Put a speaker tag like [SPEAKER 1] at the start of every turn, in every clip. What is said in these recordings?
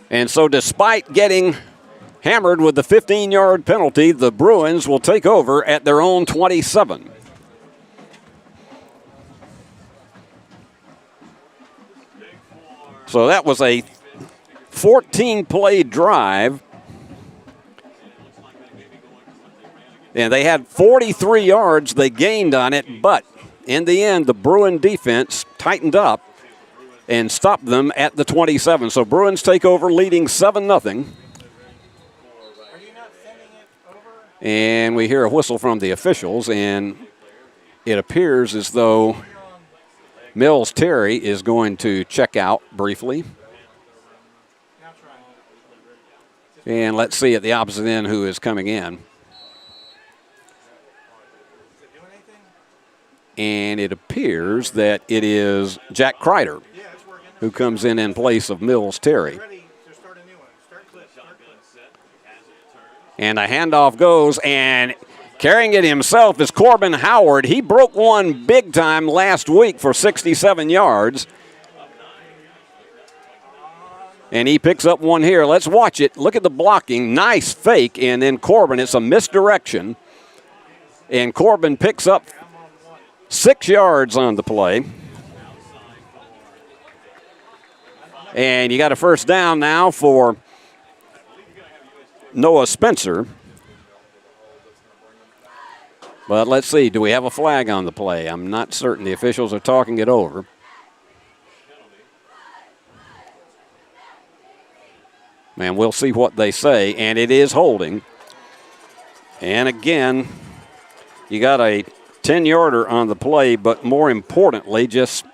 [SPEAKER 1] And so despite getting hammered with the 15-yard penalty, the Bruins will take over at their own 27. So that was a 14-play drive. And they had 43 yards they gained on it, but in the end, the Bruin defense tightened up and stopped them at the 27. So Bruins take over leading 7-0. And we hear a whistle from the officials, and it appears as though Mills Terry is going to check out briefly. And let's see at the opposite end who is coming in. And it appears that it is Jack Kreider who comes in place of Mills Terry. And a handoff goes, and carrying it himself is Corbin Howard. He broke one big time last week for 67 yards. And he picks up one here. Let's watch it. Look at the blocking. Nice fake, and then Corbin, it's a misdirection. And Corbin picks up 6 yards on the play. And you got a first down now for Noah Spencer. But let's see, do we have a flag on the play? I'm not certain. The officials are talking it over. And we'll see what they say, and it is holding. And again, you got a 10-yarder on the play, but more importantly, just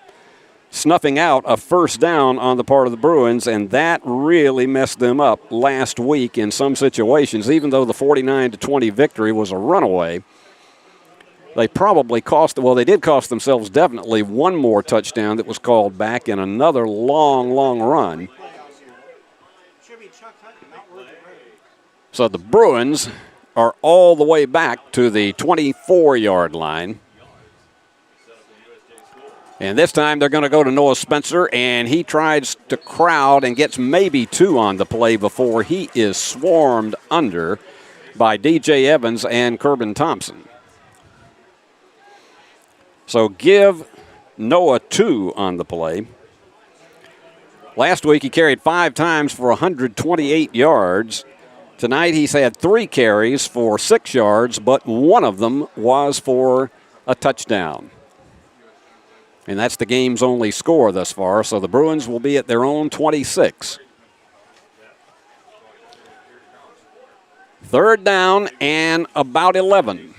[SPEAKER 1] snuffing out a first down on the part of the Bruins, and that really messed them up last week in some situations. Even though the 49-20 victory was a runaway, they probably they did cost themselves definitely one more touchdown that was called back in another long, long run. So the Bruins are all the way back to the 24-yard line. And this time they're going to go to Noah Spencer, and he tries to crowd and gets maybe 2 on the play before he is swarmed under by DJ Evans and Kerbin Thompson. So give Noah 2 on the play. Last week he carried 5 times for 128 yards. Tonight he's had 3 carries for 6 yards, but one of them was for a touchdown. And that's the game's only score thus far, so the Bruins will be at their own 26. Third down and about 11.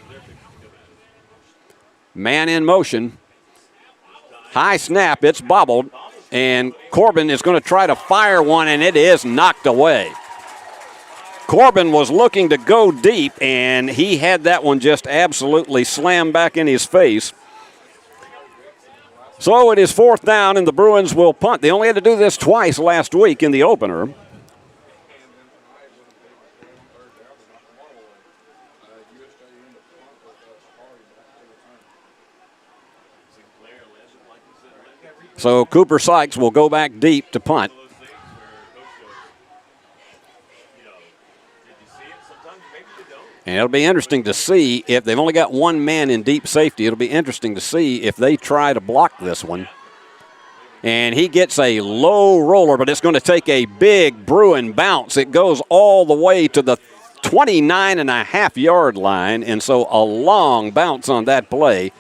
[SPEAKER 1] Man in motion. High snap, it's bobbled, and Corbin is going to try to fire one, and it is knocked away. Corbin was looking to go deep, and he had that one just absolutely slammed back in his face. So it is 4th down, and the Bruins will punt. They only had to do this twice last week in the opener. So Cooper Sykes will go back deep to punt. And it'll be interesting to see if they've only got one man in deep safety. It'll be interesting to see if they try to block this one. And he gets a low roller, but it's going to take a big Bruin bounce. It goes all the way to the 29.5-yard line, and so a long bounce on that play.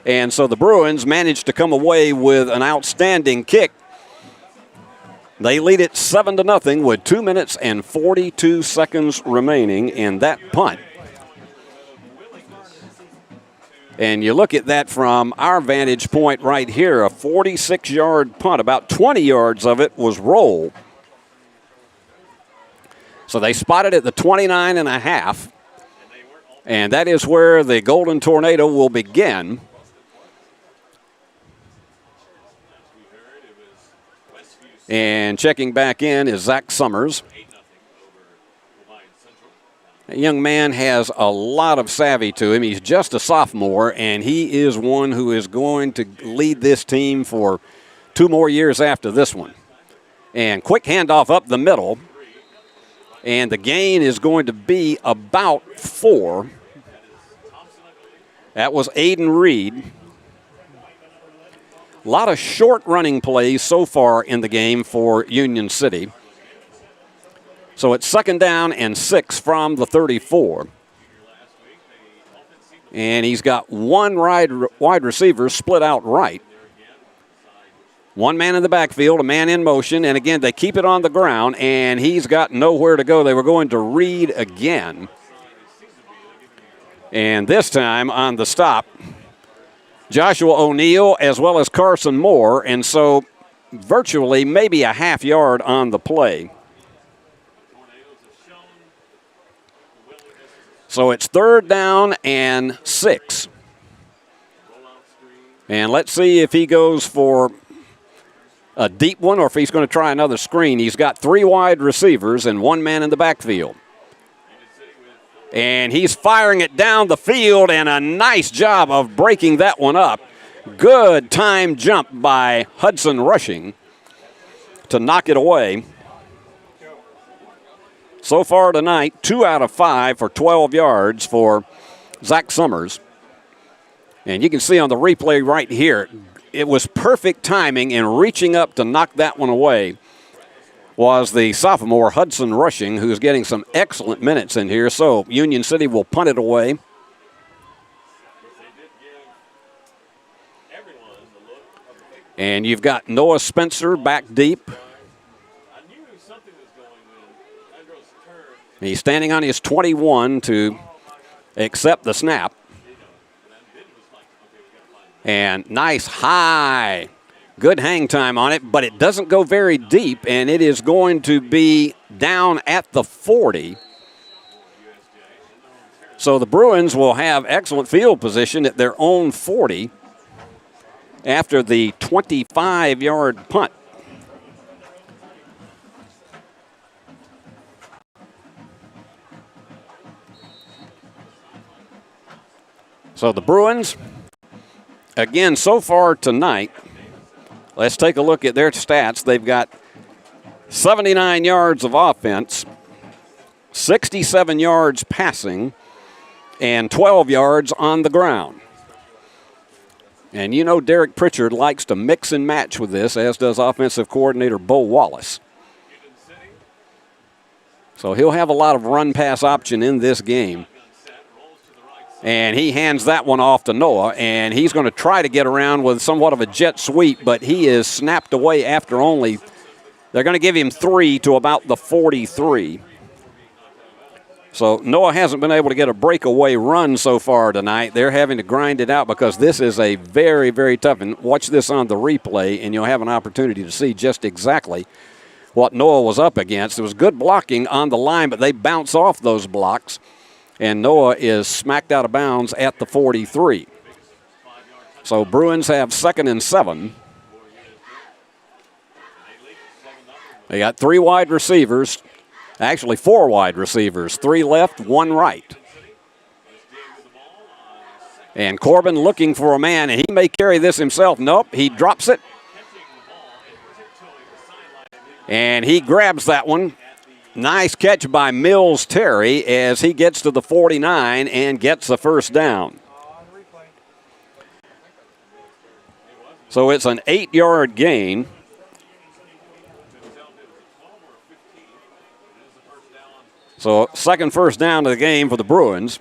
[SPEAKER 1] And so the Bruins managed to come away with an outstanding kick. They lead it 7-0 with 2 minutes and 42 seconds remaining in that punt. And you look at that from our vantage point right here, a 46-yard punt. About 20 yards of it was roll. So they spotted at the 29.5. And that is where the Golden Tornado will begin. And checking back in is Zach Summers. That young man has a lot of savvy to him. He's just a sophomore, and he is one who is going to lead this team for 2 more years after this one. And quick handoff up the middle. And the gain is going to be about 4. That was Aiden Reed. A lot of short running plays so far in the game for Union City. So it's 2nd down and 6 from the 34. And he's got one wide receiver split out right. One man in the backfield, a man in motion, and again, they keep it on the ground, and he's got nowhere to go. They were going to Reed again. And this time on the stop, Joshua O'Neill as well as Carson Moore, and so virtually maybe a half yard on the play. So it's 3rd down and 6. And let's see if he goes for a deep one or if he's going to try another screen. He's got 3 wide receivers and 1 man in the backfield. And he's firing it down the field, and a nice job of breaking that one up. Good time jump by Hudson Rushing to knock it away. So far tonight, 2 out of 5 for 12 yards for Zach Summers. And you can see on the replay right here, it was perfect timing, and reaching up to knock that one away was the sophomore Hudson Rushing, who's getting some excellent minutes in here. So Union City will punt it away. And you've got Noah Spencer back deep. He's standing on his 21 to accept the snap. And nice high. Good hang time on it, but it doesn't go very deep, and it is going to be down at the 40. So the Bruins will have excellent field position at their own 40 after the 25-yard punt. So the Bruins, again, so far tonight, let's take a look at their stats. They've got 79 yards of offense, 67 yards passing, and 12 yards on the ground. And you know Derek Pritchard likes to mix and match with this, as does offensive coordinator Bo Wallace. So he'll have a lot of run-pass option in this game. And he hands that one off to Noah, and he's going to try to get around with somewhat of a jet sweep, but he is snapped away after only, they're going to give him 3 to about the 43. So Noah hasn't been able to get a breakaway run so far tonight. They're having to grind it out because this is a very, very tough, and watch this on the replay, and you'll have an opportunity to see just exactly what Noah was up against. It was good blocking on the line, but they bounce off those blocks. And Noah is smacked out of bounds at the 43. So Bruins have 2nd and 7. They got 3 wide receivers, actually 4 wide receivers, 3 left, 1 right. And Corbin looking for a man, and he may carry this himself. Nope, he drops it. And he grabs that one. Nice catch by Mills Terry as he gets to the 49 and gets the first down. So it's an 8-yard gain. So second first down of the game for the Bruins.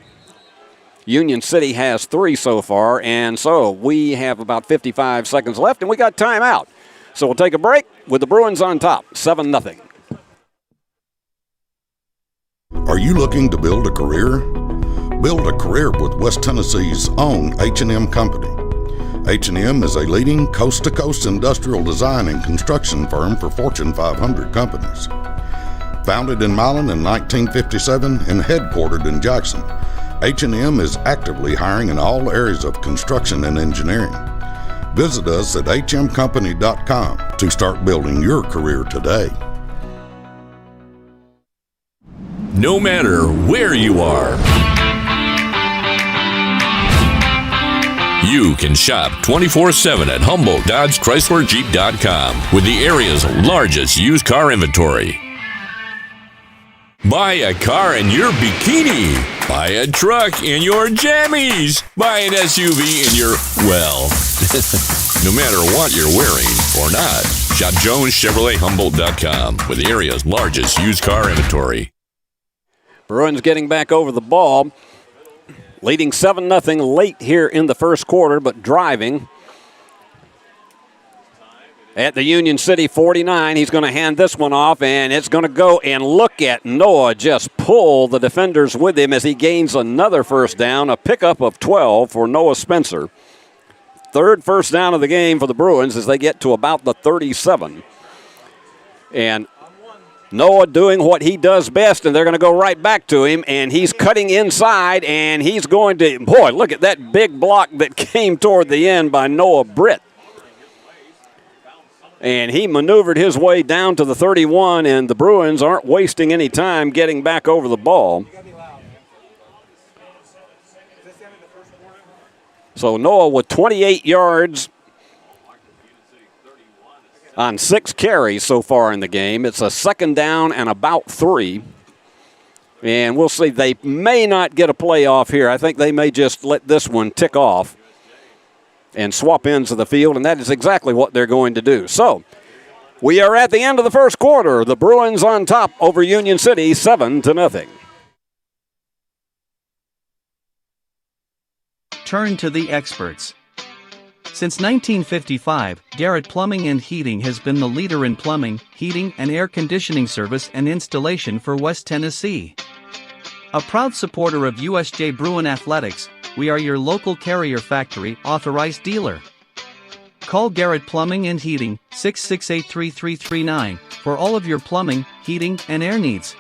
[SPEAKER 1] Union City has 3 so far, and so we have about 55 seconds left, and we got timeout. So we'll take a break with the Bruins on top, 7-0.
[SPEAKER 2] Are you looking to build a career? Build a career with West Tennessee's own H&M Company. H&M is a leading coast-to-coast industrial design and construction firm for Fortune 500 companies. Founded in Milan in 1957 and headquartered in Jackson, H&M is actively hiring in all areas of construction and engineering. Visit us at hmcompany.com to start building your career today.
[SPEAKER 3] No matter where you are, You can shop 24/7 at HumboldtDodgeChryslerJeep.com with the area's largest used car inventory. Buy a car in your bikini. Buy a truck in your jammies. Buy an SUV in your, well, no matter what you're wearing or not. Shop JonesChevroletHumboldt.com with the area's largest used car inventory.
[SPEAKER 1] Bruins getting back over the ball, leading 7-0 late here in the first quarter, but driving at the Union City 49. He's going to hand this one off, and it's going to go, and look at Noah just pull the defenders with him as he gains another first down, a pickup of 12 for Noah Spencer. Third first down of the game for the Bruins as they get to about the 37. And Noah doing what he does best, and they're going to go right back to him, and he's cutting inside, and he's going to, boy, look at that big block that came toward the end by Noah Britt. And he maneuvered his way down to the 31, and the Bruins aren't wasting any time getting back over the ball. So Noah with 28 yards on 6 carries so far in the game. It's a second down and about 3. And we'll see. They may not get a play off here. I think they may just let this one tick off and swap ends of the field, and that is exactly what they're going to do. So we are at the end of the first quarter. The Bruins on top over Union City, 7-0.
[SPEAKER 4] Turn to the experts. Since 1955, Garrett Plumbing and Heating has been the leader in plumbing, heating, and air conditioning service and installation for West Tennessee. A proud supporter of USJ Bruin Athletics, we are your local Carrier Factory authorized dealer. Call Garrett Plumbing and Heating, 668-3339, for all of your plumbing, heating, and air needs.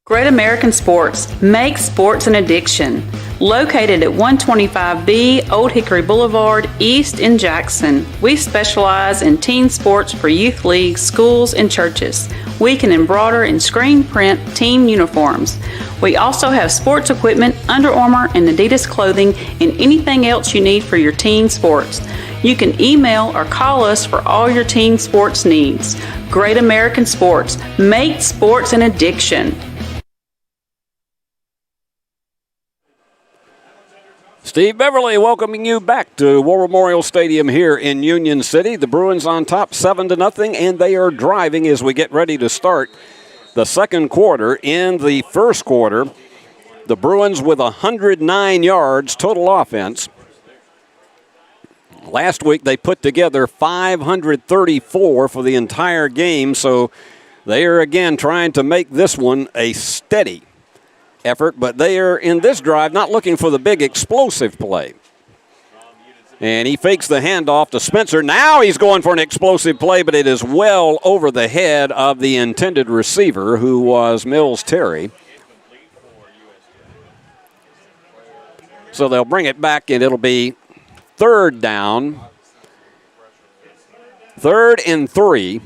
[SPEAKER 5] Great American Sports. Make sports an addiction. Located at 125B Old Hickory Boulevard, East in Jackson. We specialize in teen sports for youth leagues, schools, and churches. We can embroider and screen print team uniforms. We also have sports equipment, Under Armour, and Adidas clothing, and anything else you need for your teen sports. You can email or call us for all your teen sports needs. Great American Sports. Make sports an addiction.
[SPEAKER 1] Steve Beverly welcoming you back to War Memorial Stadium here in Union City. The Bruins on top 7-0, and they are driving as we get ready to start the second quarter. In the first quarter, the Bruins with 109 yards total offense. Last week they put together 534 for the entire game, so they are again trying to make this one a steady effort, but they are in this drive not looking for the big explosive play. And he fakes the handoff to Spencer. Now he's going for an explosive play, but it is well over the head of the intended receiver, who was Mills Terry. So they'll bring it back, and it'll be third down. 3rd and 3.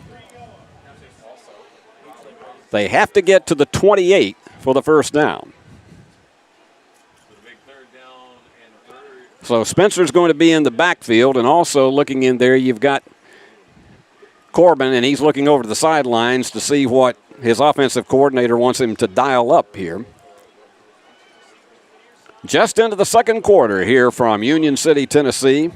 [SPEAKER 1] They have to get to the 28 for the first down. So Spencer's going to be in the backfield, and also looking in there, you've got Corbin, and he's looking over to the sidelines to see what his offensive coordinator wants him to dial up here. Just into the second quarter here from Union City, Tennessee.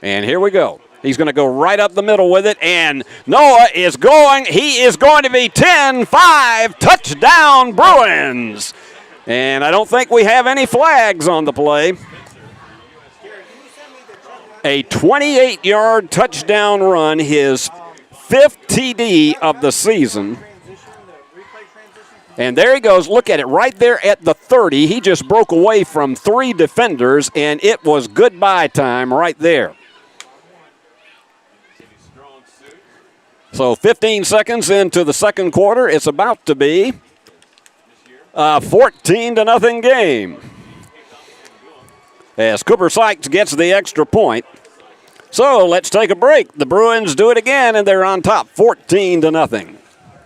[SPEAKER 1] And here we go. He's going to go right up the middle with it, and Noah is going. He is going to be 10-5, touchdown Bruins. And I don't think we have any flags on the play. A 28-yard touchdown run, his 5th TD of the season. And there he goes. Look at it right there at the 30. He just broke away from 3 defenders, and it was goodbye time right there. So 15 seconds into the second quarter, it's about to be a 14-0 game. As Cooper Sykes gets the extra point. So let's take a break. The Bruins do it again, and they're on top 14-0.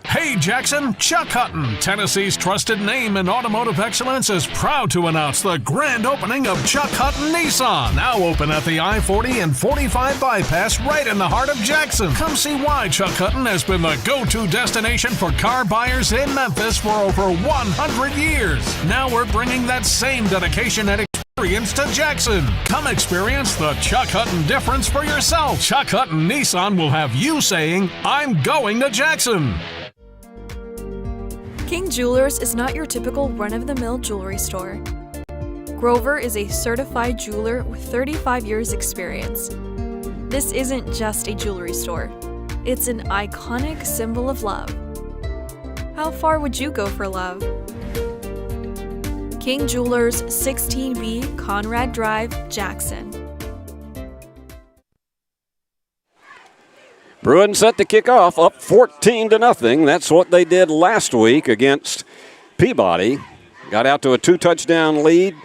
[SPEAKER 6] Hey Jackson, Chuck Hutton, Tennessee's trusted name in automotive excellence, is proud to announce the grand opening of Chuck Hutton Nissan, now open at the I-40 and 45 bypass right in the heart of Jackson. Come see why Chuck Hutton has been the go-to destination for car buyers in Memphis for over 100 years. Now we're bringing that same dedication and experience to Jackson. Come experience the Chuck Hutton difference for yourself. Chuck Hutton Nissan will have you saying, "I'm going to Jackson."
[SPEAKER 7] King Jewelers is not your typical run-of-the-mill jewelry store. Grover is a certified jeweler with 35 years experience. This isn't just a jewelry store. It's an iconic symbol of love. How far would you go for love? King Jewelers, 16B Conrad Drive, Jackson.
[SPEAKER 1] Bruins set to kick off up 14-0. That's what they did last week against Peabody. Got out to a 2-touchdown lead.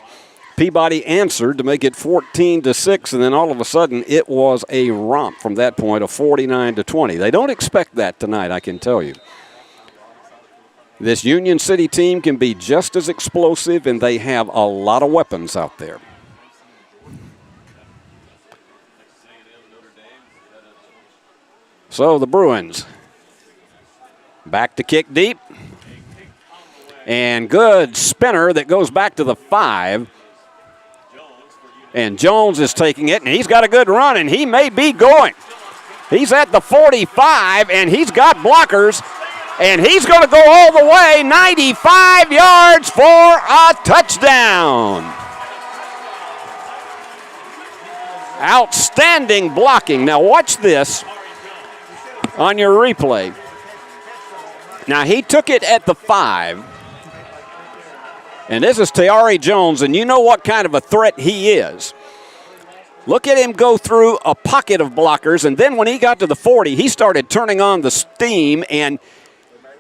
[SPEAKER 1] Peabody answered to make it 14-6, and then all of a sudden it was a romp from that point of 49-20. They don't expect that tonight, I can tell you. This Union City team can be just as explosive, and they have a lot of weapons out there. So the Bruins back to kick deep. And good spinner that goes back to the 5. And Jones is taking it, and he's got a good run, and he may be going. He's at the 45, and he's got blockers, and he's going to go all the way, 95 yards for a touchdown. Outstanding blocking. Now watch this on your replay. Now he took it at the 5. And this is Tayari Jones, and you know what kind of a threat he is. Look at him go through a pocket of blockers, and then when he got to the 40, he started turning on the steam, and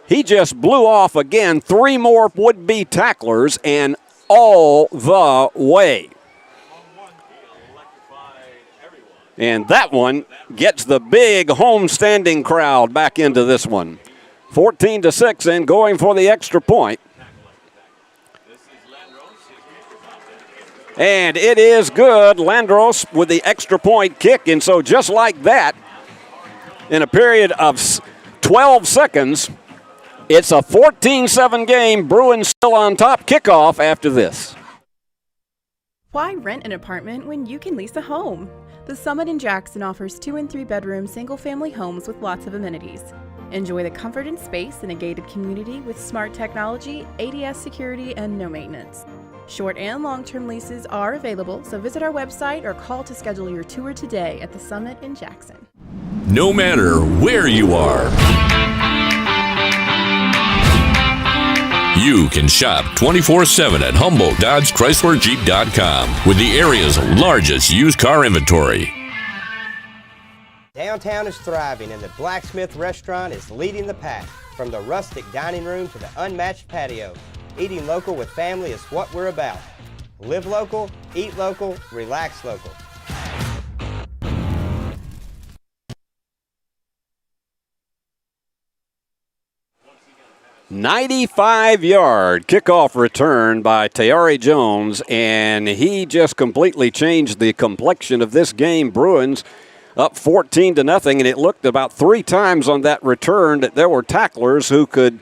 [SPEAKER 1] he just blew off again 3 more would-be tacklers, and all the way. And that one gets the big home-standing crowd back into this one. 14-6 and going for the extra point. And it is good. Landros with the extra point kick. And so just like that, in a period of 12 seconds, it's a 14-7 game. Bruins still on top. Kickoff after this.
[SPEAKER 8] Why rent an apartment when you can lease a home? The Summit in Jackson offers 2- and 3-bedroom single-family homes with lots of amenities. Enjoy the comfort and space in a gated community with smart technology, ADS security, and no maintenance. Short and long-term leases are available, so visit our website or call to schedule your tour today at the Summit in Jackson.
[SPEAKER 3] No matter where you are, you can shop 24/7 at HumboldtDodgeChryslerJeep.com with the area's largest used car inventory.
[SPEAKER 9] Downtown is thriving, and the Blacksmith Restaurant is leading the pack. From the rustic dining room to the unmatched patio, eating local with family is what we're about. Live local, eat local, relax local.
[SPEAKER 1] 95-yard kickoff return by Tayari Jones, and he just completely changed the complexion of this game. Bruins up 14-0, and it looked about 3 times on that return that there were tacklers who could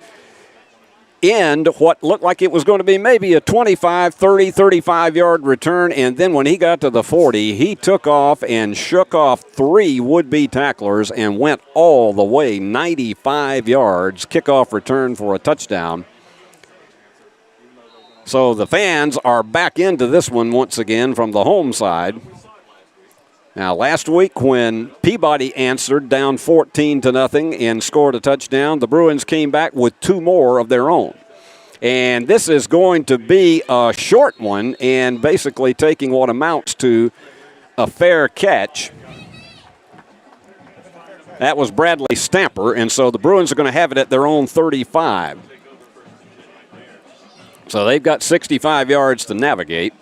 [SPEAKER 1] end what looked like it was going to be maybe a 25, 30, 35-yard return, and then when he got to the 40, he took off and shook off 3 would-be tacklers and went all the way 95 yards. Kickoff return for a touchdown. So the fans are back into this one once again from the home side. Now, last week when Peabody answered down 14-0 and scored a touchdown, the Bruins came back with 2 more of their own. And this is going to be a short one and basically taking what amounts to a fair catch. That was Bradley Stamper, and so the Bruins are going to have it at their own 35. So they've got 65 yards to navigate.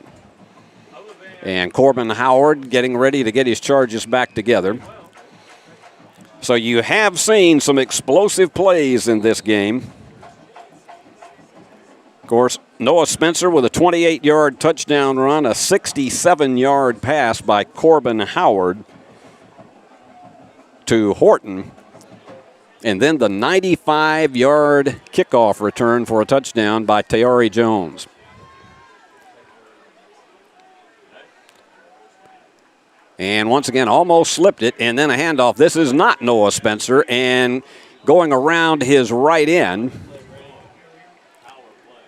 [SPEAKER 1] And Corbin Howard getting ready to get his charges back together. So you have seen some explosive plays in this game. Of course, Noah Spencer with a 28-yard touchdown run, a 67-yard pass by Corbin Howard to Horton, and then the 95-yard kickoff return for a touchdown by Tayari Jones. And once again, almost slipped it, and then a handoff. This is not Noah Spencer, and going around his right end.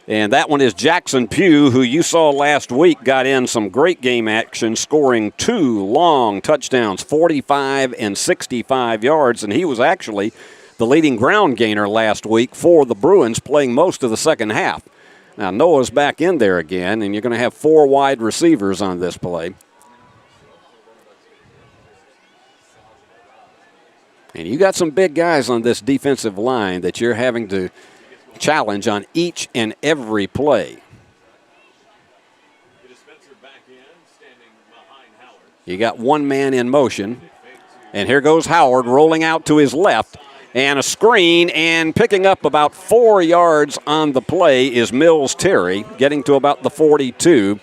[SPEAKER 1] And that one is Jackson Pugh, who you saw last week got in some great game action, scoring 2 long touchdowns, 45 and 65 yards. And he was actually the leading ground gainer last week for the Bruins, playing most of the second half. Now, Noah's back in there again, and you're going to have 4 wide receivers on this play. And you got some big guys on this defensive line that you're having to challenge on each and every play. You got one man in motion. And here goes Howard rolling out to his left. And a screen, and picking up about 4 yards on the play is Mills Terry, getting to about the 42.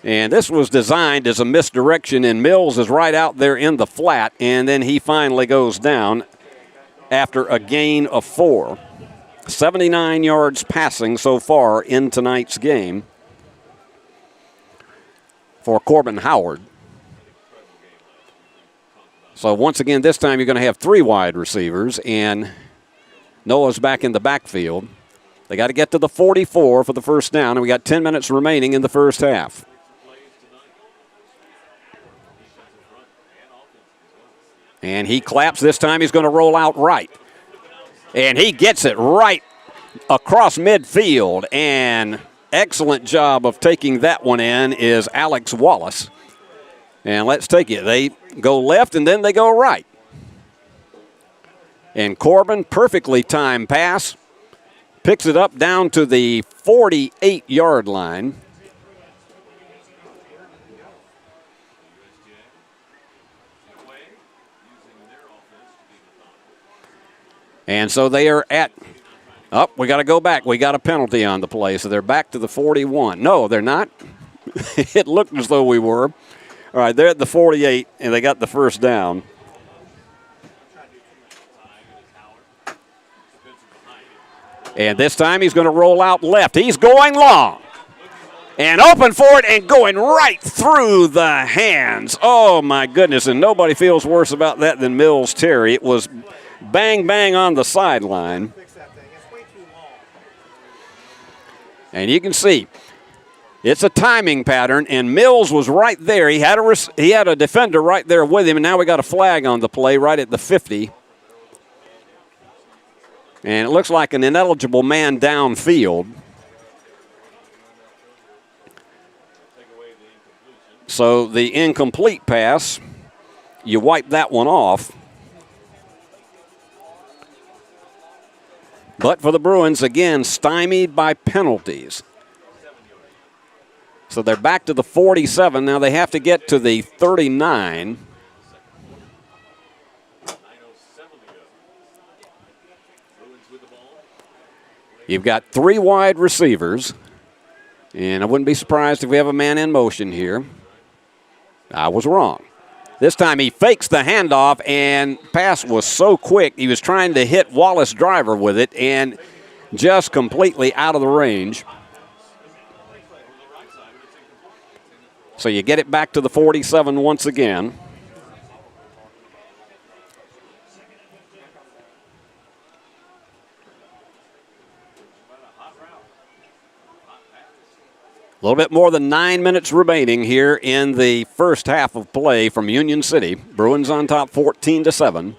[SPEAKER 1] And this was designed as a misdirection, and Mills is right out there in the flat, and then he finally goes down after a gain of 4. 79 yards passing so far in tonight's game for Corbin Howard. So once again, this time you're going to have 3 wide receivers, and Noah's back in the backfield. They got to get to the 44 for the first down, and we got 10 minutes remaining in the first half. And he claps. This time he's going to roll out right. And he gets it right across midfield. And excellent job of taking that one in is Alex Wallace. And let's take it. They go left and then they go right. And Corbin, perfectly timed pass, picks it up down to the 48-yard line. And so they are at, we got to go back. We got a penalty on the play, so they're back to the 41. No, they're not. It looked as though we were. All right, they're at the 48, and they got the first down. And this time he's going to roll out left. He's going long. And open for it and going right through the hands. Oh, my goodness, and nobody feels worse about that than Mills Terry. It was bang, bang on the sideline. And you can see it's a timing pattern, and Mills was right there. He had a defender right there with him, and now we got a flag on the play right at the 50. And it looks like an ineligible man downfield. So the incomplete pass, you wipe that one off. But for the Bruins, again, stymied by penalties. So they're back to the 47. Now they have to get to the 39. You've got 3 wide receivers. And I wouldn't be surprised if we have a man in motion here. I was wrong. This time he fakes the handoff, and pass was so quick, he was trying to hit Wallace Driver with it, and just completely out of the range. So you get it back to the 47 once again. A little bit more than 9 minutes remaining here in the first half of play from Union City. Bruins on top 14-7.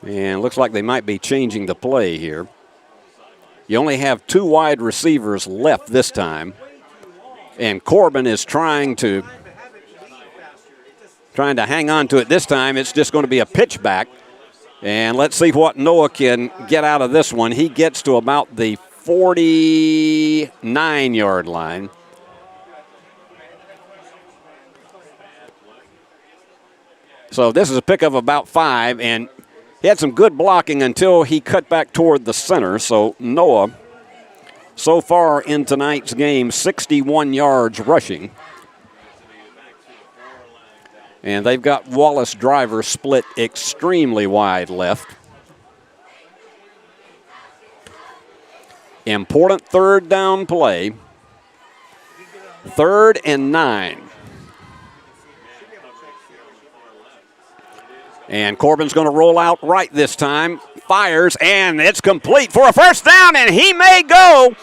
[SPEAKER 1] And looks like they might be changing the play here. You only have 2 wide receivers left this time. And Corbin is trying to hang on to it this time. It's just going to be a pitch back. And let's see what Noah can get out of this one. He gets to about the 49-yard line. So this is a pick of about 5, and he had some good blocking until he cut back toward the center. So Noah, so far in tonight's game, 61 yards rushing. And they've got Wallace Driver split extremely wide left. Important third down play. 3rd and 9. And Corbin's going to roll out right this time. Fires, and it's complete for a first down, and he may go.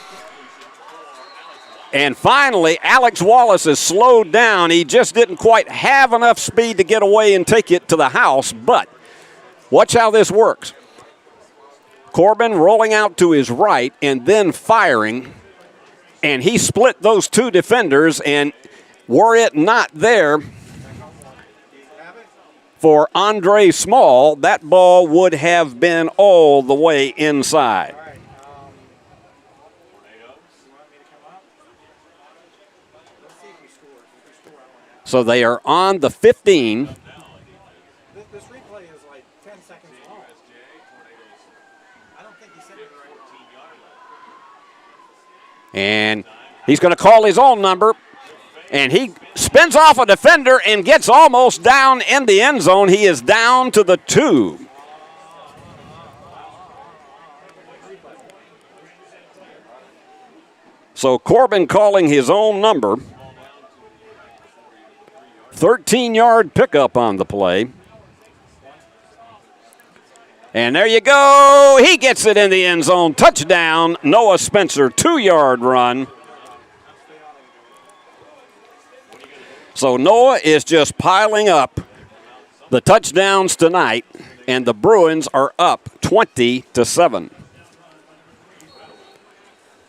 [SPEAKER 1] And finally, Alex Wallace is slowed down. He just didn't quite have enough speed to get away and take it to the house. But watch how this works. Corbin rolling out to his right and then firing. And he split those two defenders, and were it not there for Andre Small, that ball would have been all the way inside. So they are on the 15.
[SPEAKER 10] This replay is like 10 seconds long. I don't think he said it right.
[SPEAKER 1] And he's going to call his own number. And he spins off a defender and gets almost down in the end zone. He is down to the 2. So Corbin calling his own number. 13-yard pickup on the play. And there you go. He gets it in the end zone. Touchdown, Noah Spencer, 2-yard run. So Noah is just piling up the touchdowns tonight, and the Bruins are up 20-7.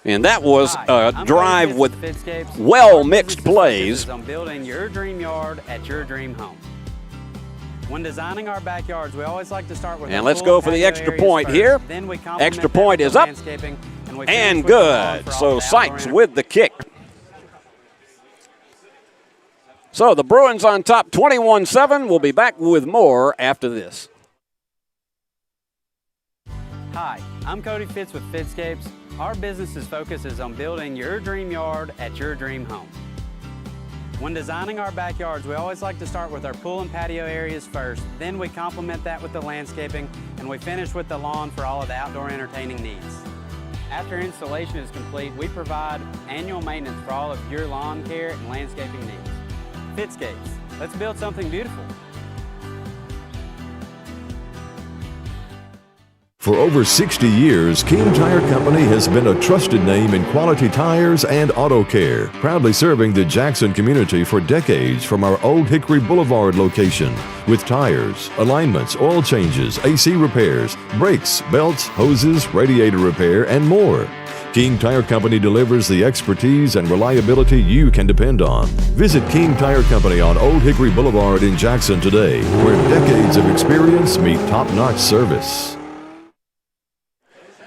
[SPEAKER 1] And that was a drive with well-mixed plays.
[SPEAKER 11] On building your dream yard at your dream home. When designing our backyards, we always like to start with.
[SPEAKER 1] And let's go for the extra point here. Extra point is up and good. So Sykes with the kick. So the Bruins on top 21-7. We'll be back with more after this.
[SPEAKER 11] Hi, I'm Cody Fitz with Fitscapes. Our business's focus is on building your dream yard at your dream home. When designing our backyards, we always like to start with our pool and patio areas first. Then we complement that with the landscaping, and we finish with the lawn for all of the outdoor entertaining needs. After installation is complete, we provide annual maintenance for all of your lawn care and landscaping needs. Fitscapes, let's build something beautiful.
[SPEAKER 12] For over 60 years, King Tire Company has been a trusted name in quality tires and auto care, proudly serving the Jackson community for decades from our Old Hickory Boulevard location with tires, alignments, oil changes, AC repairs, brakes, belts, hoses, radiator repair, and more. King Tire Company delivers the expertise and reliability you can depend on. Visit King Tire Company on Old Hickory Boulevard in Jackson today, where decades of experience meet top-notch service.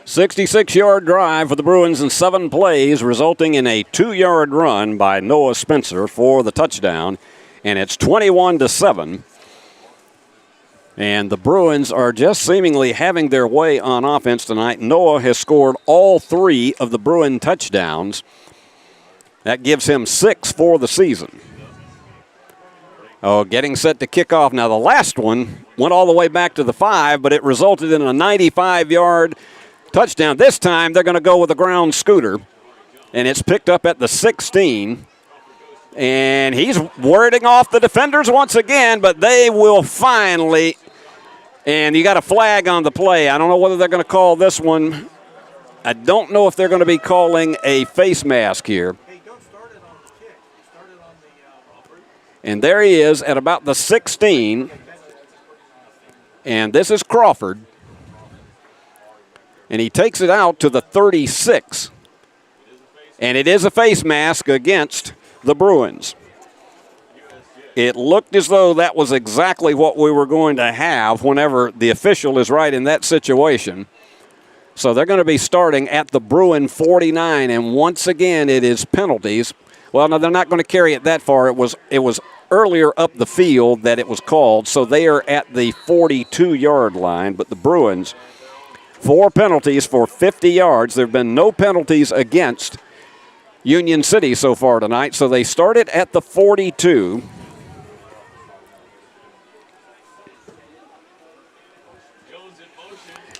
[SPEAKER 1] 66-yard drive for the Bruins in 7 plays, resulting in a 2-yard run by Noah Spencer for the touchdown, and it's 21-7. And the Bruins are just seemingly having their way on offense tonight. Noah has scored all 3 of the Bruin touchdowns. That gives him 6 for the season. Oh, getting set to kick off. Now, the last one went all the way back to the 5, but it resulted in a 95-yard touchdown. This time they're going to go with a ground scooter, and it's picked up at the 16. And he's warding off the defenders once again, but they will finally, and you got a flag on the play. I don't know whether they're going to call this one. I don't know if they're going to be calling a face mask here. And there he is at about the 16. And this is Crawford. And he takes it out to the 36. And it is a face mask against the Bruins. It looked as though that was exactly what we were going to have whenever the official is right in that situation. So they're going to be starting at the Bruin 49, and once again it is penalties. Well, no, they're not going to carry it that far. It was earlier up the field that it was called, so they are at the 42-yard line. But the Bruins, 4 penalties for 50 yards. There have been no penalties against Union City so far tonight, so they started at the 42.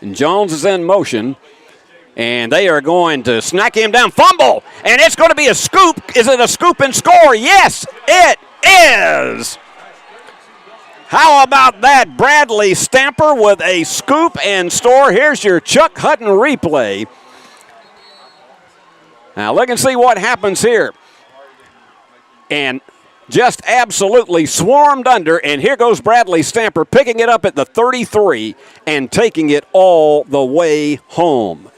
[SPEAKER 1] And Jones is in motion, and they are going to snack him down. Fumble, and it's going to be a scoop. Is it a scoop and score? Yes, it is. How about that? Bradley Stamper with a scoop and score. Here's your Chuck Hutton replay. Now look and see what happens here. And just absolutely swarmed under, and here goes Bradley Stamper picking it up at the 33 and taking it all the way home.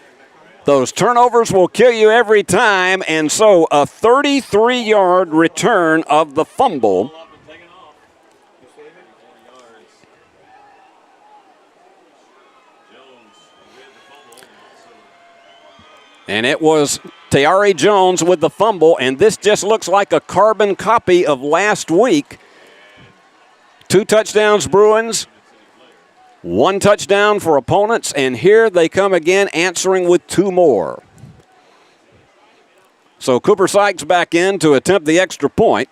[SPEAKER 1] Those turnovers will kill you every time, and so a 33-yard return of the fumble. And it was Tayari Jones with the fumble, and this just looks like a carbon copy of last week. 2 touchdowns, Bruins. 1 touchdown for opponents, and here they come again answering with 2 more. So Cooper Sykes back in to attempt the extra point.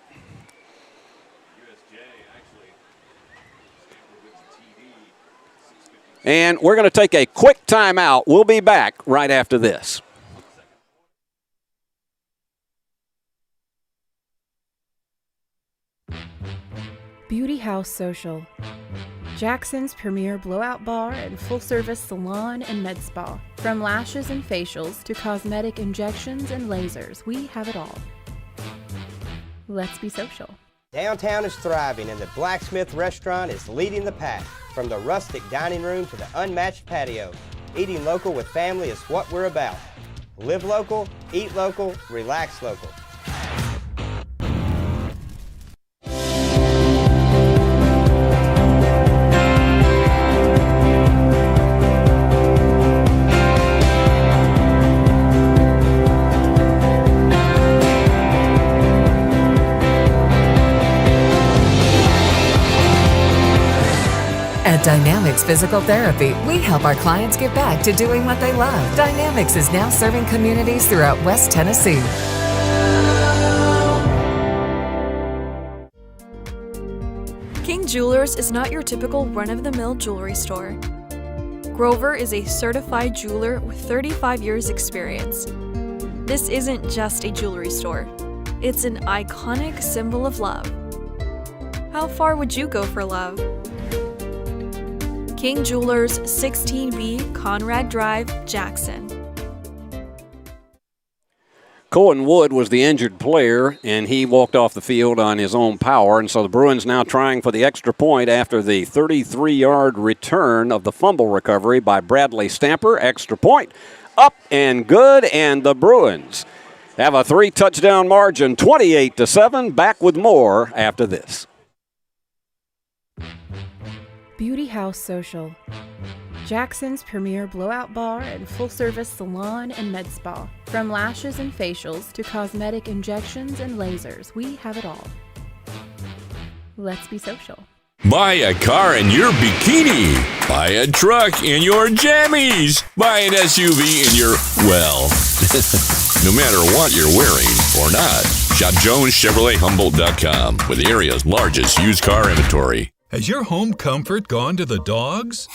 [SPEAKER 1] And we're going to take a quick timeout. We'll be back right after this.
[SPEAKER 8] Beauty House Social, Jackson's premier blowout bar and full-service salon and med spa. From lashes and facials to cosmetic injections and lasers, we have it all. Let's be social.
[SPEAKER 9] Downtown is thriving, and the Blacksmith Restaurant is leading the pack. From the rustic dining room to the unmatched patio, eating local with family is what we're about. Live local, eat local, relax local.
[SPEAKER 13] At Dynamics Physical Therapy, we help our clients get back to doing what they love. Dynamics is now serving communities throughout West Tennessee.
[SPEAKER 7] King Jewelers is not your typical run-of-the-mill jewelry store. Grover is a certified jeweler with 35 years experience. This isn't just a jewelry store. It's an iconic symbol of love. How far would you go for love? King Jewelers, 16B Conrad Drive, Jackson.
[SPEAKER 1] Cohen Wood was the injured player, and he walked off the field on his own power. And so the Bruins now trying for the extra point after the 33-yard return of the fumble recovery by Bradley Stamper. Extra point, up and good, and the Bruins have a 3-touchdown margin, 28-7. Back with more after this.
[SPEAKER 8] Beauty House Social, Jackson's premier blowout bar and full-service salon and med spa. From lashes and facials to cosmetic injections and lasers, we have it all. Let's be social.
[SPEAKER 3] Buy a car in your bikini. Buy a truck in your jammies. Buy an SUV in your, well, no matter what you're wearing or not. Shop JonesChevroletHumboldt.com with the area's largest used car inventory.
[SPEAKER 14] Has your home comfort gone to the dogs?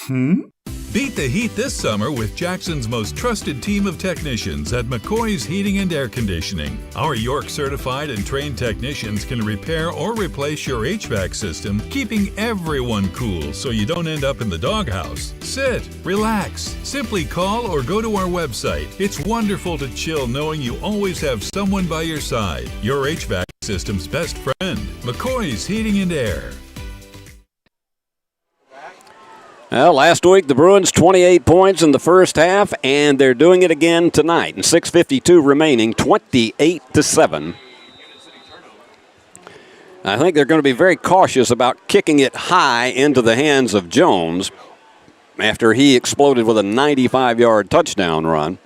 [SPEAKER 14] Beat the heat this summer with Jackson's most trusted team of technicians at McCoy's Heating and Air Conditioning. Our York certified and trained technicians can repair or replace your HVAC system, keeping everyone cool so you don't end up in the doghouse. Sit, relax, simply call or go to our website. It's wonderful to chill knowing you always have someone by your side. Your HVAC system's best friend, McCoy's Heating and Air.
[SPEAKER 1] Well, last week the Bruins 28 points in the first half, and they're doing it again tonight. And 6:52 remaining, 28-7. I think they're going to be very cautious about kicking it high into the hands of Jones. after he exploded with a 95-yard touchdown run.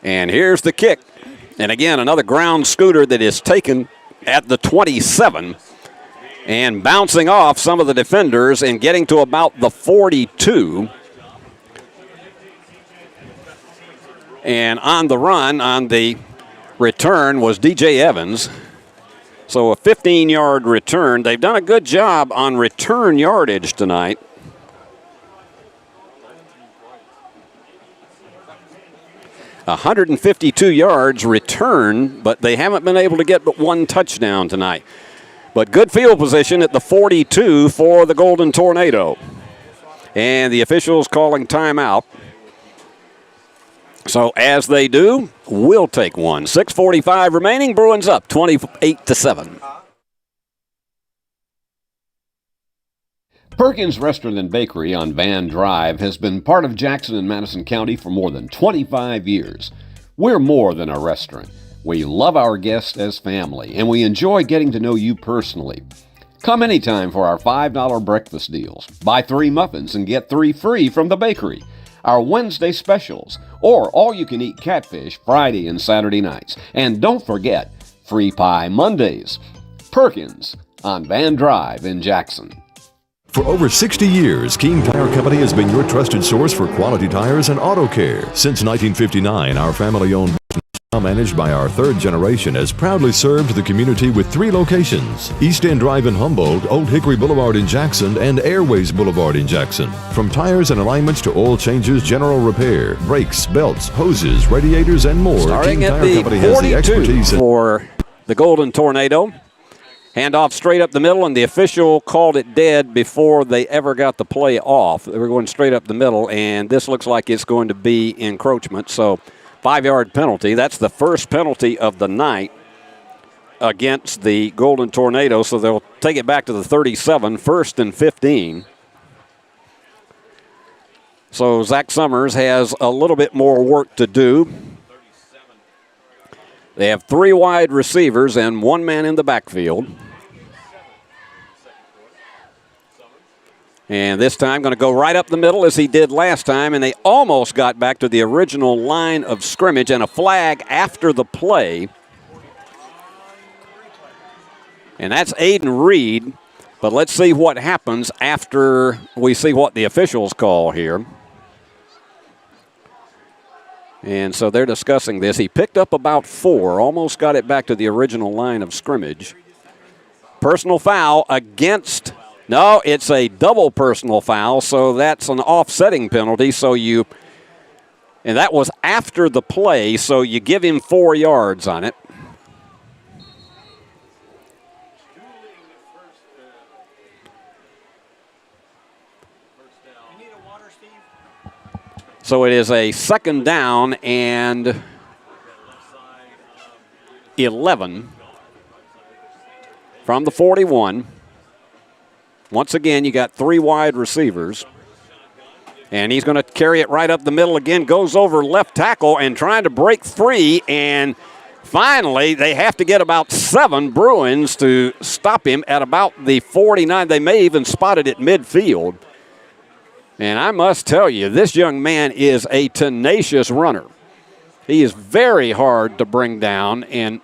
[SPEAKER 1] And here's the kick. And again, another ground scooter that is taken at the 27 and bouncing off some of the defenders and getting to about the 42. And on the run, on the return, was DJ Evans. So a 15-yard return. They've done a good job on return yardage tonight. $152 yards return, but they haven't been able to get but one touchdown tonight. But good field position at the 42 for the Golden Tornado. And the officials calling timeout. So as they do, we'll take one. 6:45 remaining. Bruins up 28-7.
[SPEAKER 15] Perkins Restaurant and Bakery on Van Drive has been part of Jackson and Madison County for more than 25 years. We're more than a restaurant. We love our guests as family, and we enjoy getting to know you personally. Come anytime for our $5 breakfast deals. Buy 3 muffins and get 3 free from the bakery. Our Wednesday specials, or all-you-can-eat catfish Friday and Saturday nights. And don't forget, free pie Mondays. Perkins on Van Drive in Jackson.
[SPEAKER 12] For over 60 years, Keene Tire Company has been your trusted source for quality tires and auto care. Since 1959, our family-owned business, now managed by our 3rd generation, has proudly served the community with 3 locations: East End Drive in Humboldt, Old Hickory Boulevard in Jackson, and Airways Boulevard in Jackson. From tires and alignments to oil changes, general repair, brakes, belts, hoses, radiators, and more,
[SPEAKER 1] Starting
[SPEAKER 12] Keene
[SPEAKER 1] at
[SPEAKER 12] Tire
[SPEAKER 1] the
[SPEAKER 12] Company has the
[SPEAKER 1] 42
[SPEAKER 12] expertise
[SPEAKER 1] for the Golden Tornado. Handoff straight up the middle, and the official called it dead before they ever got the play off. They were going straight up the middle, and this looks like it's going to be encroachment. So 5-yard penalty. That's the first penalty of the night against the Golden Tornado, so they'll take it back to the 37, 1st and 15. So Zach Summers has a little bit more work to do. They have 3 wide receivers and 1 man in the backfield. And this time going to go right up the middle as he did last time, and they almost got back to the original line of scrimmage, and a flag after the play. And that's Aiden Reed, but let's see what happens after we see what the officials call here. And so they're discussing this. He picked up about 4, almost got it back to the original line of scrimmage. Personal foul against, no, it's a double personal foul, so that's an offsetting penalty. So and that was after the play, so you give him 4 yards on it. So it is a 2nd down and 11 from the 41. Once again, you got 3 wide receivers. And he's going to carry it right up the middle again, goes over left tackle and trying to break 3. And finally, they have to get about 7 Bruins to stop him at about the 49. They may even spot it at midfield. And I must tell you, this young man is a tenacious runner. He is very hard to bring down, and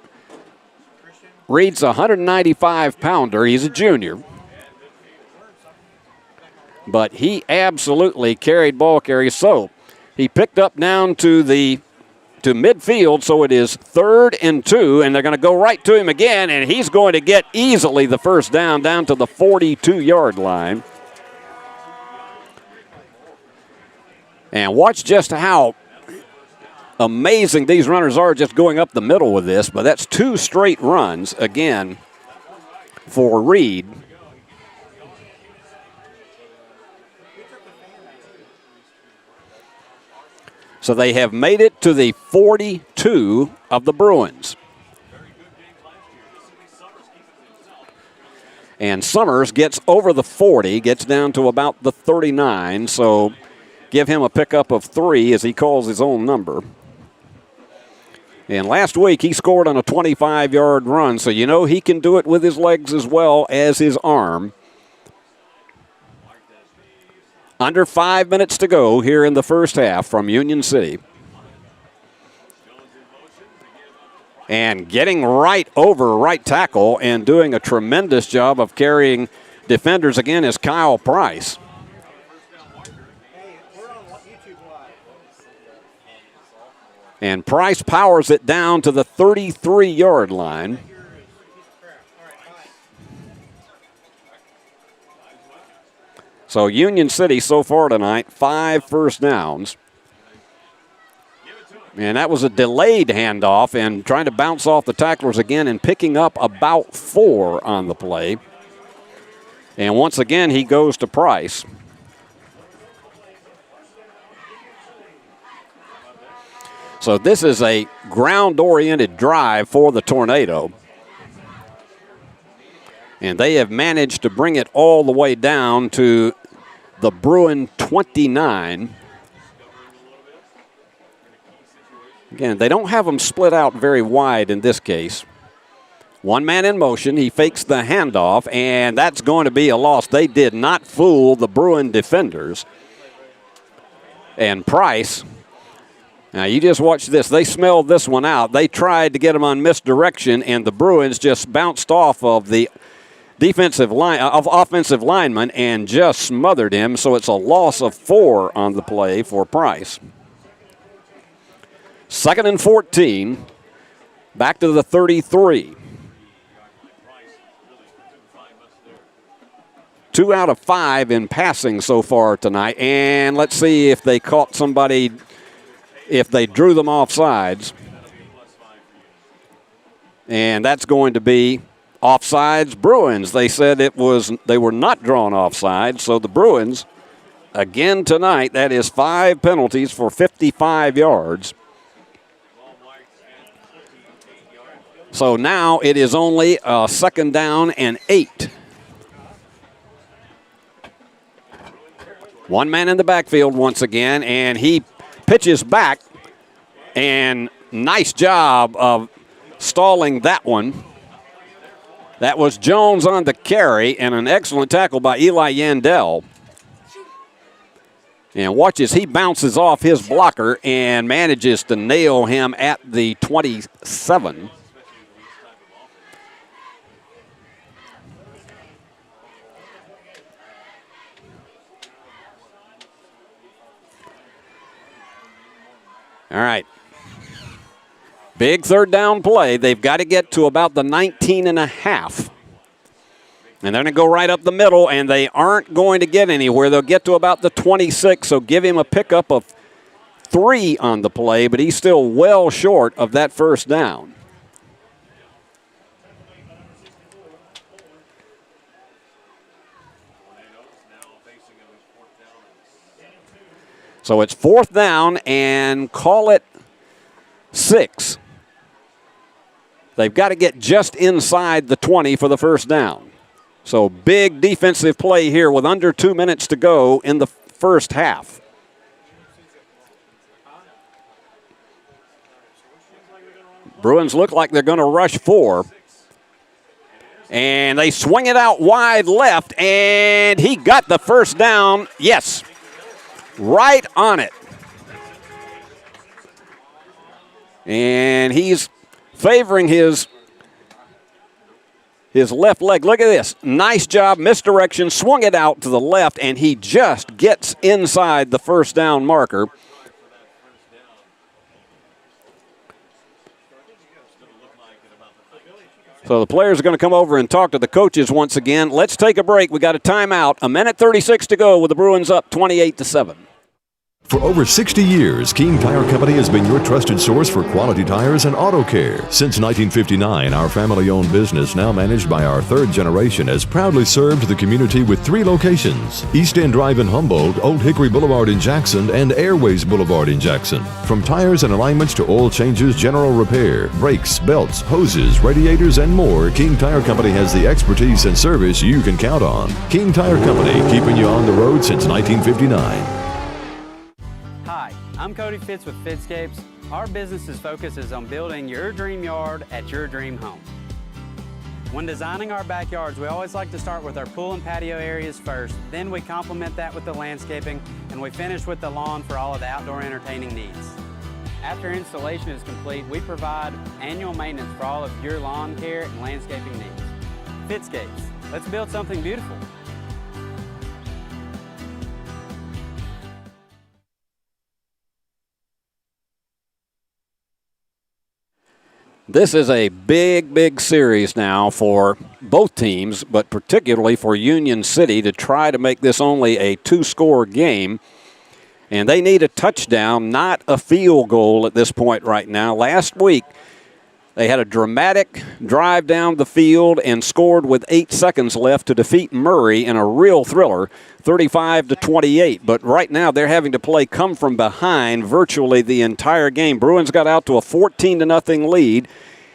[SPEAKER 1] Reed's a 195-pounder. He's a junior. But he absolutely carried ball carries. So he picked up down to midfield, so it is 3rd and 2, and they're going to go right to him again, and he's going to get easily the 1st down to the 42-yard line. And watch just how amazing these runners are just going up the middle with this. But that's 2 straight runs, again, for Reed. So they have made it to the 42 of the Bruins. And Summers gets over the 40, gets down to about the 39. So give him a pickup of 3 as he calls his own number. And last week he scored on a 25-yard run, so you know he can do it with his legs as well as his arm. Under 5 minutes to go here in the first half from Union City. And getting right over right tackle and doing a tremendous job of carrying defenders again is Kyle Price. And Price powers it down to the 33-yard line. So Union City so far tonight, 5 first downs. And that was a delayed handoff and trying to bounce off the tacklers again and picking up about 4 on the play. And once again, he goes to Price. So this is a ground-oriented drive for the Tornado. And they have managed to bring it all the way down to the Bruin 29. Again, they don't have them split out very wide in this case. One man in motion, he fakes the handoff, and that's going to be a loss. They did not fool the Bruin defenders. And Price, now you just watch this. They smelled this one out. They tried to get him on misdirection, and the Bruins just bounced off of the offensive lineman and just smothered him. So it's a loss of 4 on the play for Price. 2nd and 14, back to the 33. 2 out of 5 in passing so far tonight. And let's see if they caught somebody, if they drew them off sides. And that's going to be offsides Bruins. They said they were not drawn offside. So the Bruins, again tonight, that is 5 penalties for 55 yards. So now it is only a 2nd down and 8. One man in the backfield once again, and he pitches back, and nice job of stalling that one. That was Jones on the carry, and an excellent tackle by Eli Yandel. And watch as he bounces off his blocker and manages to nail him at the 27. All right. Big 3rd down play. They've got to get to about the 19 and a half. And they're going to go right up the middle, and they aren't going to get anywhere. They'll get to about the 26, so give him a pickup of 3 on the play, but he's still well short of that 1st down. So it's 4th down and call it 6. They've got to get just inside the 20 for the 1st down. So big defensive play here with under 2 minutes to go in the first half. Bruins look like they're going to rush 4. And they swing it out wide left, and he got the 1st down. Yes. Right on it. And he's favoring his left leg. Look at this. Nice job, misdirection, swung it out to the left, and he just gets inside the 1st down marker. So the players are going to come over and talk to the coaches once again. Let's take a break. We got a timeout. 1:36 to go with the Bruins up 28-7.
[SPEAKER 12] For over 60 years, King Tire Company has been your trusted source for quality tires and auto care. Since 1959, our family-owned business, now managed by our 3rd generation, has proudly served the community with 3 locations: East End Drive in Humboldt, Old Hickory Boulevard in Jackson, and Airways Boulevard in Jackson. From tires and alignments to oil changes, general repair, brakes, belts, hoses, radiators, and more, King Tire Company has the expertise and service you can count on. King Tire Company, keeping you on the road since 1959.
[SPEAKER 11] I'm Cody Fitz with Fitscapes. Our business's focus is on building your dream yard at your dream home. When designing our backyards, we always like to start with our pool and patio areas first, then we complement that with the landscaping, and we finish with the lawn for all of the outdoor entertaining needs. After installation is complete, we provide annual maintenance for all of your lawn care and landscaping needs. Fitscapes, let's build something beautiful.
[SPEAKER 1] This is a big series now for both teams, but particularly for Union City to try to make this only a two-score game. And they need a touchdown, not a field goal at this point right now. Last week, they had a dramatic drive down the field and scored with 8 seconds left to defeat Murray in a real thriller, 35-28. But right now, they're having to play come from behind virtually the entire game. Bruins got out to a 14-0 lead.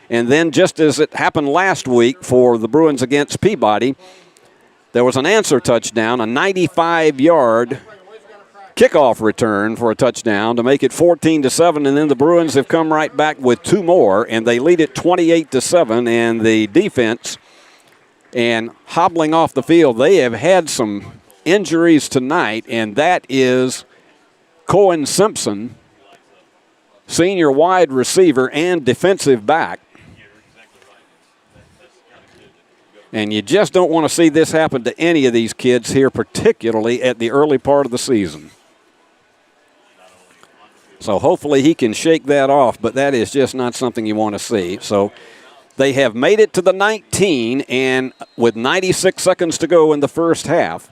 [SPEAKER 1] And then just as it happened last week for the Bruins against Peabody, there was an answer touchdown, a 95-yard kickoff return for a touchdown to make it 14-7, and then the Bruins have come right back with two more, and they lead it 28-7. And the defense, and hobbling off the field, they have had some injuries tonight, and that is Cohen Simpson, senior wide receiver and defensive back. And you just don't want to see this happen to any of these kids here, particularly at the early part of the season. So hopefully he can shake that off, but that is just not something you want to see. So they have made it to the 19, and with 96 seconds to go in the first half,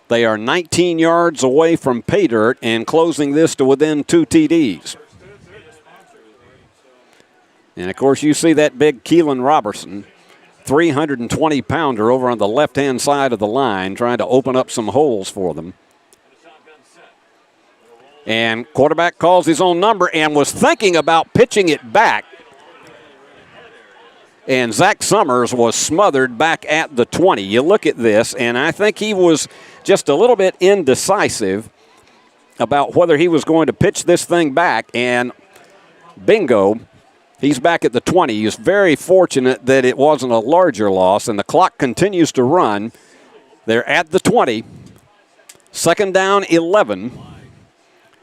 [SPEAKER 1] they are 19 yards away from pay dirt and closing this to within 2 TDs. And, of course, you see that big Keelan Robertson, 320-pounder over on the left-hand side of the line, trying to open up some holes for them. And quarterback calls his own number and was thinking about pitching it back. And Zach Summers was smothered back at the 20. You look at this, and I think he was just a little bit indecisive about whether he was going to pitch this thing back. And bingo, he's back at the 20. He's very fortunate that it wasn't a larger loss, and the clock continues to run. They're at the 20. Second down, 11.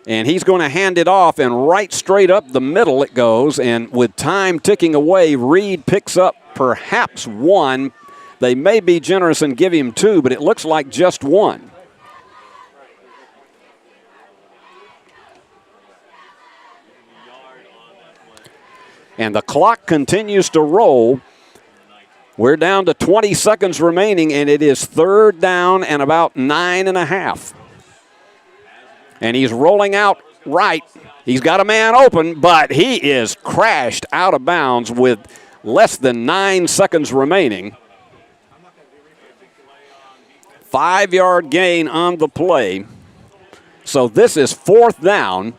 [SPEAKER 1] And he's going to hand it off, and right straight up the middle it goes. And with time ticking away, Reed picks up perhaps one. They may be generous and give him two, but it looks like just one. And the clock continues to roll. We're down to 20 seconds remaining, and it is third down and about 9.5. And he's rolling out right. He's got a man open, but he is crashed out of bounds with less than 9 seconds remaining. 5-yard gain on the play. So this is fourth down.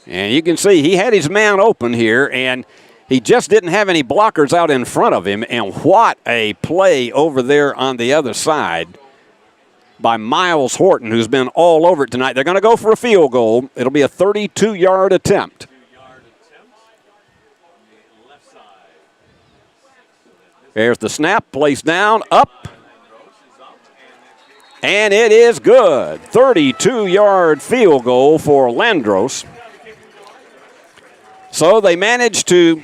[SPEAKER 1] And you can see he had his man open here, and he just didn't have any blockers out in front of him. And what a play over there on the other side by Miles Horton, who's been all over it tonight. They're going to go for a field goal. It'll be a 32-yard attempt. There's the snap, placed down, up. And it is good. 32-yard field goal for Landros. So they managed to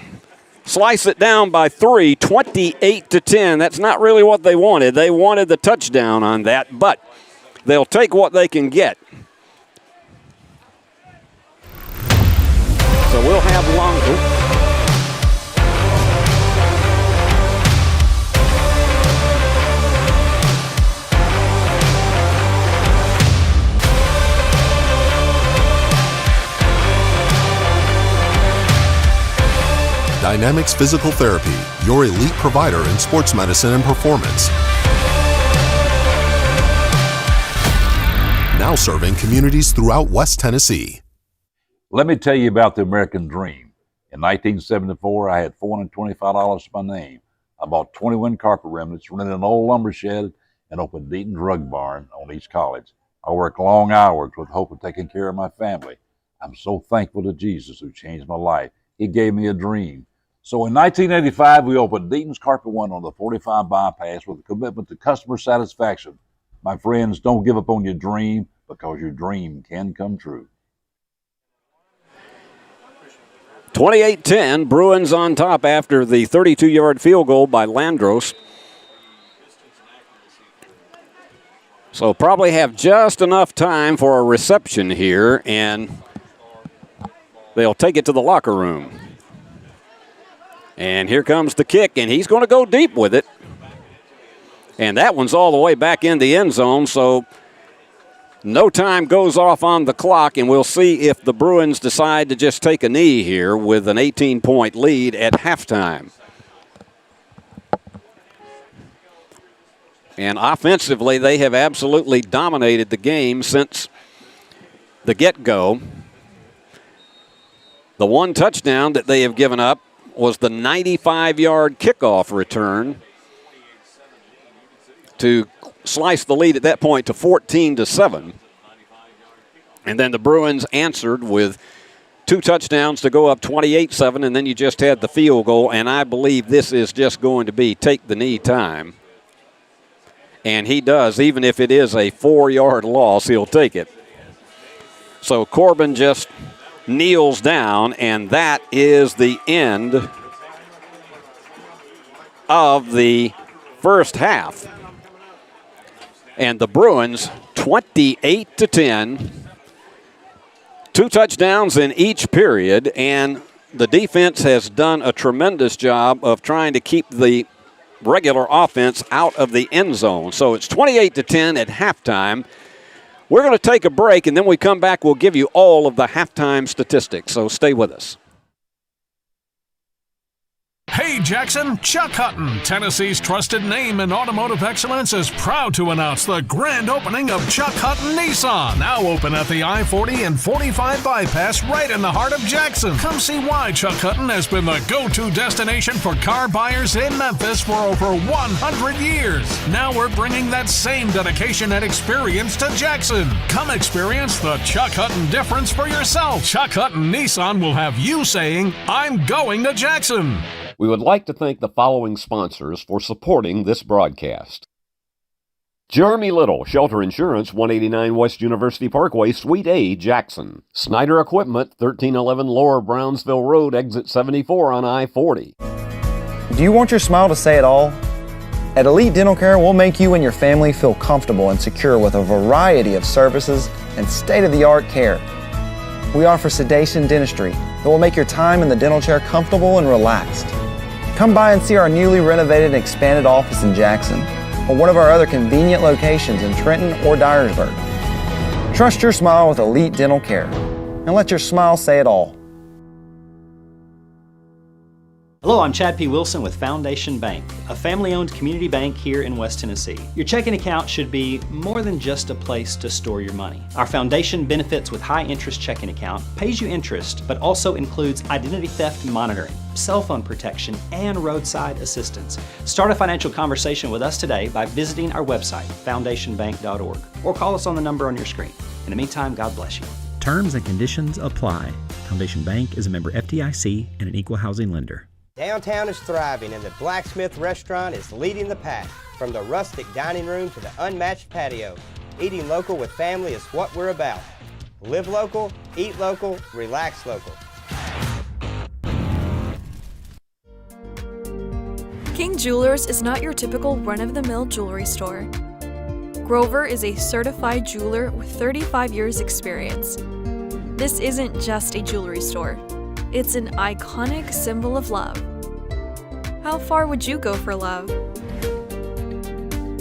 [SPEAKER 1] slice it down by 3, 28-10. That's not really what they wanted. They wanted the touchdown on that, but they'll take what they can get. So we'll have longer.
[SPEAKER 16] Dynamics Physical Therapy, your elite provider in sports medicine and performance. Now serving communities throughout West Tennessee.
[SPEAKER 17] Let me tell you about the American Dream. In 1974, I had $425 to my name. I bought 21 carpet remnants, rented an old lumber shed, and opened Deaton's Rug Barn on East College. I work long hours with hope of taking care of my family. I'm so thankful to Jesus who changed my life. He gave me a dream. So in 1985, we opened Deaton's Carpet One on the 45 bypass with a commitment to customer satisfaction. My friends, don't give up on your dream, because your dream can come true.
[SPEAKER 1] 28-10, Bruins on top after the 32-yard field goal by Landros. So probably have just enough time for a reception here, and they'll take it to the locker room. And here comes the kick, and he's going to go deep with it. And that one's all the way back in the end zone, so no time goes off on the clock, and we'll see if the Bruins decide to just take a knee here with an 18-point lead at halftime. And offensively, they have absolutely dominated the game since the get-go. The one touchdown that they have given up was the 95-yard kickoff return to slice the lead at that point to 14-7. And then the Bruins answered with 2 touchdowns to go up 28-7, and then you just had the field goal, and I believe this is just going to be take the knee time. And he does, even if it is a 4-yard loss, he'll take it. So Corbin just kneels down, and that is the end of the first half. And the Bruins, 28-10, 2 touchdowns in each period, and the defense has done a tremendous job of trying to keep the regular offense out of the end zone. So it's 28-10 at halftime. We're going to take a break, and then we come back, we'll give you all of the halftime statistics, so stay with us.
[SPEAKER 6] Hey Jackson, Chuck Hutton, Tennessee's trusted name in automotive excellence, is proud to announce the grand opening of Chuck Hutton Nissan, now open at the I-40 and 45 bypass right in the heart of Jackson. Come see why Chuck Hutton has been the go-to destination for car buyers in Memphis for over 100 years. Now we're bringing that same dedication and experience to Jackson. Come experience the Chuck Hutton difference for yourself. Chuck Hutton Nissan will have you saying, "I'm going to Jackson."
[SPEAKER 15] We would like to thank the following sponsors for supporting this broadcast. Jeremy Little, Shelter Insurance, 189 West University Parkway, Suite A, Jackson. Snyder Equipment, 1311 Lower Brownsville Road, Exit 74 on I-40.
[SPEAKER 18] Do you want your smile to say it all? At Elite Dental Care, we'll make you and your family feel comfortable and secure with a variety of services and state-of-the-art care. We offer sedation dentistry that will make your time in the dental chair comfortable and relaxed. Come by and see our newly renovated and expanded office in Jackson, or one of our other convenient locations in Trenton or Dyersburg. Trust your smile with Elite Dental Care, and let your smile say it all.
[SPEAKER 19] Hello, I'm Chad P. Wilson with Foundation Bank, a family-owned community bank here in West Tennessee. Your checking account should be more than just a place to store your money. Our Foundation Benefits with High Interest checking account pays you interest, but also includes identity theft monitoring, cell phone protection, and roadside assistance. Start a financial conversation with us today by visiting our website, foundationbank.org, or call us on the number on your screen. In the meantime, God bless you.
[SPEAKER 20] Terms and conditions apply. Foundation Bank is a member FDIC and an equal housing lender.
[SPEAKER 9] Downtown is thriving, and the Blacksmith Restaurant is leading the pack. From the rustic dining room to the unmatched patio, eating local with family is what we're about. Live local, eat local, relax local.
[SPEAKER 7] King Jewelers is not your typical run-of-the-mill jewelry store. Grover is a certified jeweler with 35 years experience. This isn't just a jewelry store. It's an iconic symbol of love. How far would you go for love?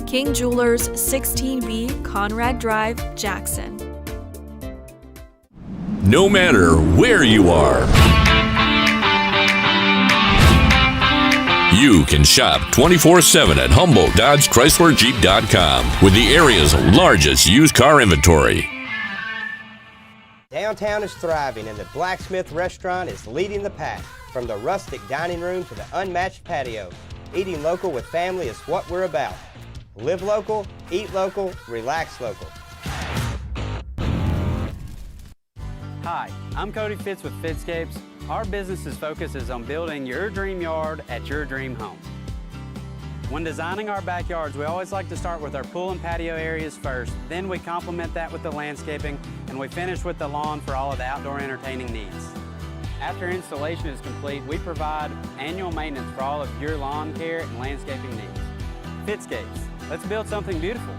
[SPEAKER 7] King Jewelers, 16B Conrad Drive, Jackson.
[SPEAKER 3] No matter where you are, you can shop 24/7 at HumboldtDodgeChryslerJeep.com with the area's largest used car inventory.
[SPEAKER 9] Downtown is thriving, and the Blacksmith Restaurant is leading the pack. From the rustic dining room to the unmatched patio, eating local with family is what we're about. Live local, eat local, relax local.
[SPEAKER 11] I'm Cody Fitz with Fitscapes. Our business's focus is on building your dream yard at your dream home. When designing our backyards, we always like to start with our pool and patio areas first. Then we complement that with the landscaping, and we finish with the lawn for all of the outdoor entertaining needs. After installation is complete, we provide annual maintenance for all of your lawn care and landscaping needs. Fitscapes, let's build something beautiful.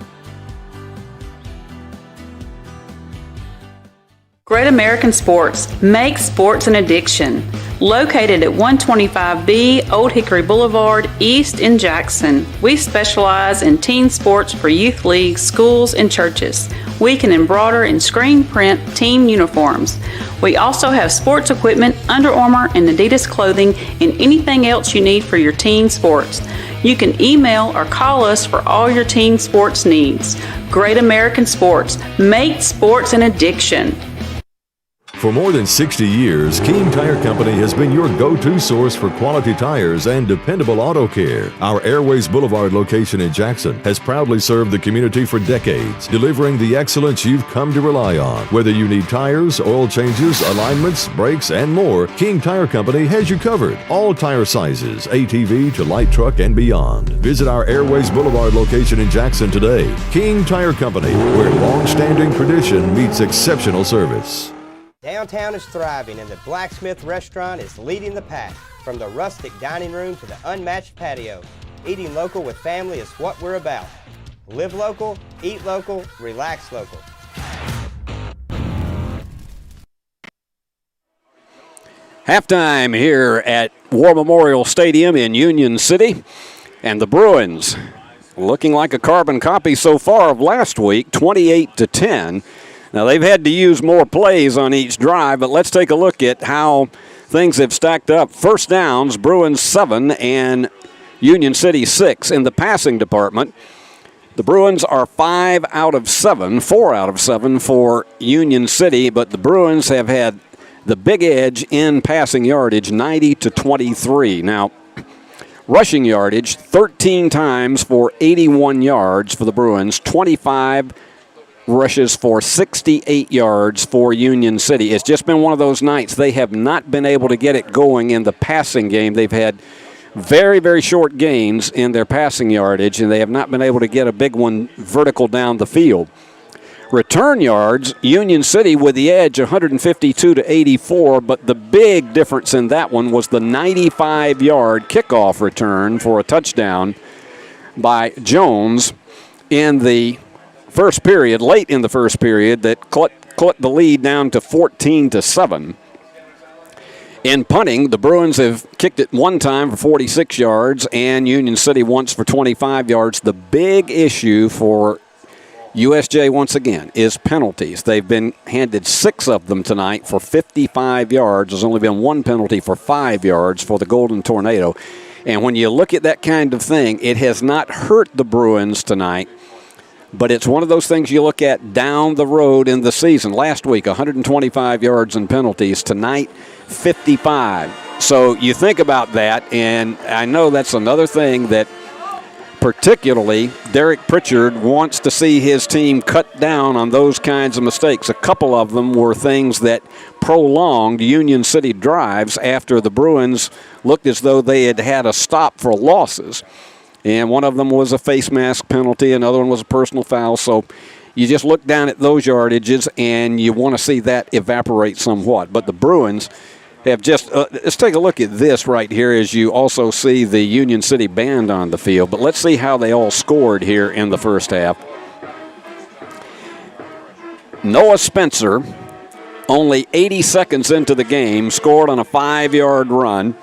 [SPEAKER 5] Great American Sports. Make sports an addiction. Located at 125B Old Hickory Boulevard, East in Jackson. We specialize in team sports for youth leagues, schools, and churches. We can embroider and screen print team uniforms. We also have sports equipment, Under Armour, and Adidas clothing, and anything else you need for your team sports. You can email or call us for all your team sports needs. Great American Sports. Make sports an addiction.
[SPEAKER 12] For more than 60 years, King Tire Company has been your go-to source for quality tires and dependable auto care. Our Airways Boulevard location in Jackson has proudly served the community for decades, delivering the excellence you've come to rely on. Whether you need tires, oil changes, alignments, brakes, and more, King Tire Company has you covered. All tire sizes, ATV to light truck and beyond. Visit our Airways Boulevard location in Jackson today. King Tire Company, where long-standing tradition meets exceptional service.
[SPEAKER 9] Downtown is thriving and the Blacksmith Restaurant is leading the pack. From the rustic dining room to the unmatched patio, eating local with family is what we're about. Live local, eat local, relax local.
[SPEAKER 1] Halftime here at War Memorial Stadium in Union City, and the Bruins looking like a carbon copy so far of last week, 28-10. Now, they've had to use more plays on each drive, but let's take a look at how things have stacked up. First downs, Bruins 7 and Union City 6. In the passing department, the Bruins are 5 out of 7, 4 out of 7 for Union City, but the Bruins have had the big edge in passing yardage, 90-23. Now, rushing yardage, 13 times for 81 yards for the Bruins, 25 rushes for 68 yards for Union City. It's just been one of those nights they have not been able to get it going in the passing game. They've had very, very short gains in their passing yardage, and they have not been able to get a big one vertical down the field. Return yards, Union City with the edge, 152-84, but the big difference in that one was the 95-yard kickoff return for a touchdown by Jones in the first period, late in the first period, that cut the lead down to 14-7. In punting, the Bruins have kicked it one time for 46 yards, and Union City once for 25 yards. The big issue for USJ, once again, is penalties. They've been handed 6 of them tonight for 55 yards. There's only been 1 penalty for 5 yards for the Golden Tornado. And when you look at that kind of thing, it has not hurt the Bruins tonight, but it's one of those things you look at down the road in the season. Last week, 125 yards in penalties. Tonight, 55. So you think about that, and I know that's another thing that particularly Derek Pritchard wants to see his team cut down on those kinds of mistakes. A couple of them were things that prolonged Union City drives after the Bruins looked as though they had had a stop for losses. And one of them was a face mask penalty. Another one was a personal foul. So you just look down at those yardages, and you want to see that evaporate somewhat. But the Bruins have just let's take a look at this right here as you also see the Union City band on the field. But let's see how they all scored here in the first half. Noah Spencer, only 80 seconds into the game, scored on a 5-yard run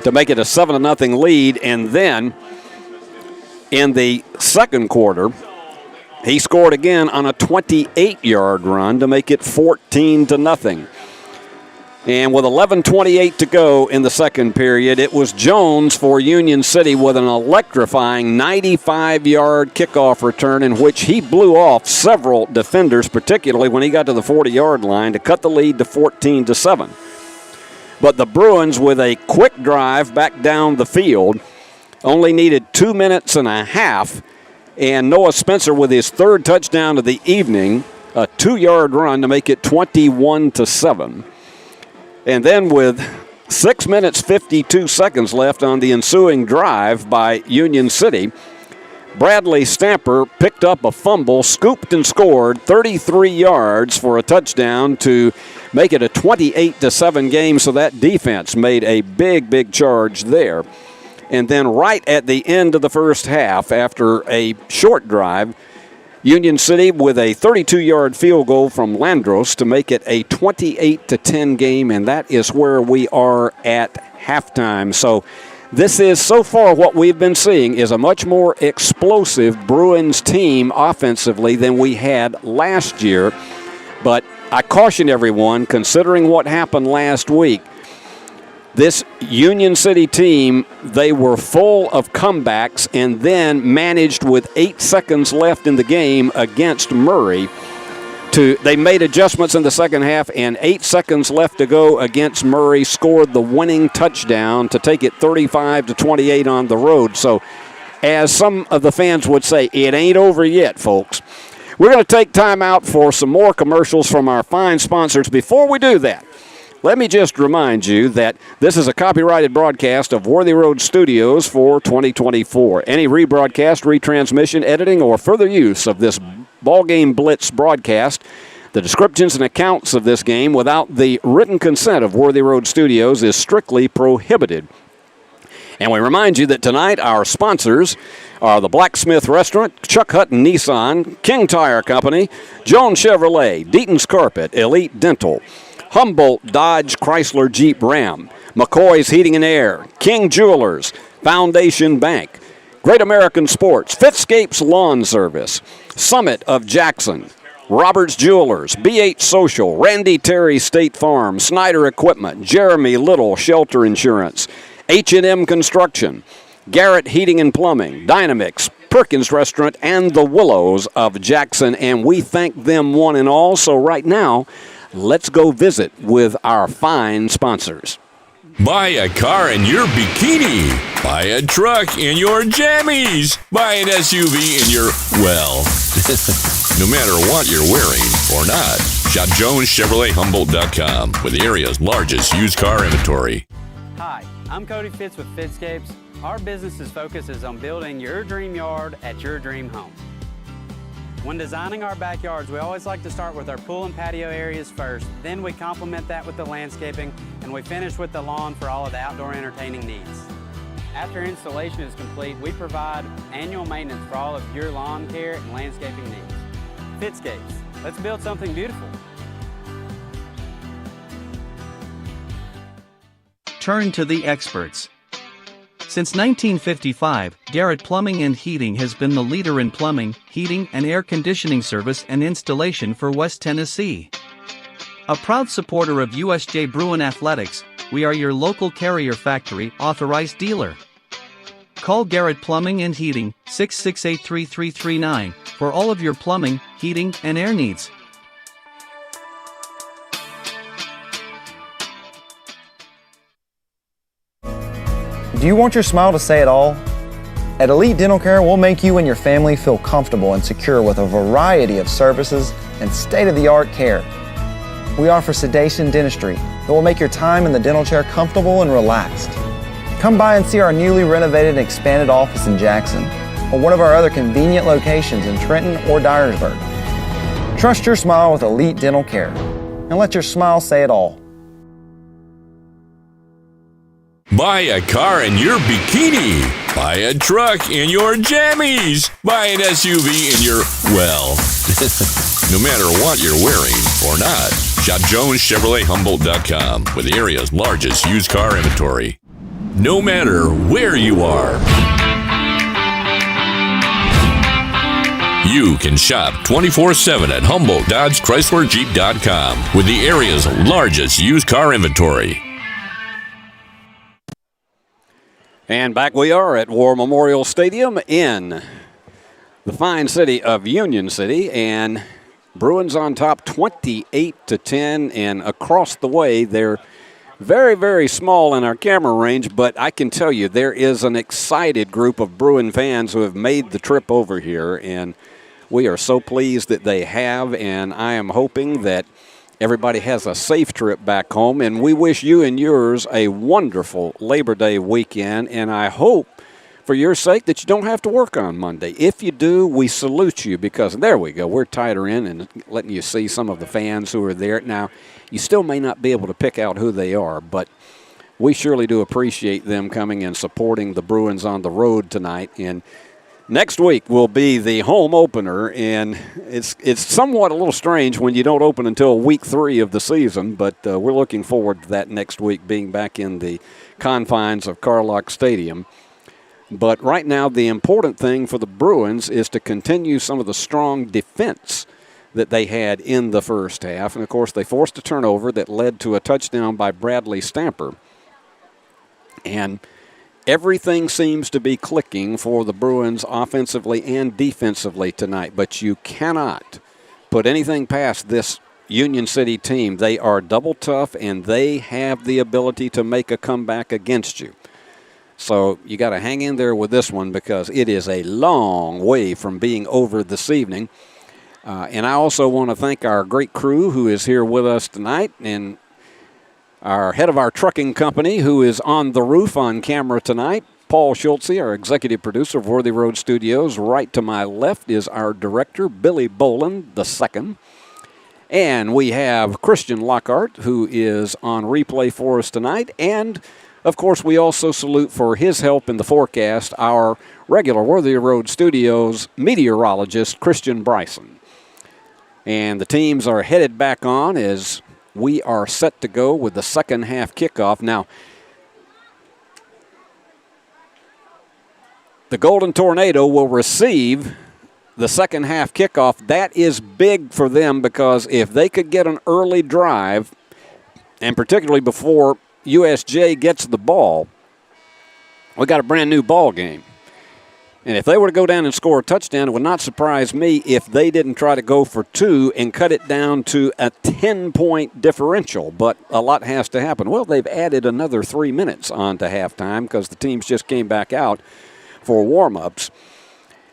[SPEAKER 1] to make it a 7-0 lead. And then in the second quarter, he scored again on a 28-yard run to make it 14-0. And with 11:28 to go in the second period, it was Jones for Union City with an electrifying 95-yard kickoff return in which he blew off several defenders, particularly when he got to the 40-yard line, to cut the lead to 14-7. But the Bruins, with a quick drive back down the field, only needed 2 minutes and a half, and Noah Spencer with his third touchdown of the evening, a 2-yard run to make it 21-7. And then with 6 minutes, 52 seconds left on the ensuing drive by Union City, Bradley Stamper picked up a fumble, scooped and scored 33 yards for a touchdown to make it a 28-7 game, so that defense made a big charge there. And then right at the end of the first half, after a short drive, Union City with a 32-yard field goal from Landros to make it a 28-10 game, and that is where we are at halftime. So this is, so far, what we've been seeing is a much more explosive Bruins team offensively than we had last year. But I caution everyone, considering what happened last week, this Union City team, they were full of comebacks and then managed with 8 seconds left in the game against Murray. They made adjustments in the second half, and 8 seconds left to go against Murray, scored the winning touchdown to take it 35-28 on the road. So, as some of the fans would say, it ain't over yet, folks. We're going to take time out for some more commercials from our fine sponsors. Before we do that, let me just remind you that this is a copyrighted broadcast of Worthy Road Studios for 2024. Any rebroadcast, retransmission, editing, or further use of this Ballgame Blitz broadcast, the descriptions and accounts of this game without the written consent of Worthy Road Studios is strictly prohibited. And we remind you that tonight our sponsors are the Blacksmith Restaurant, Chuck Hutton Nissan, King Tire Company, Jones Chevrolet, Deaton's Carpet, Elite Dental, Humboldt Dodge Chrysler Jeep Ram, McCoy's Heating and Air, King Jewelers, Foundation Bank, Great American Sports, Fifthscapes Lawn Service, Summit of Jackson, Roberts Jewelers, BH Social, Randy Terry State Farm, Snyder Equipment, Jeremy Little Shelter Insurance, H&M Construction, Garrett Heating and Plumbing, Dynamix, Perkins Restaurant, and the Willows of Jackson. And we thank them one and all. So right now, let's go visit with our fine sponsors.
[SPEAKER 3] Buy a car in your bikini. Buy a truck in your jammies. Buy an SUV in your, well, no matter what you're wearing or not. Shop JonesChevroletHumboldt.com with the area's largest used car inventory.
[SPEAKER 11] Hi, I'm Cody Fitz with Fitscapes. Our business's focus is on building your dream yard at your dream home. When designing our backyards, we always like to start with our pool and patio areas first. Then we complement that with the landscaping, and we finish with the lawn for all of the outdoor entertaining needs. After installation is complete, we provide annual maintenance for all of your lawn care and landscaping needs. Fitscapes, let's build something beautiful.
[SPEAKER 4] Turn to the experts. Since 1955, Garrett Plumbing and Heating has been the leader in plumbing, heating, and air conditioning service and installation for West Tennessee. A proud supporter of USJ Bruin Athletics, we are your local Carrier Factory authorized dealer. Call Garrett Plumbing and Heating 668-3339 for all of your plumbing, heating, and air needs.
[SPEAKER 18] Do you want your smile to say it all? At Elite Dental Care, we'll make you and your family feel comfortable and secure with a variety of services and state-of-the-art care. We offer sedation dentistry that will make your time in the dental chair comfortable and relaxed. Come by and see our newly renovated and expanded office in Jackson or one of our other convenient locations in Trenton or Dyersburg. Trust your smile with Elite Dental Care and let your smile say it all.
[SPEAKER 3] Buy a car in your bikini. Buy a truck in your jammies. Buy an SUV in your, well, no matter what you're wearing or not. Shop JonesChevroletHumboldt.com with the area's largest used car inventory. No matter where you are, you can shop 24/7 at HumboldtDodgeChryslerJeep.com with the area's largest used car inventory.
[SPEAKER 1] And back we are at War Memorial Stadium in the fine city of Union City, and Bruins on top 28-10, and across the way they're very, very small in our camera range, but I can tell you there is an excited group of Bruin fans who have made the trip over here, and we are so pleased that they have, and I am hoping that everybody has a safe trip back home, and we wish you and yours a wonderful Labor Day weekend, and I hope for your sake that you don't have to work on Monday. If you do, we salute you, because there we go. We're tighter in and letting you see some of the fans who are there. Now, you still may not be able to pick out who they are, but we surely do appreciate them coming and supporting the Bruins on the road tonight. And next week will be the home opener, and it's somewhat a little strange when you don't open until week 3 of the season, but we're looking forward to that next week, being back in the confines of Carlock Stadium. But right now, the important thing for the Bruins is to continue some of the strong defense that they had in the first half. And, of course, they forced a turnover that led to a touchdown by Bradley Stamper. And everything seems to be clicking for the Bruins offensively and defensively tonight. But you cannot put anything past this Union City team. They are double tough, and they have the ability to make a comeback against you. So you got to hang in there with this one, because it is a long way from being over this evening. And I also want to thank our great crew who is here with us tonight, and our head of our trucking company who is on the roof on camera tonight, Paul Schultze, our executive producer of Worthy Road Studios. Right to my left is our director, Billy Boland II. And we have Christian Lockhart, who is on replay for us tonight. And of course, we also salute, for his help in the forecast, our regular Worthy Road Studios meteorologist, Christian Bryson. And the teams are headed back on as we are set to go with the second half kickoff. Now, the Golden Tornado will receive the second half kickoff. That is big for them, because if they could get an early drive, and particularly before USJ gets the ball, we got a brand new ball game. And if they were to go down and score a touchdown, it would not surprise me if they didn't try to go for 2 and cut it down to a 10-point differential. But a lot has to happen. Well, they've added another 3 minutes on to halftime, because the teams just came back out for warm-ups.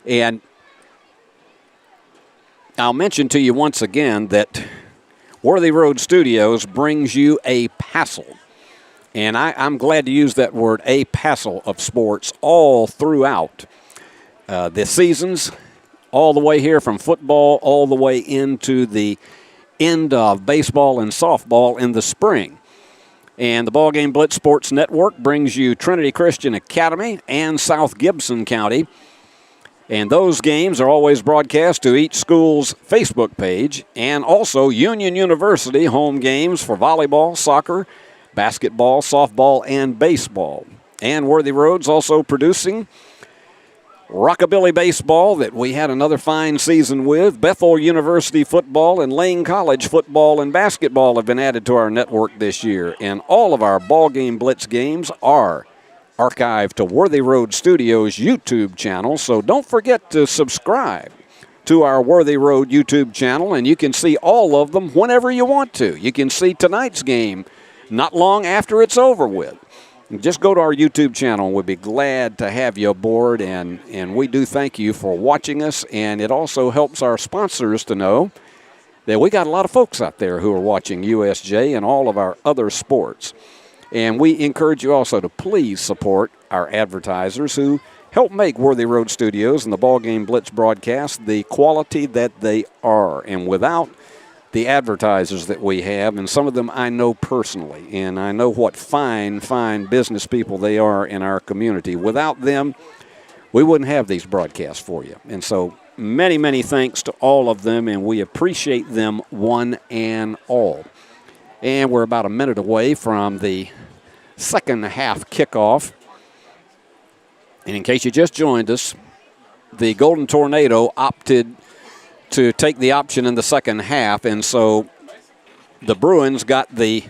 [SPEAKER 1] And I'll mention to you once again that Worthy Road Studios brings you a passel. And I'm glad to use that word, a passel of sports, all throughout the seasons, all the way here from football all the way into the end of baseball and softball in the spring. And the Ball Game Blitz Sports Network brings you Trinity Christian Academy and South Gibson County. And those games are always broadcast to each school's Facebook page, and also Union University home games for volleyball, soccer, basketball, softball, and baseball. And Worthy Road's also producing Rockabilly Baseball that we had another fine season with. Bethel University football and Lane College football and basketball have been added to our network this year. And all of our Ball Game Blitz games are archived to Worthy Road Studios YouTube channel. So don't forget to subscribe to our Worthy Road YouTube channel, and you can see all of them whenever you want to. You can see tonight's game not long after it's over with. Just go to our YouTube channel. We'll be glad to have you aboard, and we do thank you for watching us, and it also helps our sponsors to know that we got a lot of folks out there who are watching USJ and all of our other sports. And we encourage you also to please support our advertisers who help make Worthy Road Studios and the Ball Game Blitz broadcast the quality that they are. And without the advertisers that we have, and some of them I know personally, and I know what fine, fine business people they are in our community. Without them, we wouldn't have these broadcasts for you. And so many, many thanks to all of them, and we appreciate them one and all. And we're about a minute away from the second half kickoff. And in case you just joined us, the Golden Tornado opted to take the option in the second half, and so the Bruins got the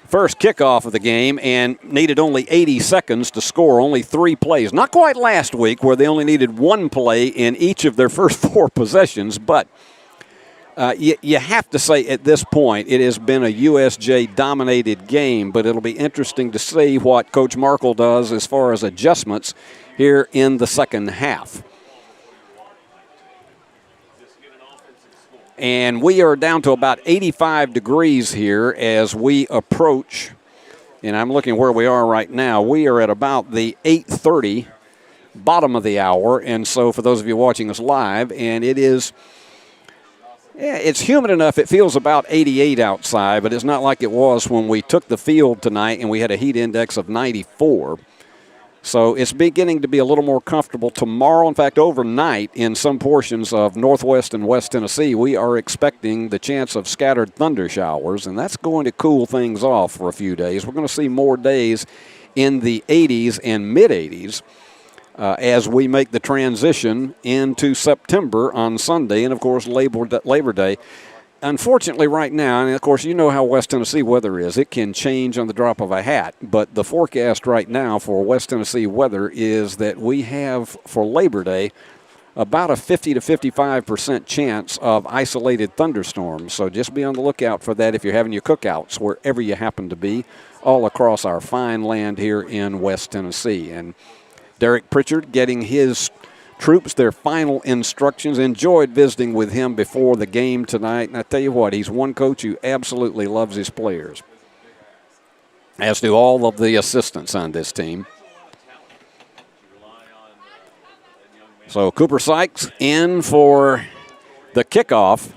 [SPEAKER 1] first kickoff of the game and needed only 80 seconds to score, only 3 plays. Not quite last week, where they only needed 1 play in each of their first 4 possessions, but you have to say at this point it has been a USJ-dominated game, but it'll be interesting to see what Coach Markle does as far as adjustments here in the second half. And we are down to about 85 degrees here as we approach, and I'm looking where we are right now. We are at about the 8:30 bottom of the hour, and so for those of you watching us live, and it is, it's humid enough. It feels about 88 outside, but it's not like it was when we took the field tonight and we had a heat index of 94. So it's beginning to be a little more comfortable tomorrow. In fact, overnight in some portions of northwest and west Tennessee, we are expecting the chance of scattered thunder showers, and that's going to cool things off for a few days. We're going to see more days in the 80s and mid-80s as we make the transition into September on Sunday and, of course, Labor Day. Unfortunately, right now, and of course, you know how West Tennessee weather is. It can change on the drop of a hat. But the forecast right now for West Tennessee weather is that we have, for Labor Day, about a 50 to 55% chance of isolated thunderstorms. So just be on the lookout for that if you're having your cookouts, wherever you happen to be, all across our fine land here in West Tennessee. And Derek Pritchard getting his troops their final instructions. Enjoyed visiting with him before the game tonight. And I tell you what, he's one coach who absolutely loves his players, as do all of the assistants on this team. So Cooper Sykes in for the kickoff.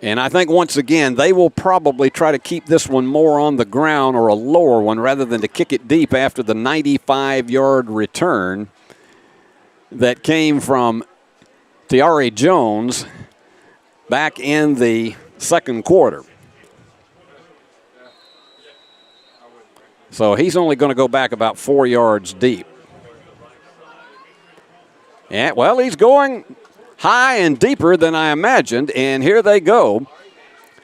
[SPEAKER 1] And I think once again, they will probably try to keep this one more on the ground or a lower one rather than to kick it deep after the 95-yard return that came from Tiare Jones back in the second quarter. So he's only going to go back about 4 yards deep. Yeah, well, he's going high and deeper than I imagined, and here they go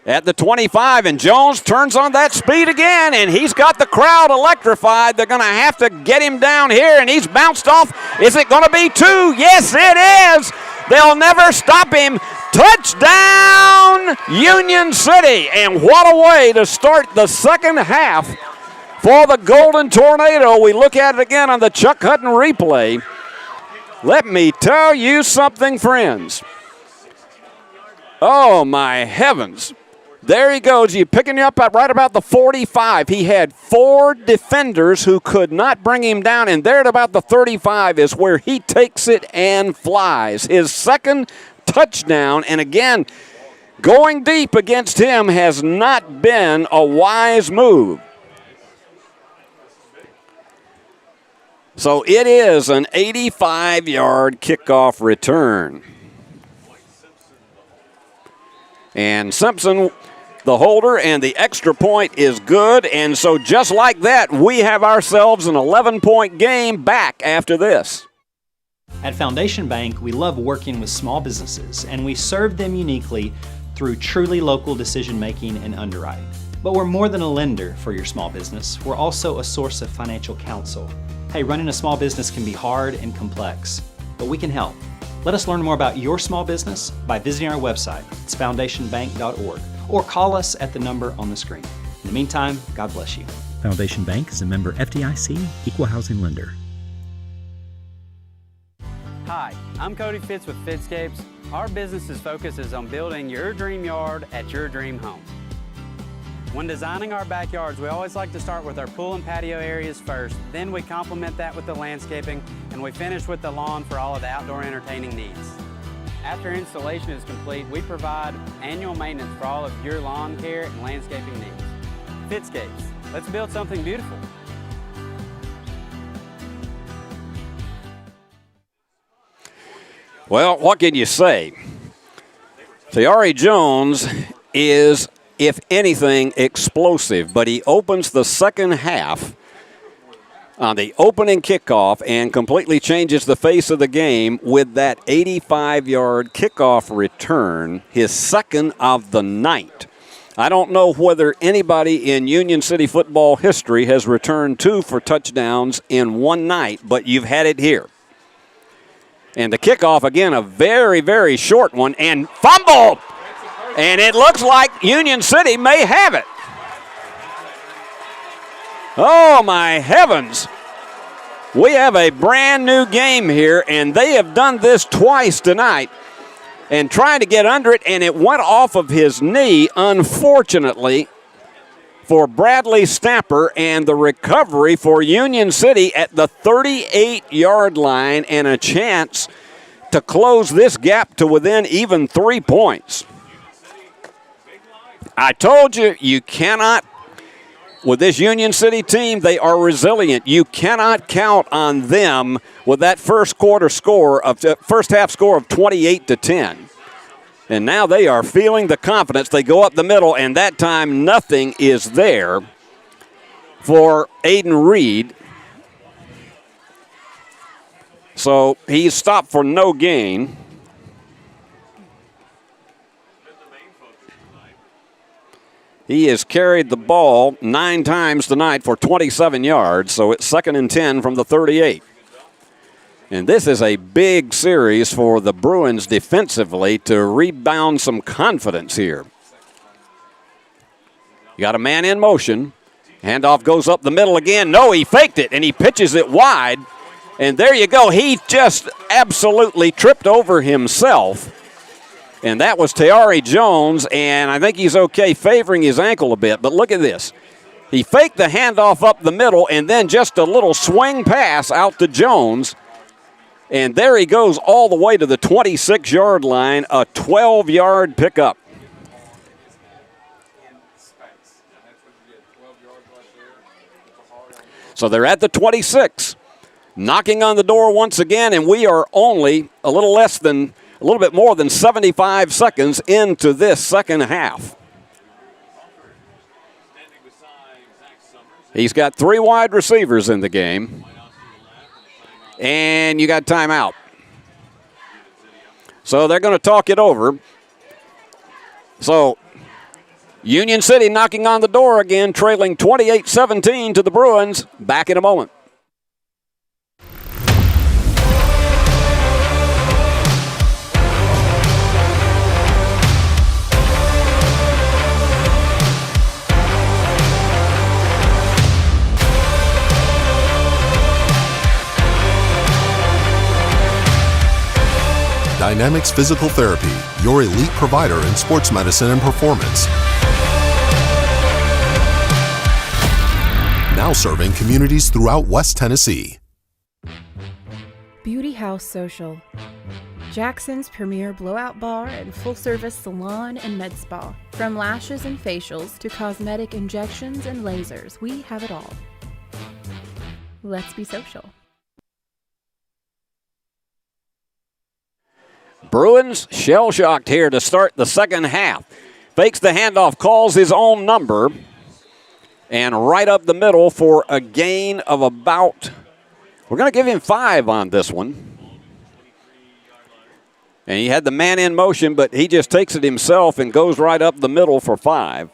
[SPEAKER 1] at the 25, and Jones turns on that speed again, and he's got the crowd electrified. They're going to have to get him down here, and he's bounced off. Is it going to be 2? Yes, it is. They'll never stop him. Touchdown, Union City, and what a way to start the second half for the Golden Tornado. We look at it again on the Chuck Hutton replay. Let me tell you something, friends. Oh, my heavens. There he goes. He's picking you up at right about the 45. He had 4 defenders who could not bring him down, and there at about the 35 is where he takes it and flies. His second touchdown, and again, going deep against him has not been a wise move. So it is an 85-yard kickoff return. And Simpson, the holder, and the extra point is good. And so just like that, we have ourselves an 11-point game back after this.
[SPEAKER 19] At Foundation Bank, we love working with small businesses, and we serve them uniquely through truly local decision-making and underwriting. But we're more than a lender for your small business. We're also a source of financial counsel. Hey, running a small business can be hard and complex, but we can help. Let us learn more about your small business by visiting our website. It's foundationbank.org, or call us at the number on the screen. In the meantime, God bless you.
[SPEAKER 20] Foundation Bank is a member FDIC, equal housing lender.
[SPEAKER 11] Hi, I'm Cody Fitz with Fitscapes. Our business's focus is on building your dream yard at your dream home. When designing our backyards, we always like to start with our pool and patio areas first. Then we complement that with the landscaping, and we finish with the lawn for all of the outdoor entertaining needs. After installation is complete, we provide annual maintenance for all of your lawn care and landscaping needs. Fitscapes, let's build something beautiful.
[SPEAKER 1] Well, what can you say? Tiare Jones is, if anything, explosive, but he opens the second half on the opening kickoff and completely changes the face of the game with that 85-yard kickoff return, his second of the night. I don't know whether anybody in Union City football history has returned 2 for touchdowns in one night, but you've had it here. And the kickoff, again, a very, very short one, and fumble! And it looks like Union City may have it. Oh, my heavens. We have a brand new game here, and they have done this twice tonight. and trying to get under it, and it went off of his knee, unfortunately, for Bradley Snapper, and the recovery for Union City at the 38-yard line, and a chance to close this gap to within even 3 points. I told you, you cannot, with this Union City team, they are resilient. You cannot count on them with that first half score of 28-10. And now they are feeling the confidence. They go up the middle, and that time nothing is there for Aiden Reed. So he's stopped for no gain. He has carried the ball 9 times tonight for 27 yards, so it's 2nd and 10 from the 38. And this is a big series for the Bruins defensively to rebound some confidence here. You got a man in motion. Handoff goes up the middle again. No, he faked it, and he pitches it wide. And there you go. He just absolutely tripped over himself. And that was Tayari Jones, and I think he's okay favoring his ankle a bit. But look at this. He faked the handoff up the middle, and then just a little swing pass out to Jones. And there he goes all the way to the 26-yard line, a 12-yard pickup. So they're at the 26, knocking on the door once again, and we are only a little bit more than 75 seconds into this second half. He's got 3 wide receivers in the game. And you got timeout. So they're going to talk it over. So Union City knocking on the door again, trailing 28-17 to the Bruins. Back in a moment.
[SPEAKER 16] Dynamics Physical Therapy, your elite provider in sports medicine and performance. Now serving communities throughout West Tennessee.
[SPEAKER 8] Beauty House Social. Jackson's premier blowout bar and full-service salon and med spa. From lashes and facials to cosmetic injections and lasers, we have it all. Let's be social.
[SPEAKER 1] Bruins shell-shocked here to start the second half. Fakes the handoff, calls his own number, and right up the middle for a gain of about, we're going to give him 5 on this one. And he had the man in motion, but he just takes it himself and goes right up the middle for 5.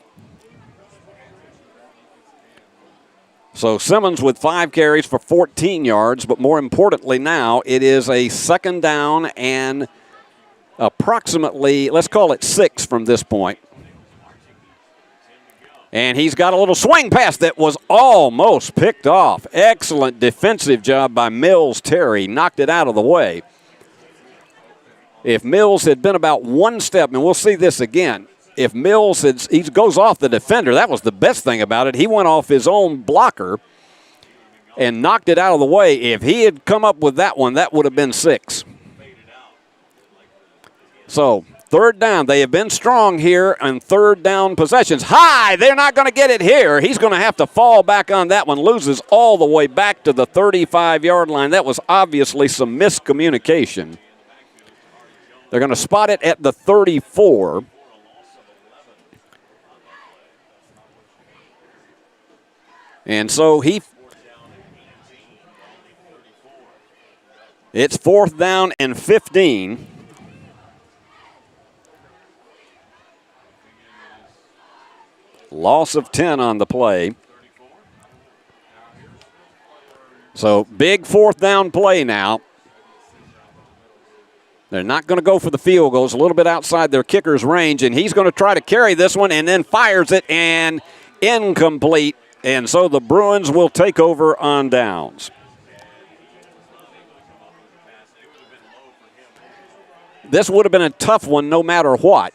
[SPEAKER 1] So Simmons with 5 carries for 14 yards, but more importantly now, it is a second down and approximately, let's call it 6 from this point. And he's got a little swing pass that was almost picked off. Excellent defensive job by Mills Terry. Knocked it out of the way. If Mills had been about 1 step, and we'll see this again, if Mills he goes off the defender, that was the best thing about it. He went off his own blocker and knocked it out of the way. If he had come up with that one, that would have been 6. So, third down. They have been strong here on third down possessions. High! They're not going to get it here. He's going to have to fall back on that one. Loses all the way back to the 35-yard line. That was obviously some miscommunication. They're going to spot it at the 34. And so it's 4th down and 15. Loss of 10 on the play. So big 4th down play now. They're not going to go for the field goals, a little bit outside their kicker's range, and he's going to try to carry this one and then fires it, and incomplete. And so the Bruins will take over on downs. this would have been a tough one no matter what.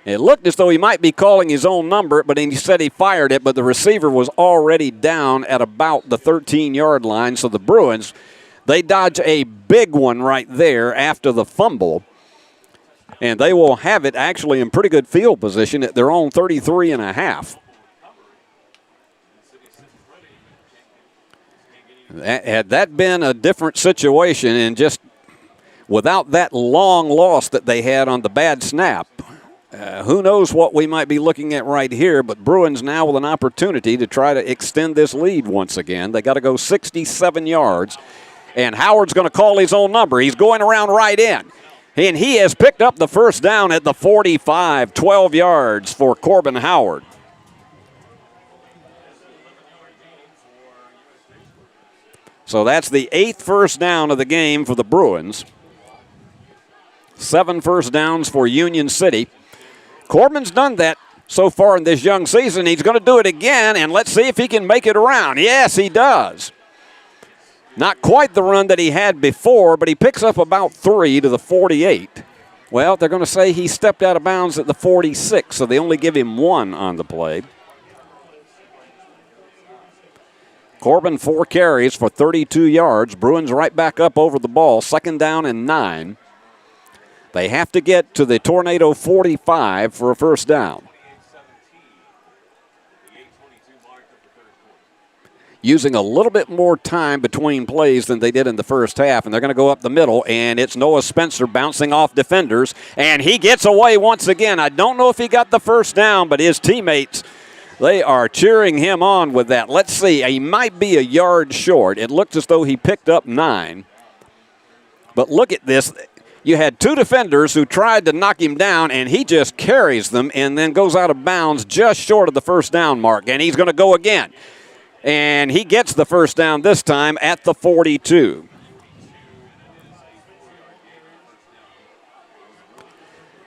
[SPEAKER 1] It looked as though he might be calling his own number, but he said he fired it, but the receiver was already down at about the 13-yard line. So the Bruins, they dodge a big one right there after the fumble. And they will have it actually in pretty good field position at their own 33.5. Had that been a different situation and just without that long loss that they had on the bad snap, who knows what we might be looking at right here, but Bruins now with an opportunity to try to extend this lead once again. They got to go 67 yards, and Howard's going to call his own number. He's going around right in, and he has picked up the first down at the 45, 12 yards for Corbin Howard. So that's the 8th first down of the game for the Bruins. 7 first downs for Union City. Corbin's done that so far in this young season. He's going to do it again, and let's see if he can make it around. Yes, he does. Not quite the run that he had before, but he picks up about 3 to the 48. Well, they're going to say he stepped out of bounds at the 46, so they only give him 1 on the play. Corbin 4 carries for 32 yards. Bruins right back up over the ball, 2nd down and 9. They have to get to the Tornado 45 for a first down. Using a little bit more time between plays than they did in the first half, and they're going to go up the middle, and it's Noah Spencer bouncing off defenders, and he gets away once again. I don't know if he got the first down, but his teammates, they are cheering him on with that. Let's see. He might be a yard short. It looked as though he picked up 9. But look at this. You had 2 defenders who tried to knock him down, and he just carries them and then goes out of bounds just short of the first down mark. And he's going to go again. And he gets the first down this time at the 42.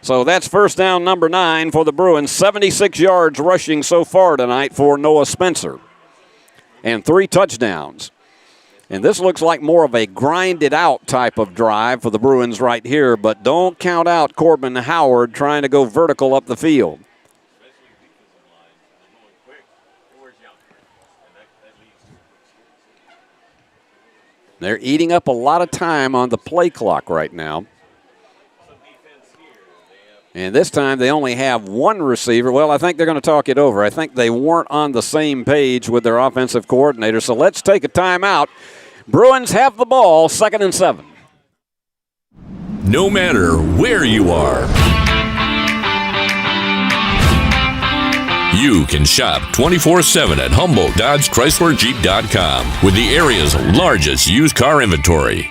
[SPEAKER 1] So that's first down number 9 for the Bruins. 76 yards rushing so far tonight for Noah Spencer. And 3 touchdowns. And this looks like more of a grinded-out type of drive for the Bruins right here, but don't count out Corbin Howard trying to go vertical up the field. They're eating up a lot of time on the play clock right now. And this time they only have 1 receiver. Well, I think they're going to talk it over. I think they weren't on the same page with their offensive coordinator. So let's take a timeout. Bruins have the ball, 2nd and 7.
[SPEAKER 3] No matter where you are, you can shop 24/7 at HumboldtDodgeChryslerJeep.com with the area's largest used car inventory.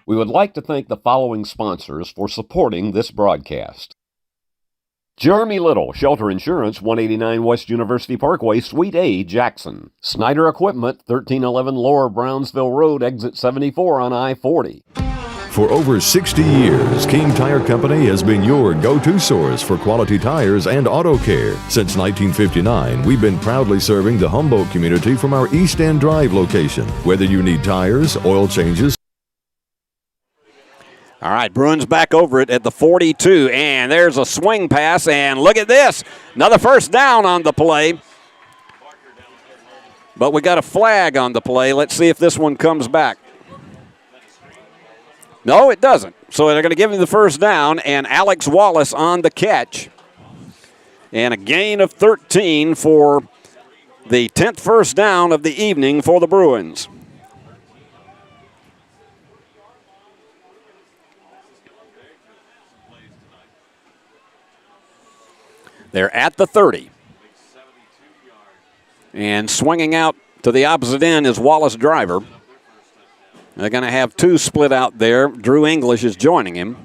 [SPEAKER 15] We would like to thank the following sponsors for supporting this broadcast. Jeremy Little, Shelter Insurance, 189 West University Parkway, Suite A, Jackson. Snyder Equipment, 1311 Lower Brownsville Road, Exit 74 on I-40.
[SPEAKER 12] For over 60 years, King Tire Company has been your go-to source for quality tires and auto care. Since 1959, we've been proudly serving the Humboldt community from our East End Drive location. Whether you need tires, oil changes.
[SPEAKER 1] All right, Bruins back over it at the 42, and there's a swing pass, and look at this. Another first down on the play. But we got a flag on the play. Let's see if this one comes back. No, it doesn't. So they're going to give him the first down, and Alex Wallace on the catch. And a gain of 13 for the 10th first down of the evening for the Bruins. They're at the 30. And swinging out to the opposite end is Wallace Driver. They're going to have 2 split out there. Drew English is joining him.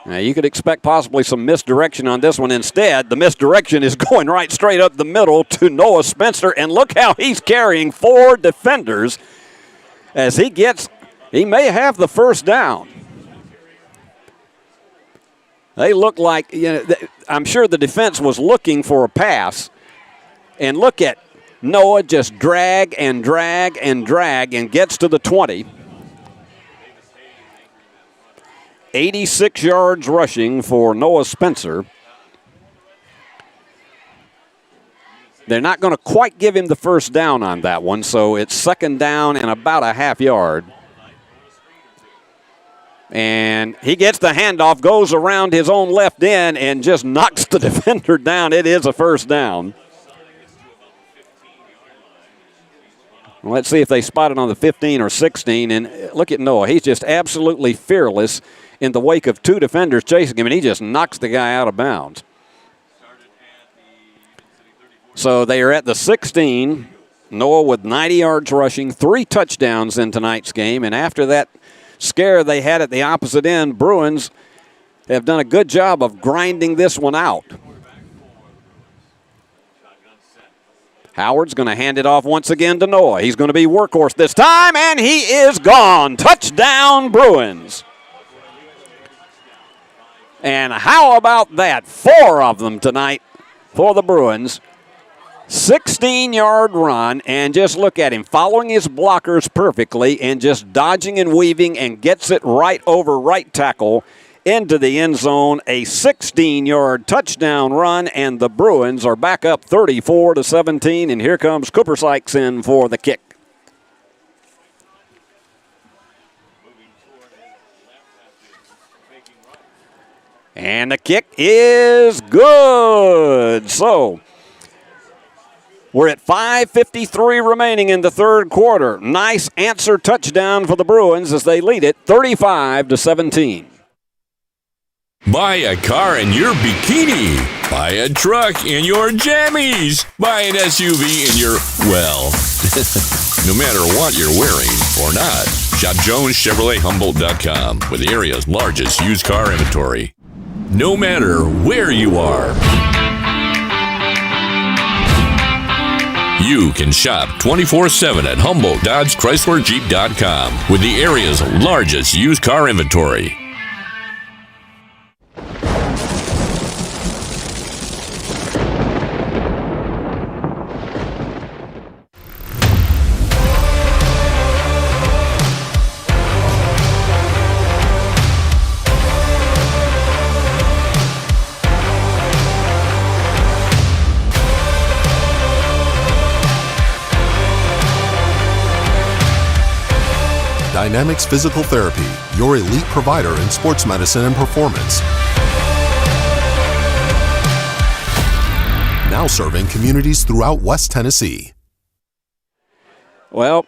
[SPEAKER 1] Now you could expect possibly some misdirection on this one. Instead, the misdirection is going right straight up the middle to Noah Spencer. And look how he's carrying 4 defenders as he may have the first down. They look like, I'm sure the defense was looking for a pass. And look at Noah just drag and drag and drag and gets to the 20. 86 yards rushing for Noah Spencer. They're not going to quite give him the first down on that one, so it's second down and about a half yard. And he gets the handoff, goes around his own left end, and just knocks the defender down. It is a first down. Let's see if they spot it on the 15 or 16. And look at Noah. He's just absolutely fearless in the wake of two defenders chasing him, and he just knocks the guy out of bounds. So they are at the 16. Noah with 90 yards rushing, 3 touchdowns in tonight's game. And after that scare they had at the opposite end, Bruins have done a good job of grinding this one out. Howard's going to hand it off once again to Noah. He's going to be workhorse this time, and he is gone. Touchdown, Bruins. And how about that? 4 of them tonight for the Bruins. 16-yard run, and just look at him following his blockers perfectly and just dodging and weaving and gets it right over right tackle into the end zone. A 16-yard touchdown run, and the Bruins are back up 34-17, and here comes Cooper Sykes in for the kick. And the kick is good. So we're at 5:53 remaining in the third quarter. Nice answer touchdown for the Bruins as they lead it 35-17.
[SPEAKER 3] Buy a car in your bikini. Buy a truck in your jammies. Buy an SUV in your, well, no matter what you're wearing or not. Shop JonesChevroletHumboldt.com with the area's largest used car inventory. No matter where you are, you can shop 24/7 at HumboldtDodgeChryslerJeep.com with the area's largest used car inventory.
[SPEAKER 16] Dynamics Physical Therapy, your elite provider in sports medicine and performance. Now serving communities throughout West Tennessee.
[SPEAKER 1] Well,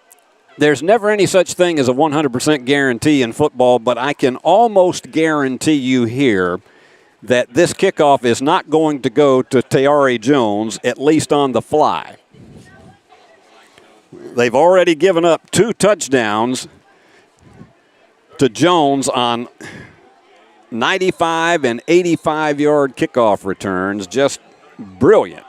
[SPEAKER 1] there's never any such thing as a 100% guarantee in football, but I can almost guarantee you here that this kickoff is not going to go to Tayari Jones, at least on the fly. They've already given up 2 touchdowns to Jones on 95 and 85-yard kickoff returns. Just brilliant.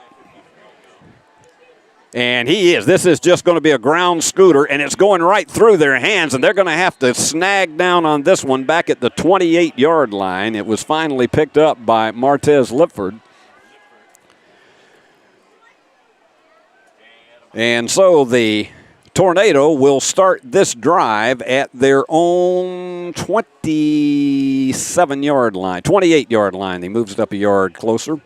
[SPEAKER 1] And he is. This is just going to be a ground scooter, and it's going right through their hands, and they're going to have to snag down on this one back at the 28-yard line. It was finally picked up by Martez Lipford. And so the Tornado will start this drive at their own 27-yard line, 28-yard line. They moves it up a yard closer.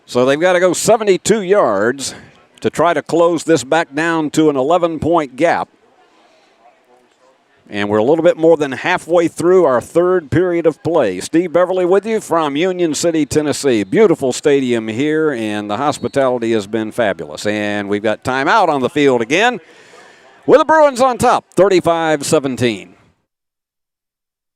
[SPEAKER 1] So they've got to go 72 yards to try to close this back down to an 11-point gap. And we're a little bit more than halfway through our third period of play. Steve Beverly with you from Union City, Tennessee. Beautiful stadium here, and the hospitality has been fabulous. And we've got timeout on the field again with the Bruins on top, 35-17.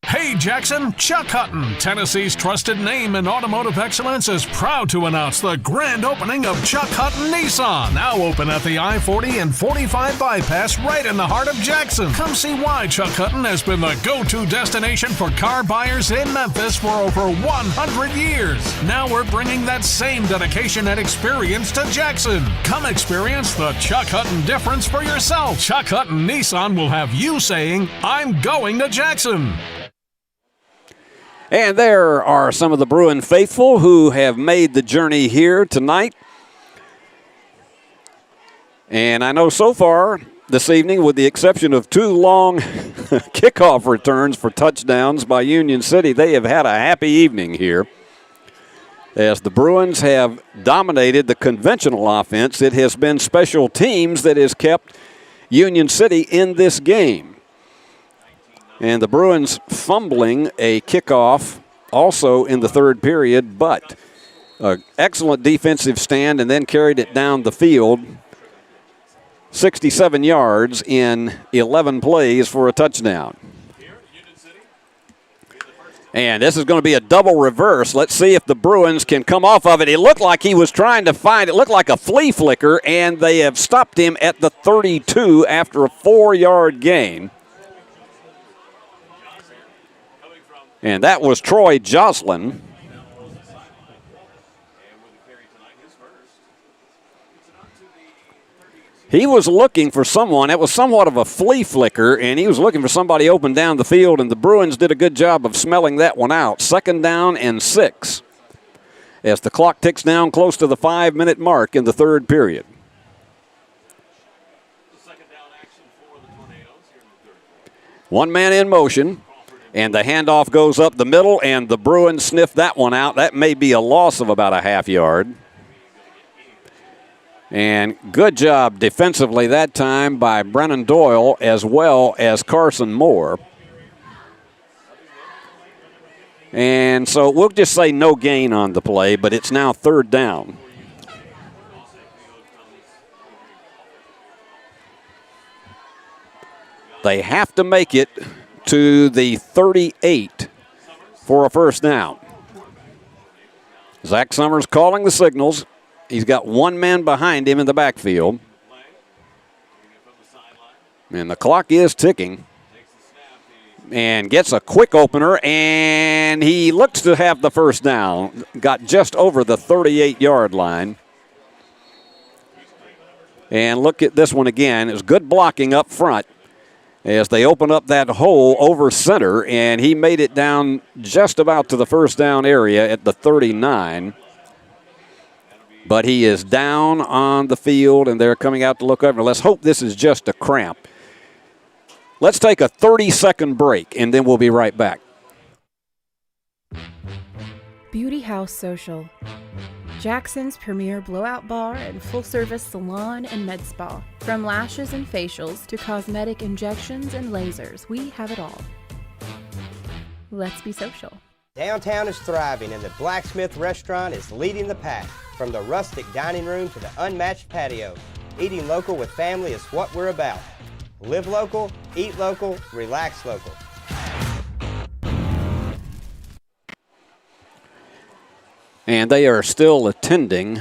[SPEAKER 6] Hey Jackson, Chuck Hutton, Tennessee's trusted name in automotive excellence, is proud to announce the grand opening of Chuck Hutton Nissan, now open at the I-40 and 45 bypass right in the heart of Jackson. Come see why Chuck Hutton has been the go-to destination for car buyers in Memphis for over 100 years. Now we're bringing that same dedication and experience to Jackson. Come experience the Chuck Hutton difference for yourself. Chuck Hutton Nissan will have you saying, I'm going to Jackson.
[SPEAKER 1] And there are some of the Bruin faithful who have made the journey here tonight. And I know so far this evening, with the exception of 2 long kickoff returns for touchdowns by Union City. They have had a happy evening here, as the Bruins have dominated the conventional offense. It has been special teams that has kept Union City in this game. And the Bruins fumbling a kickoff also in the third period, but an excellent defensive stand and then carried it down the field. 67 yards in 11 plays for a touchdown. And this is going to be a double reverse. Let's see if the Bruins can come off of it. It looked like he was trying to find it. It looked like a flea flicker, and they have stopped him at the 32 after a 4-yard gain. And that was Troy Joslin. He was looking for someone. It was somewhat of a flea flicker, and he was looking for somebody open down the field, and the Bruins did a good job of smelling that one out. 2nd down and 6 as the clock ticks down close to the 5-minute mark in the third period. One man in motion, and the handoff goes up the middle, and the Bruins sniff that one out. That may be a loss of about a half yard. And good job defensively that time by Brennan Doyle as well as Carson Moore. And so we'll just say no gain on the play, but it's now 3rd down. They have to make it to the 38 for a first down. Zach Summers calling the signals. He's got one man behind him in the backfield. And the clock is ticking. And gets a quick opener, and he looks to have the first down. Got just over the 38-yard line. And look at this one again. It was good blocking up front as they open up that hole over center, and he made it down just about to the first down area at the 39. But he is down on the field, and they're coming out to look over. Let's hope this is just a cramp. Let's take a 30-second break, and then we'll be right back.
[SPEAKER 8] Beauty House Social. Jackson's premier blowout bar and full-service salon and med spa. From lashes and facials to cosmetic injections and lasers, we have it all. Let's be social.
[SPEAKER 9] Downtown is thriving, and the Blacksmith Restaurant is leading the pack. From the rustic dining room to the unmatched patio, eating local with family is what we're about. Live local, eat local, relax local.
[SPEAKER 1] And they are still attending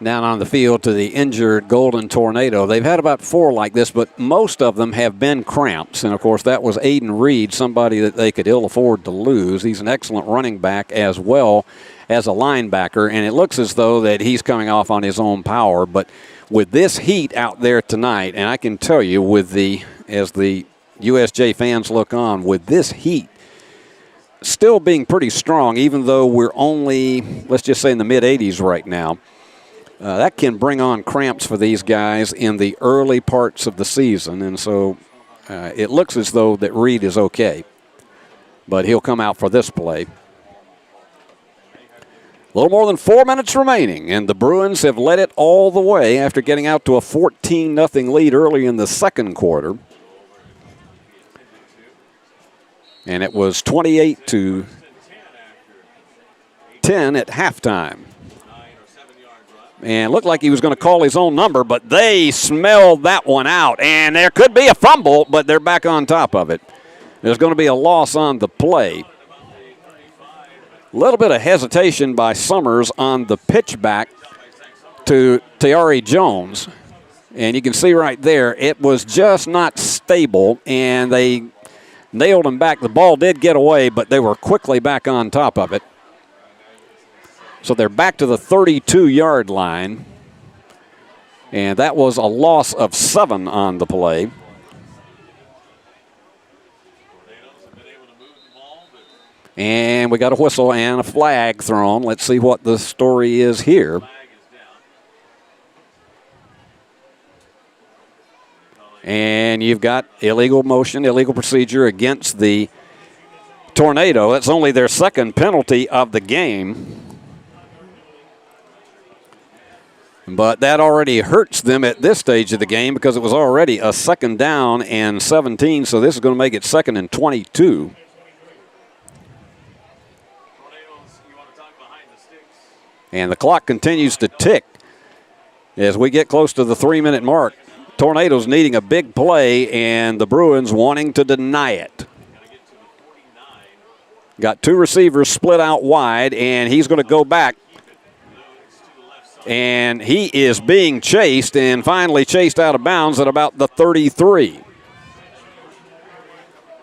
[SPEAKER 1] down on the field to the injured Golden Tornado. They've had about 4 like this, but most of them have been cramps. And, of course, that was Aiden Reed, somebody that they could ill afford to lose. He's an excellent running back as well as a linebacker, and it looks as though that he's coming off on his own power. But with this heat out there tonight, and I can tell you as the USJ fans look on, with this heat still being pretty strong, even though we're only, let's just say, in the mid-80s right now, that can bring on cramps for these guys in the early parts of the season. And so it looks as though that Reed is okay, but he'll come out for this play. A little more than 4 minutes remaining, and the Bruins have led it all the way after getting out to a 14-0 lead early in the second quarter. And it was 28-10 at halftime. And it looked like he was going to call his own number, but they smelled that one out. And there could be a fumble, but they're back on top of it. There's going to be a loss on the play. A little bit of hesitation by Summers on the pitch back to Tayari Jones. And you can see right there, it was just not stable, and they nailed him back. The ball did get away, but they were quickly back on top of it. So they're back to the 32-yard line. And that was a loss of 7 on the play. And we got a whistle and a flag thrown. Let's see what the story is here. And you've got illegal motion, illegal procedure against the Tornado. That's only their second penalty of the game. But that already hurts them at this stage of the game because it was already a 2nd down and 17, so this is going to make it 2nd and 22. And the clock continues to tick as we get close to the 3-minute mark. Tornadoes needing a big play, and the Bruins wanting to deny it. Got 2 receivers split out wide, and he's going to go back. And he is being chased and finally chased out of bounds at about the 33.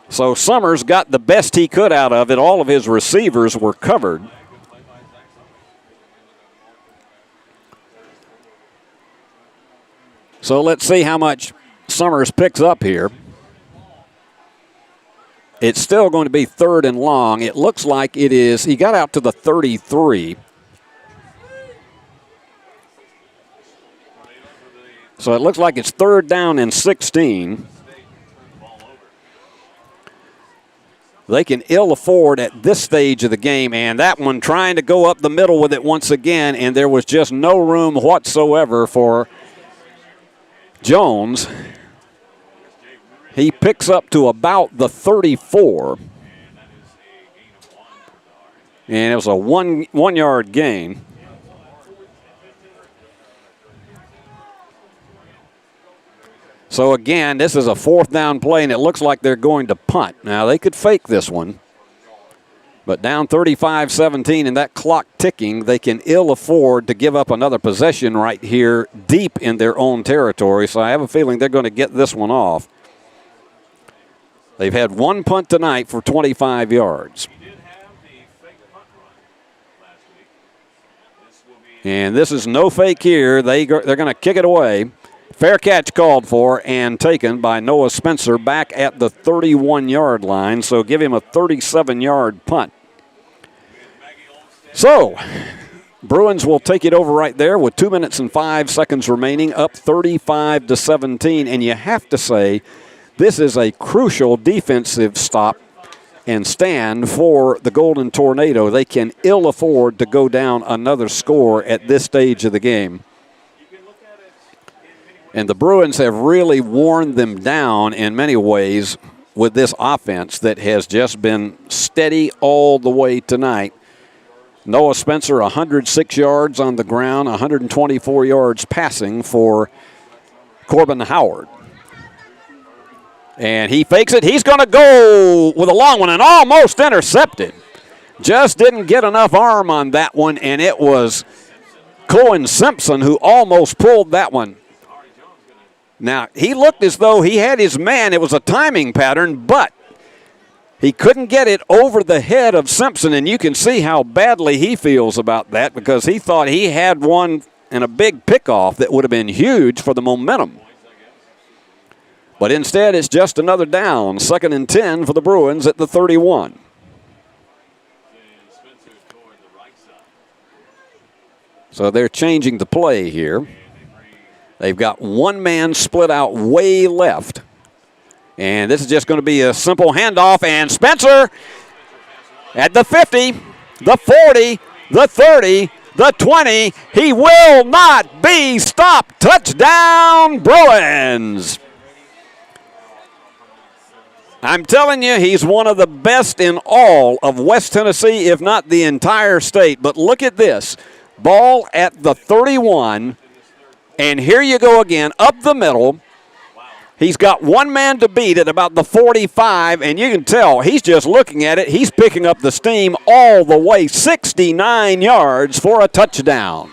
[SPEAKER 1] So Summers got the best he could out of it. All of his receivers were covered. So let's see how much Summers picks up here. It's still going to be 3rd and long. It looks like it is. He got out to the 33. So it looks like it's 3rd down and 16. They can ill afford at this stage of the game, and that one trying to go up the middle with it once again, and there was just no room whatsoever for Jones. He picks up to about the 34. And it was a one-yard gain. So again, this is a 4th down play, and it looks like they're going to punt. Now, they could fake this one. But down 35-17 and that clock ticking, they can ill afford to give up another possession right here deep in their own territory. So I have a feeling they're going to get this one off. They've had 1 punt tonight for 25 yards. And this is no fake here. They're going to kick it away. Fair catch called for and taken by Noah Spencer back at the 31-yard line. So give him a 37-yard punt. So Bruins will take it over right there with 2 minutes and 5 seconds remaining, up 35-17. And you have to say this is a crucial defensive stop and stand for the Golden Tornado. They can ill afford to go down another score at this stage of the game. And the Bruins have really worn them down in many ways with this offense that has just been steady all the way tonight. Noah Spencer, 106 yards on the ground, 124 yards passing for Corbin Howard. And he fakes it. He's going to go with a long one and almost intercepted. Just didn't get enough arm on that one, and it was Cohen Simpson who almost pulled that one. Now, he looked as though he had his man. It was a timing pattern, but he couldn't get it over the head of Simpson, and you can see how badly he feels about that because he thought he had one and a big pickoff that would have been huge for the momentum. But instead, it's just another down, 2nd and 10 for the Bruins at the 31. So they're changing the play here. They've got 1 man split out way left. And this is just going to be a simple handoff. And Spencer at the 50, the 40, the 30, the 20. He will not be stopped. Touchdown, Bruins. I'm telling you, he's one of the best in all of West Tennessee, if not the entire state. But look at this. Ball at the 31. And here you go again, up the middle. He's got 1 man to beat at about the 45, and you can tell he's just looking at it. He's picking up the steam all the way, 69 yards for a touchdown.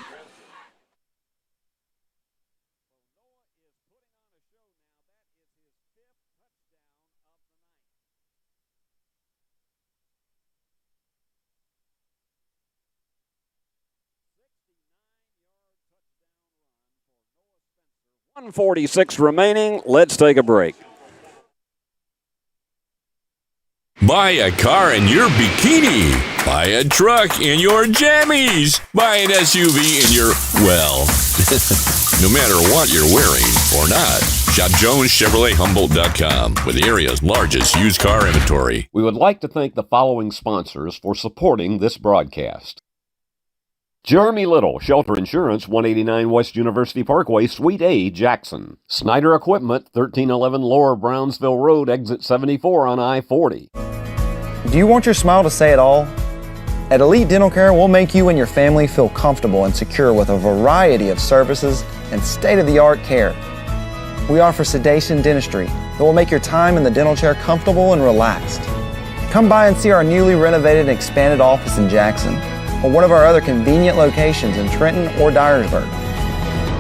[SPEAKER 1] .146 remaining. Let's take a break.
[SPEAKER 3] Buy a car in your bikini. Buy a truck in your jammies. Buy an SUV in your, well, no matter what you're wearing or not. Shop JonesChevroletHumboldt.com with the area's largest used car inventory.
[SPEAKER 15] We would like to thank the following sponsors for supporting this broadcast. Jeremy Little, Shelter Insurance, 189 West University Parkway, Suite A, Jackson. Snyder Equipment, 1311 Lower Brownsville Road, Exit 74 on I-40.
[SPEAKER 18] Do you want your smile to say it all? At Elite Dental Care, we'll make you and your family feel comfortable and secure with a variety of services and state-of-the-art care. We offer sedation dentistry that will make your time in the dental chair comfortable and relaxed. Come by and see our newly renovated and expanded office in Jackson, or one of our other convenient locations in Trenton or Dyersburg.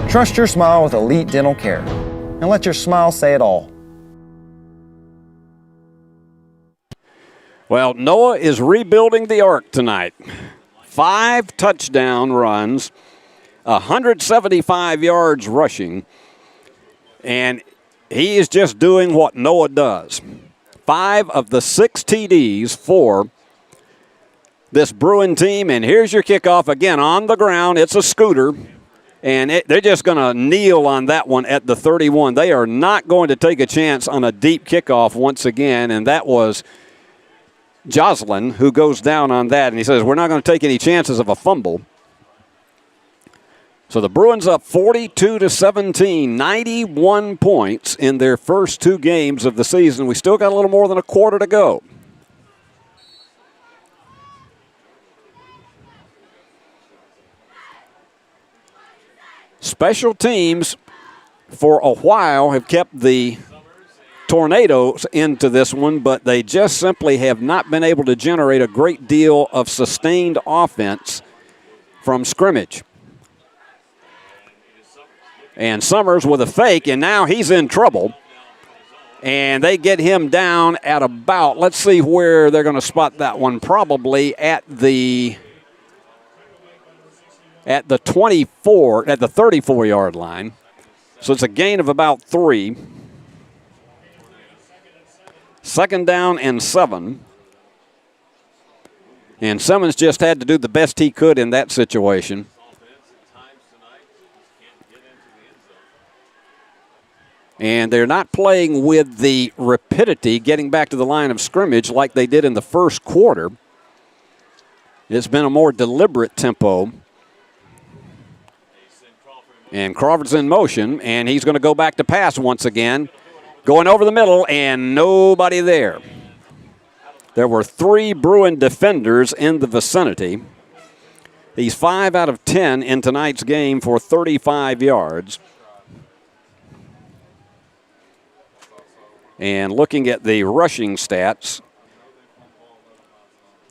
[SPEAKER 18] Trust your smile with Elite Dental Care, and let your smile say it all.
[SPEAKER 1] Well, Noah is rebuilding the ark tonight. 5 touchdown runs, 175 yards rushing, and he is just doing what Noah does. 5 of the 6 TDs for this Bruin team, and here's your kickoff again on the ground. It's a scooter, and they're just going to kneel on that one at the 31. They are not going to take a chance on a deep kickoff once again, and that was Jocelyn who goes down on that, and he says, we're not going to take any chances of a fumble. So the Bruins up 42-17, 91 points in their first 2 games of the season. We still got a little more than a quarter to go. Special teams for a while have kept the Tornadoes into this one, but they just simply have not been able to generate a great deal of sustained offense from scrimmage. And Summers with a fake, and now he's in trouble. And they get him down at about, let's see where they're going to spot that one, probably at the 24, at the 34-yard line. So it's a gain of about 3. 2nd down and 7. And Simmons just had to do the best he could in that situation. And they're not playing with the rapidity getting back to the line of scrimmage like they did in the first quarter. It's been a more deliberate tempo. And Crawford's in motion, and he's going to go back to pass once again. Going over the middle, and nobody there. There were 3 Bruin defenders in the vicinity. He's 5 out of 10 in tonight's game for 35 yards. And looking at the rushing stats,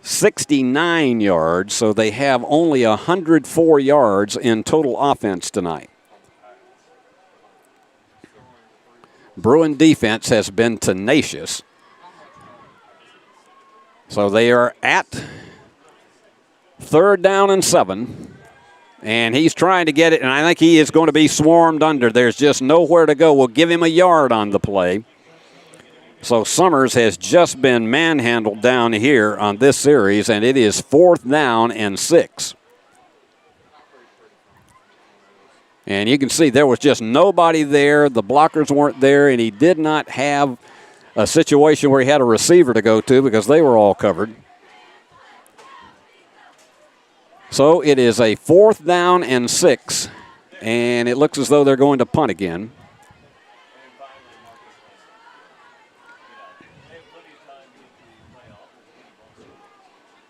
[SPEAKER 1] 69 yards, so they have only 104 yards in total offense tonight. Bruin defense has been tenacious. So they are at 3rd down and 7. And he's trying to get it, and I think he is going to be swarmed under. There's just nowhere to go. We'll give him a yard on the play. So Summers has just been manhandled down here on this series, and it is 4th down and 6. And you can see there was just nobody there. The blockers weren't there, and he did not have a situation where he had a receiver to go to because they were all covered. So it is a 4th down and 6, and it looks as though they're going to punt again.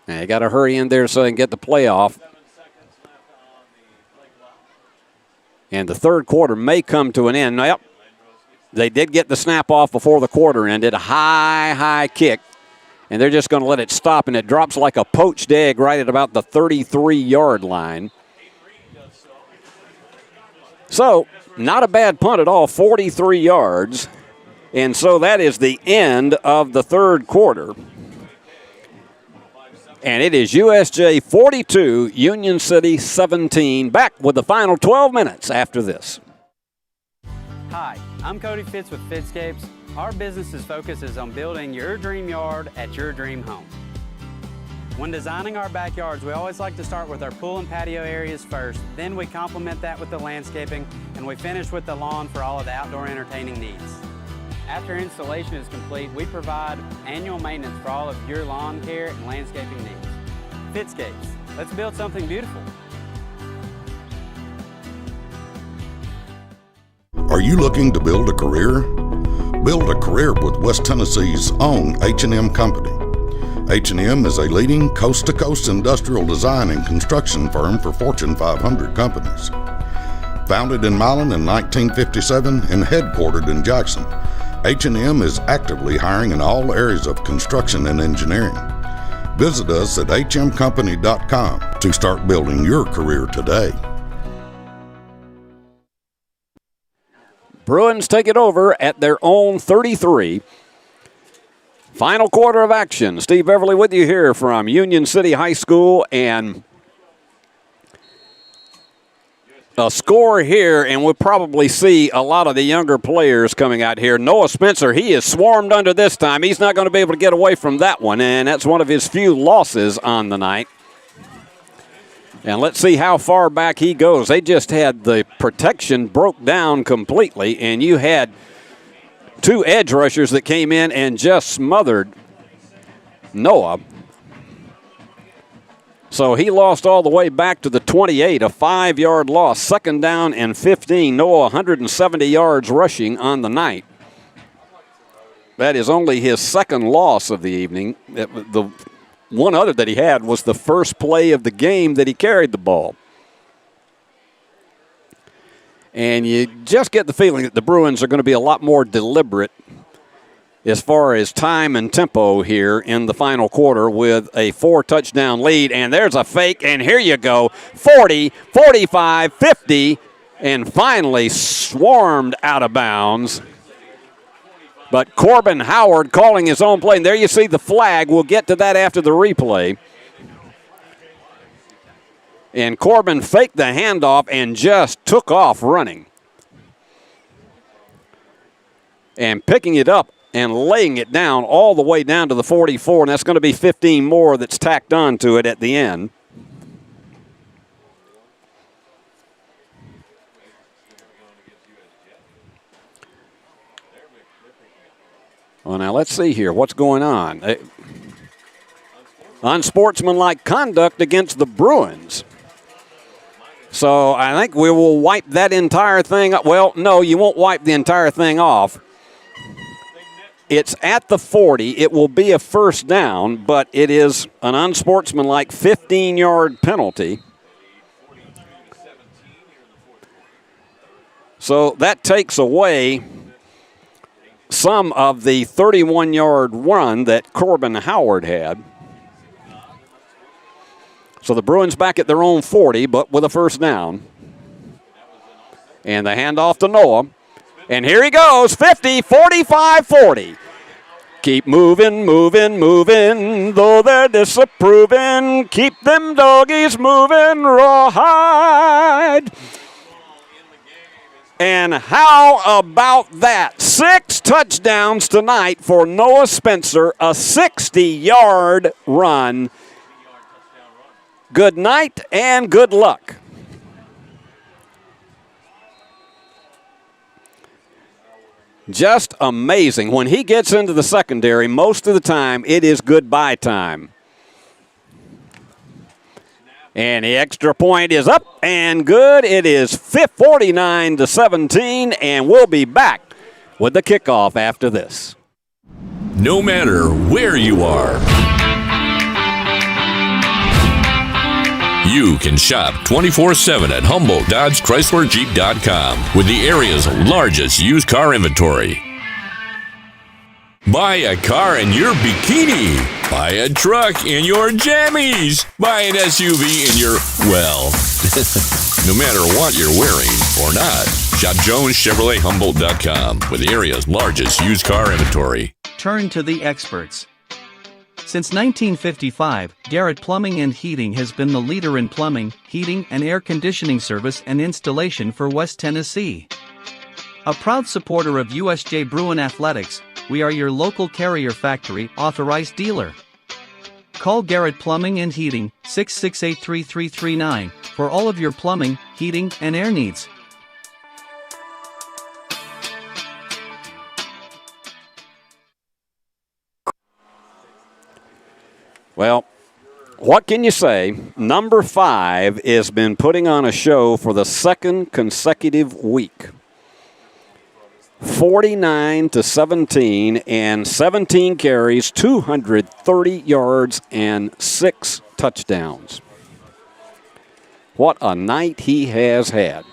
[SPEAKER 1] And you got to hurry in there so they can get the play off. And the 3rd quarter may come to an end. Yep, they did get the snap off before the quarter ended. A high kick. And they're just going to let it stop, and it drops like a poached egg right at about the 33-yard line. So, not a bad punt at all, 43 yards. And so that is the end of the 3rd quarter. And it is USJ 42, Union City 17. Back with the final 12 minutes after this.
[SPEAKER 11] Hi, I'm Cody Fitz with Fitscapes. Our business's focus is on building your dream yard at your dream home. When designing our backyards, we always like to start with our pool and patio areas first, then we complement that with the landscaping, and we finish with the lawn for all of the outdoor entertaining needs. After installation is complete, we provide annual maintenance for all of your lawn care and landscaping needs. Fitscapes, let's build something beautiful.
[SPEAKER 2] Are you looking to build a career? Build a career with West Tennessee's own H&M Company. H&M is a leading coast-to-coast industrial design and construction firm for Fortune 500 companies. Founded in Milan in 1957 and headquartered in Jackson, H&M is actively hiring in all areas of construction and engineering. Visit us at hmcompany.com to start building your career today.
[SPEAKER 1] Bruins take it over at their own 33. Final quarter of action. Steve Beverly with you here from Union City High School, and a score here, and we'll probably see a lot of the younger players coming out here. Noah Spencer, he is swarmed under this time. He's not going to be able to get away from that one, and that's one of his few losses on the night. And let's see how far back he goes. They just had the protection broke down completely, and you had two edge rushers that came in and just smothered Noah. So he lost all the way back to the 28, a 5-yard loss. Second down and 15. Noah 170 yards rushing on the night. That is only his second loss of the evening. The one other that he had was the first play of the game that he carried the ball. And you just get the feeling that the Bruins are going to be a lot more deliberate as far as time and tempo here in the final quarter with a 4-touchdown lead. And there's a fake, and here you go. 40, 45, 50, and finally swarmed out of bounds. But Corbin Howard calling his own play. And there you see the flag. We'll get to that after the replay. And Corbin faked the handoff and just took off running. And picking it up and laying it down all the way down to the 44. And that's going to be 15 more that's tacked on to it at the end. Well, now let's see here. What's going on? Unsportsmanlike conduct against the Bruins. So I think we will wipe that entire thing up. Well, no, you won't wipe the entire thing off. It's at the 40. It will be a first down, but it is an unsportsmanlike 15-yard penalty. So that takes away some of the 31-yard run that Corbin Howard had. So the Bruins back at their own 40, but with a first down. And the handoff to Noah. And here he goes, 50, 45, 40. Keep moving, moving, moving, though they're disapproving. Keep them doggies moving, rawhide. And how about that? 6 touchdowns tonight for Noah Spencer, a 60-yard run. Good night and good luck. Just amazing. When he gets into the secondary, most of the time it is goodbye time. And the extra point is up and good. It is 49-17, and we'll be back with the kickoff after this.
[SPEAKER 3] No matter where you are, you can shop 24/7 at Humboldt Dodge Chrysler Jeep.com with the area's largest used car inventory. Buy a car in your bikini. Buy a truck in your jammies. Buy an SUV in your, well, no matter what you're wearing or not. Shop JonesChevroletHumboldt.com with the area's largest used car inventory.
[SPEAKER 4] Turn to the experts. Since 1955, Garrett Plumbing and Heating has been the leader in plumbing, heating, and air conditioning service and installation for West Tennessee. A proud supporter of USJ Bruin Athletics, we are your local Carrier Factory authorized dealer. Call Garrett Plumbing and Heating, 668-3339, for all of your plumbing, heating, and air needs.
[SPEAKER 1] Well, what can you say? Number 5 has been putting on a show for the second consecutive week. 49-17 and 17 carries, 230 yards, and 6 touchdowns. What a night he has had.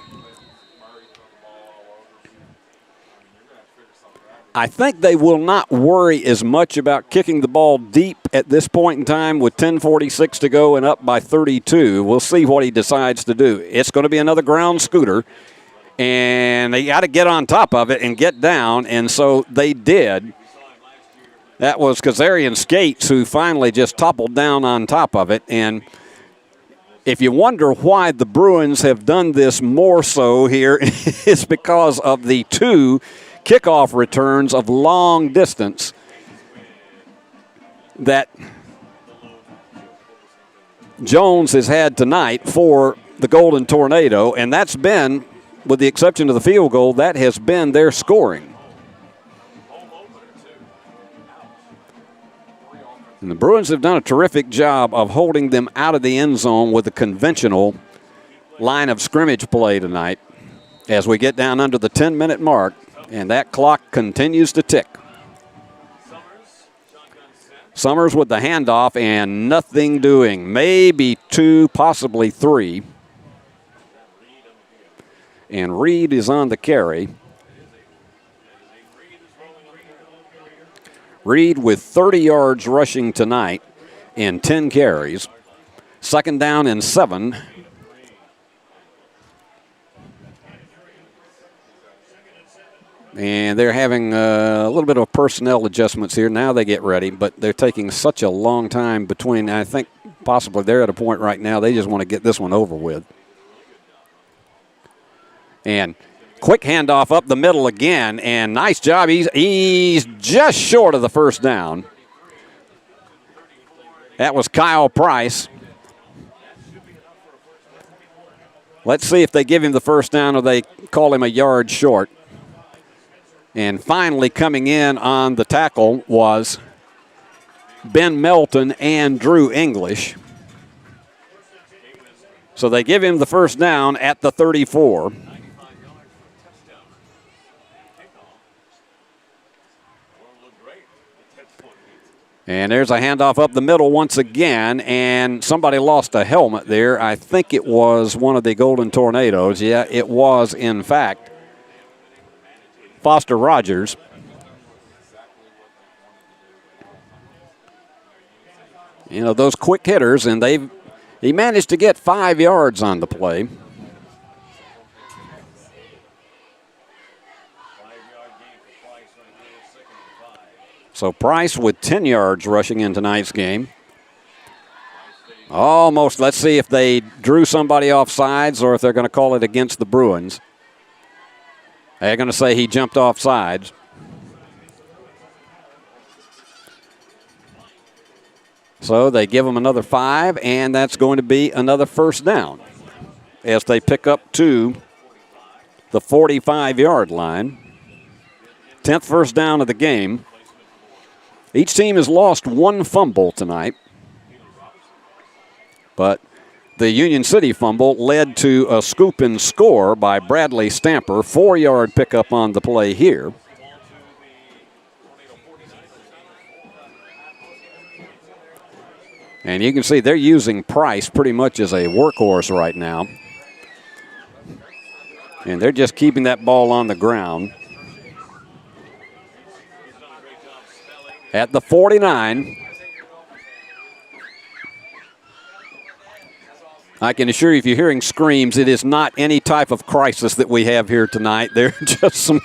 [SPEAKER 1] I think they will not worry as much about kicking the ball deep at this point in time with 10:46 to go and up by 32. We'll see what he decides to do. It's going to be another ground scooter, and they got to get on top of it and get down, and so they did. That was Kazarian Skates who finally just toppled down on top of it, and if you wonder why the Bruins have done this more so here, it's because of the 2 kickoff returns of long distance that Jones has had tonight for the Golden Tornado, and that's been, with the exception of the field goal, that has been their scoring. And the Bruins have done a terrific job of holding them out of the end zone with a conventional line of scrimmage play tonight as we get down under the 10-minute mark. And that clock continues to tick. Summers with the handoff and nothing doing. Maybe 2, possibly 3. And Reed is on the carry. Reed with 30 yards rushing tonight in 10 carries. 2nd down and 7. And they're having a little bit of personnel adjustments here. Now they get ready, but they're taking such a long time between. I think possibly they're at a point right now they just want to get this one over with. And quick handoff up the middle again, and nice job. He's just short of the first down. That was Kyle Price. Let's see if they give him the first down or they call him a yard short. And finally coming in on the tackle was Ben Melton and Drew English. So they give him the first down at the 34. And there's a handoff up the middle once again, and somebody lost a helmet there. I think it was one of the Golden Tornadoes. Yeah, it was, in fact, Foster Rogers. You know, those quick hitters, and he managed to get 5 yards on the play. So Price with 10 yards rushing in tonight's game. Almost. Let's see if they drew somebody off sides or if they're going to call it against the Bruins. They're going to say he jumped off sides. So they give him another 5, and that's going to be another first down as they pick up to the 45-yard line. 10th first down of the game. Each team has lost 1 fumble tonight, but the Union City fumble led to a scoop and score by Bradley Stamper. 4-yard pickup on the play here. And you can see they're using Price pretty much as a workhorse right now. And they're just keeping that ball on the ground. At the 49. I can assure you, if you're hearing screams, it is not any type of crisis that we have here tonight. They're just some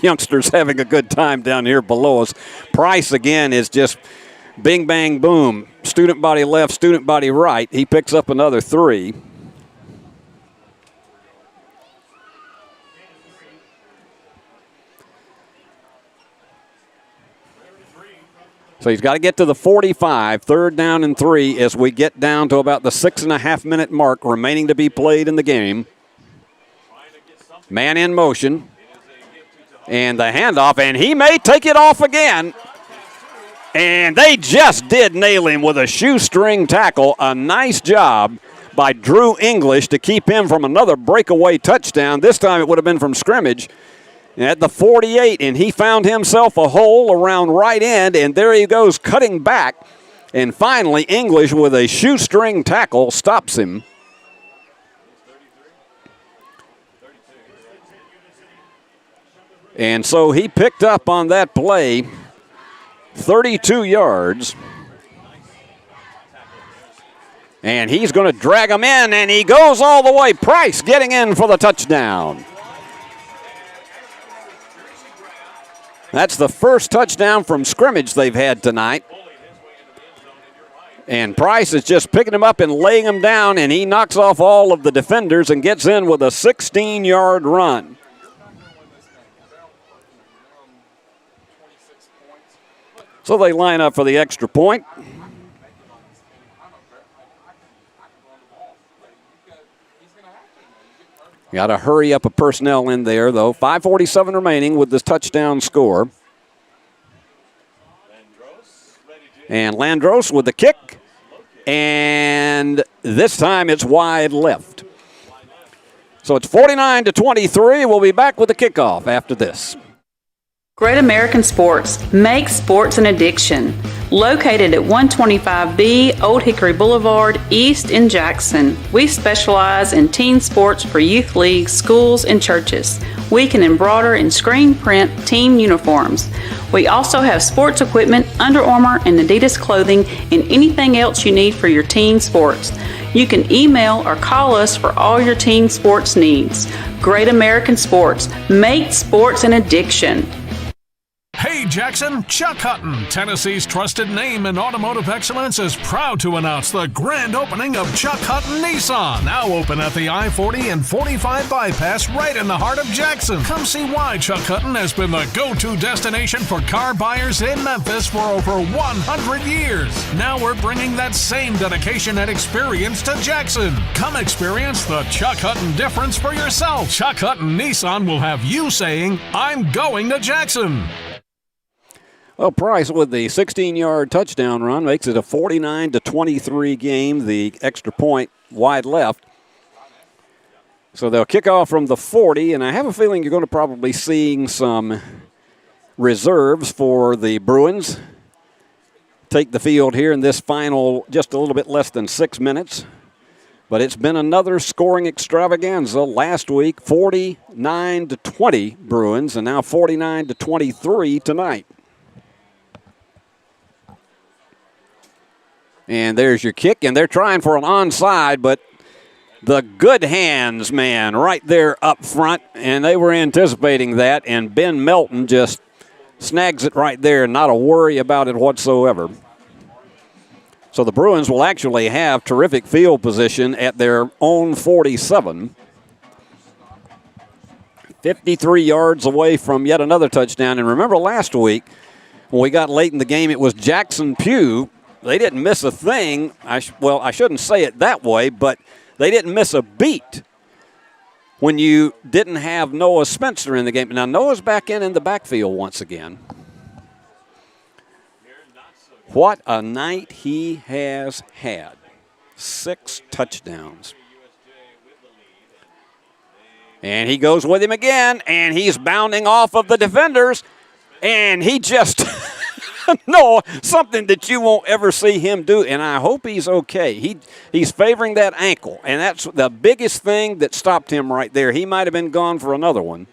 [SPEAKER 1] youngsters having a good time down here below us. Price, again, is just bing, bang, boom. Student body left, student body right. He picks up another 3. So he's got to get to the 45, 3rd down and 3 as we get down to about the 6.5-minute mark remaining to be played in the game. Man in motion. And the handoff, and he may take it off again. And they just did nail him with a shoestring tackle. A nice job by Drew English to keep him from another breakaway touchdown. This time it would have been from scrimmage at the 48, and he found himself a hole around right end, and there he goes cutting back. And finally, English with a shoestring tackle stops him. And so he picked up on that play 32 yards. And he's going to drag him in, and he goes all the way. Price getting in for the touchdown. That's the first touchdown from scrimmage they've had tonight. And Price is just picking him up and laying him down, and he knocks off all of the defenders and gets in with a 16-yard run. So they line up for the extra point. Got to hurry up a personnel in there, though. 5:47 remaining with this touchdown score. And Landros with the kick. And this time it's wide left. So it's 49-23. We'll be back with the kickoff after this.
[SPEAKER 5] Great American Sports. Make sports an addiction. Located at 125B Old Hickory Boulevard, East in Jackson. We specialize in team sports for youth leagues, schools, and churches. We can embroider and screen print team uniforms. We also have sports equipment, Under Armour, and Adidas clothing, and anything else you need for your team sports. You can email or call us for all your team sports needs. Great American Sports. Make sports an addiction.
[SPEAKER 6] Hey Jackson, Chuck Hutton, Tennessee's trusted name in automotive excellence, is proud to announce the grand opening of Chuck Hutton Nissan, now open at the I-40 and 45 bypass right in the heart of Jackson. Come see why Chuck Hutton has been the go-to destination for car buyers in Memphis for over 100 years. Now we're bringing that same dedication and experience to Jackson. Come experience the Chuck Hutton difference for yourself. Chuck Hutton Nissan will have you saying, "I'm going to Jackson."
[SPEAKER 1] Well, Price with the 16-yard touchdown run makes it a 49-23 game. The extra point wide left. So they'll kick off from the 40, and I have a feeling you're going to probably seeing some reserves for the Bruins take the field here in this final just a little bit less than 6 minutes. But it's been another scoring extravaganza. Last week, 49-20 Bruins, and now 49-23 tonight. And there's your kick, and they're trying for an onside, but the good hands man right there up front, and they were anticipating that, and Ben Melton just snags it right there, not a worry about it whatsoever. So the Bruins will actually have terrific field position at their own 47. 53 yards away from yet another touchdown. And remember last week, when we got late in the game, it was Jackson Pugh. They didn't miss a thing. I shouldn't say it that way, but they didn't miss a beat when you didn't have Noah Spencer in the game. Now, Noah's back in the backfield once again. What a night he has had. 6 touchdowns. And he goes with him again, and he's bounding off of the defenders, and he just... No, something that you won't ever see him do, and I hope he's okay. He's favoring that ankle, and that's the biggest thing that stopped him right there. He might have been gone for another one.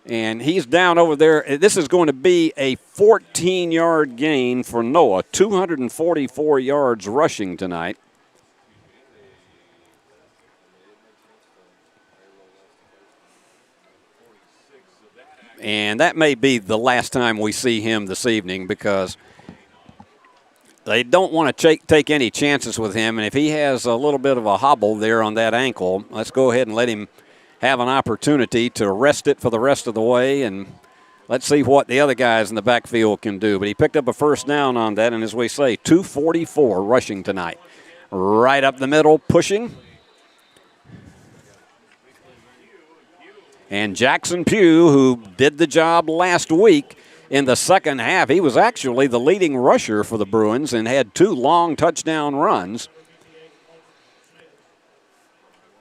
[SPEAKER 1] And he's down over there. This is going to be a 14-yard gain for Noah, 244 yards rushing tonight. And that may be the last time we see him this evening because they don't want to take any chances with him. And if he has a little bit of a hobble there on that ankle, let's go ahead and let him have an opportunity to rest it for the rest of the way and Let's see what the other guys in the backfield can do. But he picked up a first down on that, and as we say, 244 rushing tonight. Right up the middle, pushing. And Jackson Pugh, who did the job last week in the second half, he was actually the leading rusher for the Bruins and had 2 long touchdown runs.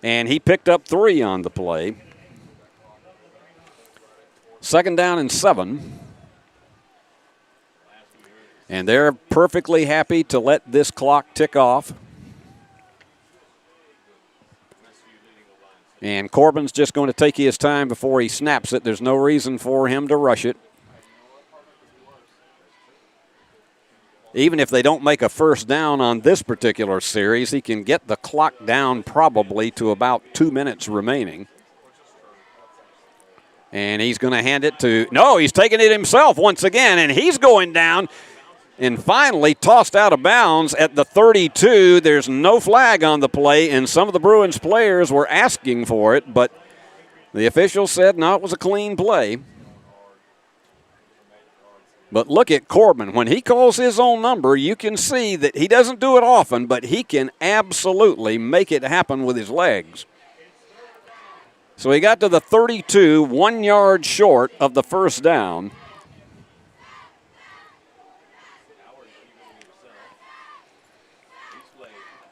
[SPEAKER 1] And he picked up 3 on the play. 2nd down and 7. And they're perfectly happy to let this clock tick off. And Corbin's just going to take his time before he snaps it. There's no reason for him to rush it. Even if they don't make a first down on this particular series, he can get the clock down probably to about 2 minutes remaining. And he's going to hand it to, no, he's taking it himself once again, and he's going down and finally tossed out of bounds at the 32. There's no flag on the play, and some of the Bruins players were asking for it, but the official said no, it was a clean play. But look at Corbin. When he calls his own number, you can see that he doesn't do it often, but he can absolutely make it happen with his legs. So he got to the 32, 1 yard short of the first down.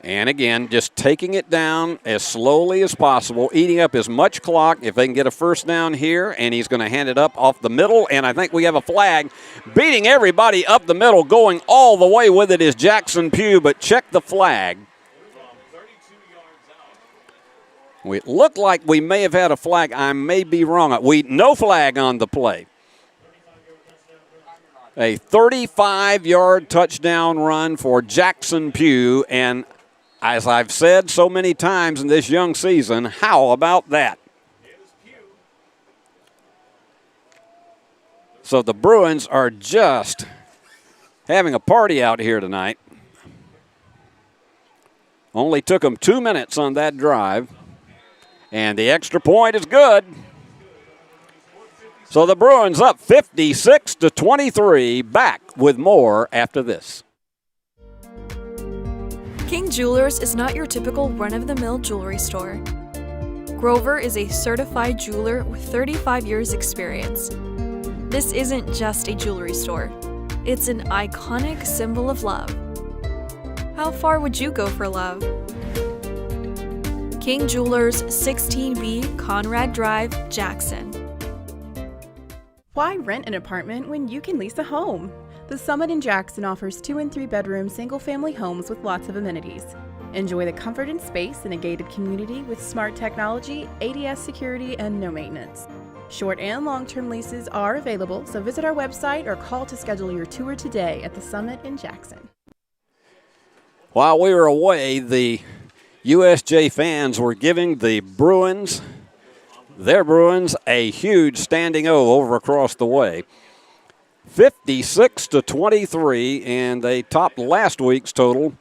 [SPEAKER 1] And again, just taking it down as slowly as possible, eating up as much clock if they can get a first down here, and he's going to hand it up off the middle, and I think we have a flag. Beating everybody up the middle, going all the way with it is Jackson Pugh, but check the flag. It looked like we may have had a flag. I may be wrong. No flag on the play. A 35-yard touchdown run for Jackson Pugh, and as I've said so many times in this young season, how about that? So the Bruins are just having a party out here tonight. Only took them 2 minutes on that drive. And the extra point is good. So the Bruins up 56-23. Back with more after this.
[SPEAKER 7] King Jewelers is not your typical run-of-the-mill jewelry store. Grover is a certified jeweler with 35 years experience. This isn't just a jewelry store. It's an iconic symbol of love. How far would you go for love? King Jewelers, 16B Conrad Drive, Jackson.
[SPEAKER 8] Why rent an apartment when you can lease a home? The Summit in Jackson offers 2 and 3 bedroom single-family homes with lots of amenities. Enjoy the comfort and space in a gated community with smart technology, ADS security, and no maintenance. Short and long-term leases are available, so visit our website or call to schedule your tour today at the Summit in Jackson.
[SPEAKER 1] While we were away, the USJ fans were giving the Bruins, their Bruins, a huge standing O over across the way. 56-23, and they topped last week's total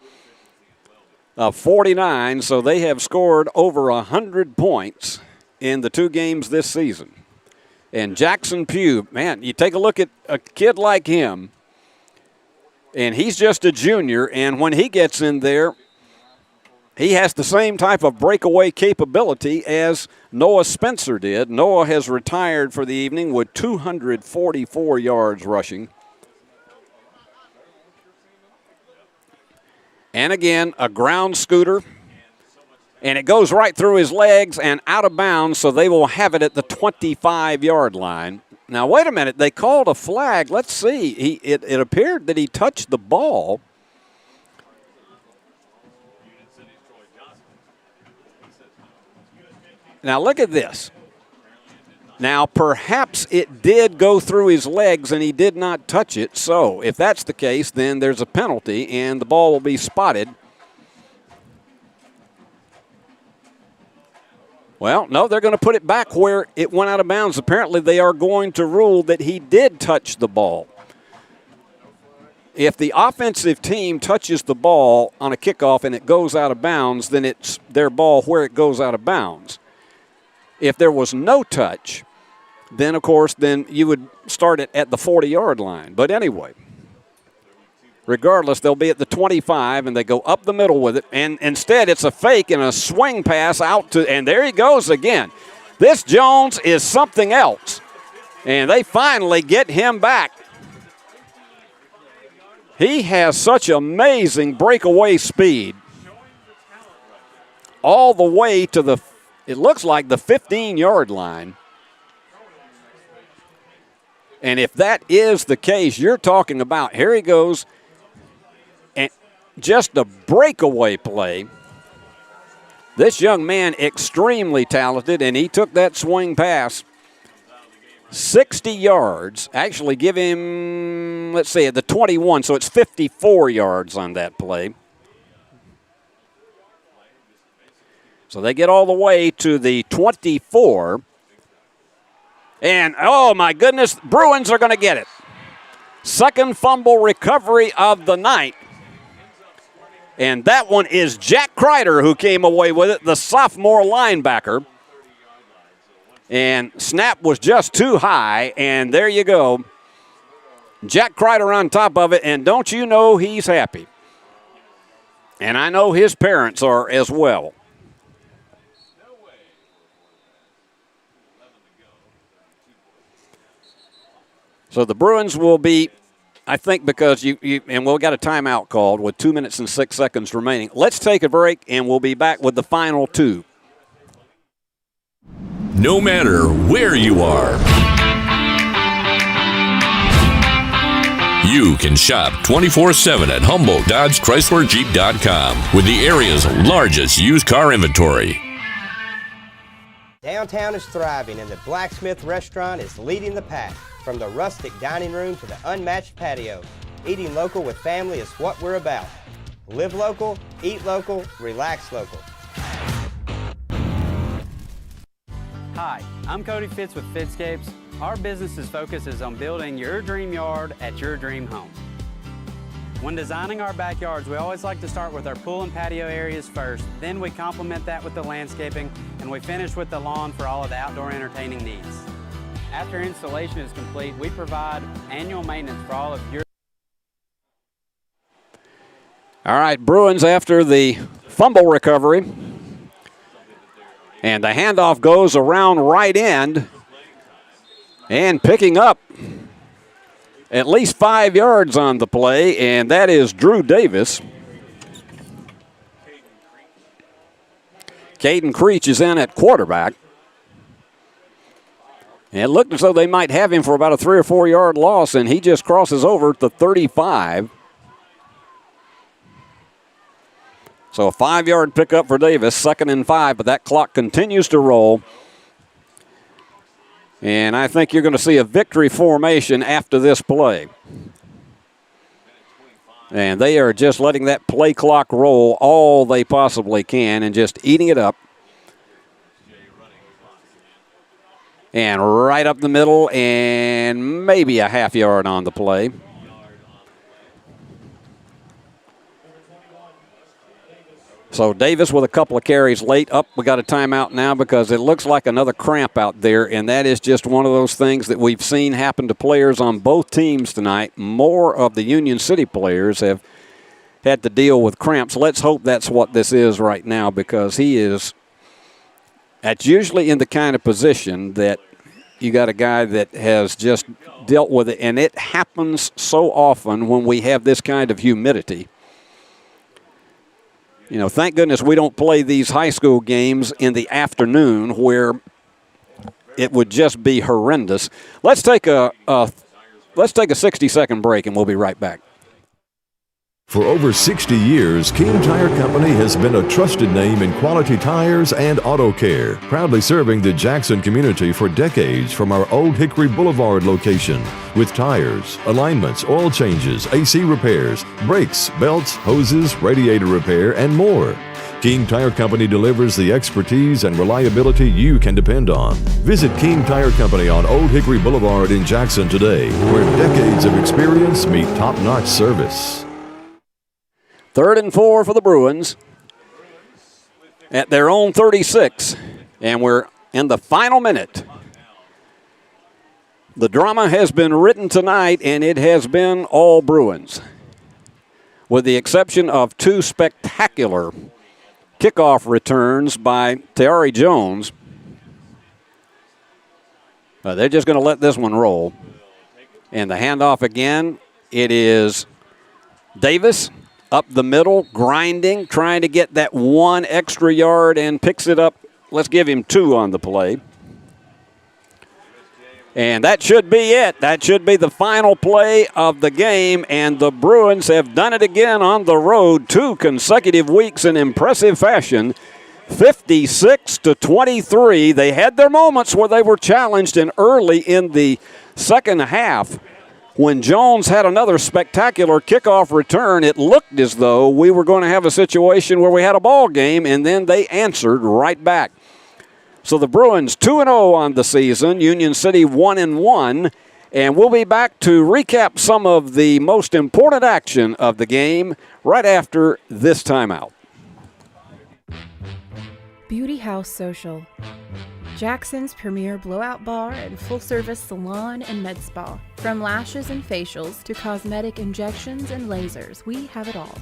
[SPEAKER 1] of 49, so they have scored over 100 points in the 2 games this season. And Jackson Pugh, man, you take a look at a kid like him, and he's just a junior, and when he gets in there, he has the same type of breakaway capability as Noah Spencer did. Noah has retired for the evening with 244 yards rushing. And again, a ground scooter. And it goes right through his legs and out of bounds, so they will have it at the 25-yard line. Now, wait a minute. They called a flag. Let's see. It appeared that he touched the ball. Now, look at this. Now, perhaps it did go through his legs and he did not touch it. So, if that's the case, then there's a penalty and the ball will be spotted. Well, no, they're going to put it back where it went out of bounds. Apparently, they are going to rule that he did touch the ball. If the offensive team touches the ball on a kickoff and it goes out of bounds, then it's their ball where it goes out of bounds. If there was no touch, then, of course, then you would start it at the 40-yard line. But anyway, regardless, they'll be at the 25, and they go up the middle with it. And instead, it's a fake and a swing pass out to, and there he goes again. This Jones is something else. And they finally get him back. He has such amazing breakaway speed. All the way to the, it looks like the 15-yard line. And if that is the case, you're talking about, here he goes, and just a breakaway play. This young man, extremely talented, and he took that swing pass 60 yards. Actually, give him, let's see, at the 21, so it's 54 yards on that play. So they get all the way to the 24. And, oh, my goodness, Bruins are going to get it. Second fumble recovery of the night. And that one is Jack Kreider who came away with it, the sophomore linebacker. And snap was just too high, and there you go. Jack Kreider on top of it, and don't you know he's happy. And I know his parents are as well. So the Bruins will be, I think, because and we've got a timeout called with 2 minutes and 6 seconds remaining. Let's take a break, and we'll be back with the final two.
[SPEAKER 3] No matter where you are, you can shop 24/7 at HumboldtDodgeChryslerJeep.com with the area's largest used car inventory.
[SPEAKER 9] Downtown is thriving, and the Blacksmith Restaurant is leading the pack. From the rustic dining room to the unmatched patio, eating local with family is what we're about. Live local, eat local, relax local.
[SPEAKER 11] Hi, I'm Cody Fitz with Fitscapes. Our business's focus is on building your dream yard at your dream home. When designing our backyards, we always like to start with our pool and patio areas first, then we complement that with the landscaping, and we finish with the lawn for all of the outdoor entertaining needs. After installation is complete, we provide annual maintenance for all of your...
[SPEAKER 1] All right, Bruins after the fumble recovery. And the handoff goes around right end. And picking up at least 5 yards on the play, and that is Drew Davis. Caden Creech is in at quarterback. And it looked as though they might have him for about a 3 or 4 yard loss, and he just crosses over to 35. So a 5 yard pickup for Davis, 2nd and 5, but that clock continues to roll. And I think you're going to see a victory formation after this play. And they are just letting that play clock roll all they possibly can and just eating it up. And right up the middle, and maybe a half yard on the play. So Davis with a couple of carries late. Up, we got a timeout now because it looks like another cramp out there, and that is just one of those things that we've seen happen to players on both teams tonight. More of the Union City players have had to deal with cramps. Let's hope that's what this is right now, because that's usually in the kind of position that you got a guy that has just dealt with it, and it happens so often when we have this kind of humidity. You know, thank goodness we don't play these high school games in the afternoon where it would just be horrendous. Let's take a 60-second break, and we'll be right back.
[SPEAKER 12] For over 60 years, King Tire Company has been a trusted name in quality tires and auto care, proudly serving the Jackson community for decades from our Old Hickory Boulevard location with tires, alignments, oil changes, AC repairs, brakes, belts, hoses, radiator repair, and more. King Tire Company delivers the expertise and reliability you can depend on. Visit King Tire Company on Old Hickory Boulevard in Jackson today, where decades of experience meet top-notch service.
[SPEAKER 1] 3rd and 4 for the Bruins at their own 36, and we're in the final minute. The drama has been written tonight, and it has been all Bruins, with the exception of two spectacular kickoff returns by Tari Jones. They're just going to let this one roll. And the handoff again, it is Davis up the middle, grinding, trying to get that one extra yard and picks it up. Let's give him 2 on the play. And that should be it. That should be the final play of the game. And the Bruins have done it again on the road, 2 consecutive weeks in impressive fashion. 56-23. They had their moments where they were challenged, and early in the second half, when Jones had another spectacular kickoff return, it looked as though we were going to have a situation where we had a ball game, and then they answered right back. So the Bruins 2-0 on the season, Union City 1-1, and we'll be back to recap some of the most important action of the game right after this timeout.
[SPEAKER 8] Beauty House Social, Jackson's premier blowout bar and full-service salon and med spa. From lashes and facials to cosmetic injections and lasers, we have it all.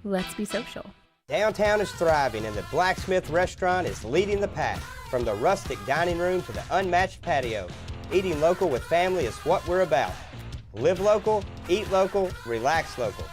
[SPEAKER 8] Let's be social.
[SPEAKER 9] Downtown is thriving, and the Blacksmith Restaurant is leading the pack. From the rustic dining room to the unmatched patio, eating local with family is what we're about. Live local, eat local, relax local.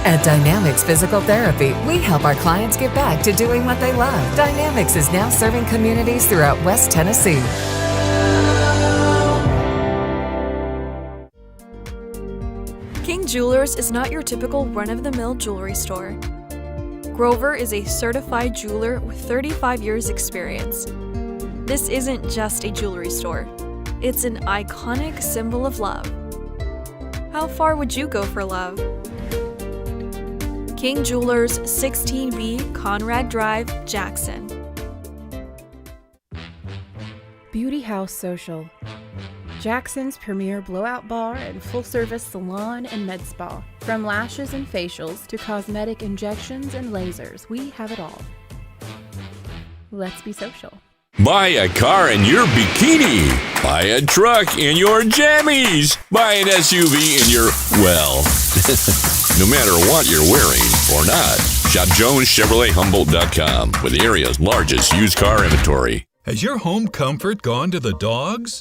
[SPEAKER 13] At Dynamics Physical Therapy, we help our clients get back to doing what they love. Dynamics is now serving communities throughout West Tennessee.
[SPEAKER 7] King Jewelers is not your typical run-of-the-mill jewelry store. Grover is a certified jeweler with 35 years experience. This isn't just a jewelry store. It's an iconic symbol of love. How far would you go for love? King Jewelers, 16B Conrad Drive, Jackson.
[SPEAKER 8] Beauty House Social, Jackson's premier blowout bar and full-service salon and med spa. From lashes and facials to cosmetic injections and lasers, we have it all. Let's be social.
[SPEAKER 3] Buy a car in your bikini. Buy a truck in your jammies. Buy an SUV in your, well, no matter what you're wearing or not. Shop JonesChevroletHumboldt.com with the area's largest used car inventory.
[SPEAKER 14] Has your home comfort gone to the dogs?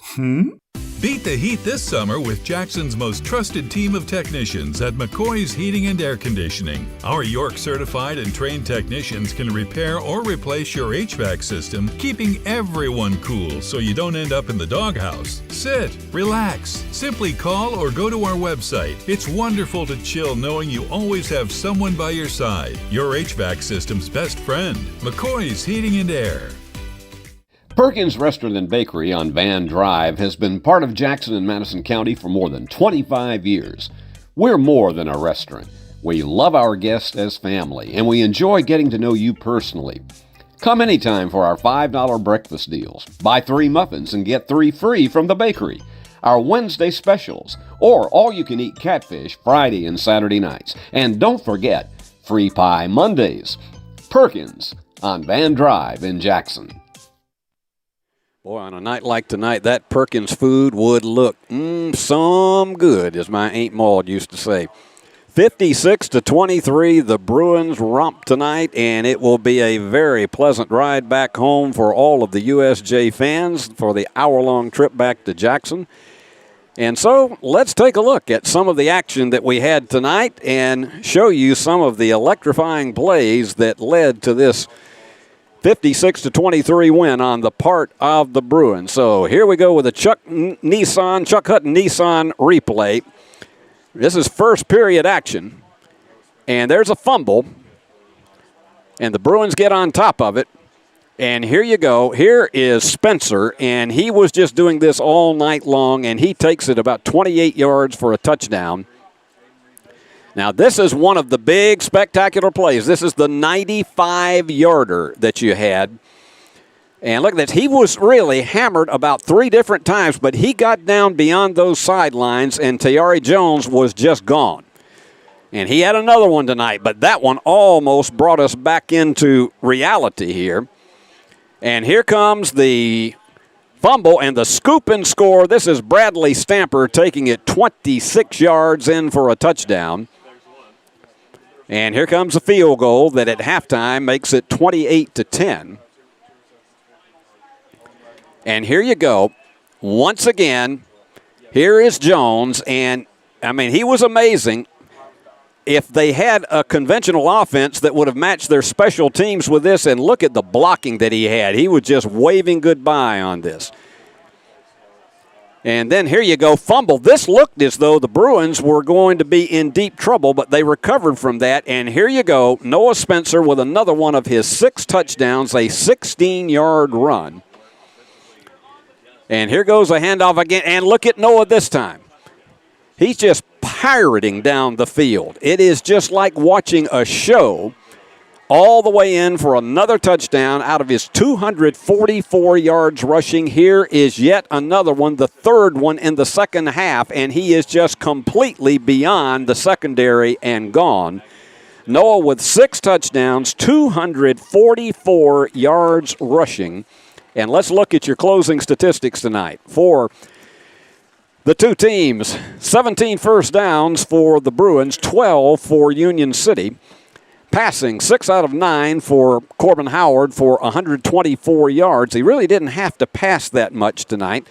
[SPEAKER 14] Beat the heat this summer with Jackson's most trusted team of technicians at McCoy's Heating and Air Conditioning. Our York certified and trained technicians can repair or replace your HVAC system, keeping everyone cool so you don't end up in the doghouse. Sit, relax, simply call or go to our website. It's wonderful to chill knowing you always have someone by your side. Your HVAC system's best friend, McCoy's Heating and Air.
[SPEAKER 15] Perkins Restaurant and Bakery on Van Drive has been part of Jackson and Madison County for more than 25 years. We're more than a restaurant. We love our guests as family, and we enjoy getting to know you personally. Come anytime for our $5 breakfast deals. Buy 3 muffins and get 3 free from the bakery. Our Wednesday specials, or all-you-can-eat catfish Friday and Saturday nights. And don't forget, free pie Mondays. Perkins on Van Drive in Jackson.
[SPEAKER 1] Boy, on a night like tonight, that Perkins food would look some good, as my Aunt Maud used to say. 56-23, the Bruins romp tonight, and it will be a very pleasant ride back home for all of the USJ fans for the hour-long trip back to Jackson. And so let's take a look at some of the action that we had tonight and show you some of the electrifying plays that led to this 56-23 win on the part of the Bruins. So here we go with a Chuck Hutton Nissan replay. This is first period action. And there's a fumble. And the Bruins get on top of it. And here you go. Here is Spencer. And he was just doing this all night long. And he takes it about 28 yards for a touchdown. Now, this is one of the big spectacular plays. This is the 95-yarder that you had. And look at this. He was really hammered about 3 different times, but he got down beyond those sidelines, and Tayari Jones was just gone. And he had another one tonight, but that one almost brought us back into reality here. And here comes the fumble and the scoop and score. This is Bradley Stamper taking it 26 yards in for a touchdown. And here comes a field goal that at halftime makes it 28-10. And here you go. Once again, here is Jones. And, I mean, he was amazing. If they had a conventional offense that would have matched their special teams with this, and look at the blocking that he had. He was just waving goodbye on this. And then here you go, fumble. This looked as though the Bruins were going to be in deep trouble, but they recovered from that. And here you go, Noah Spencer with another one of his 6 touchdowns, a 16-yard run. And here goes a handoff again. And look at Noah this time. He's just pirating down the field. It is just like watching a show all the way in for another touchdown out of his 244 yards rushing. Here is yet another one, the third one in the second half, and he is just completely beyond the secondary and gone. Noah with 6 touchdowns, 244 yards rushing. And let's look at your closing statistics tonight. For the two teams, 17 first downs for the Bruins, 12 for Union City. Passing, 6 out of 9 for Corbin Howard for 124 yards. He really didn't have to pass that much tonight.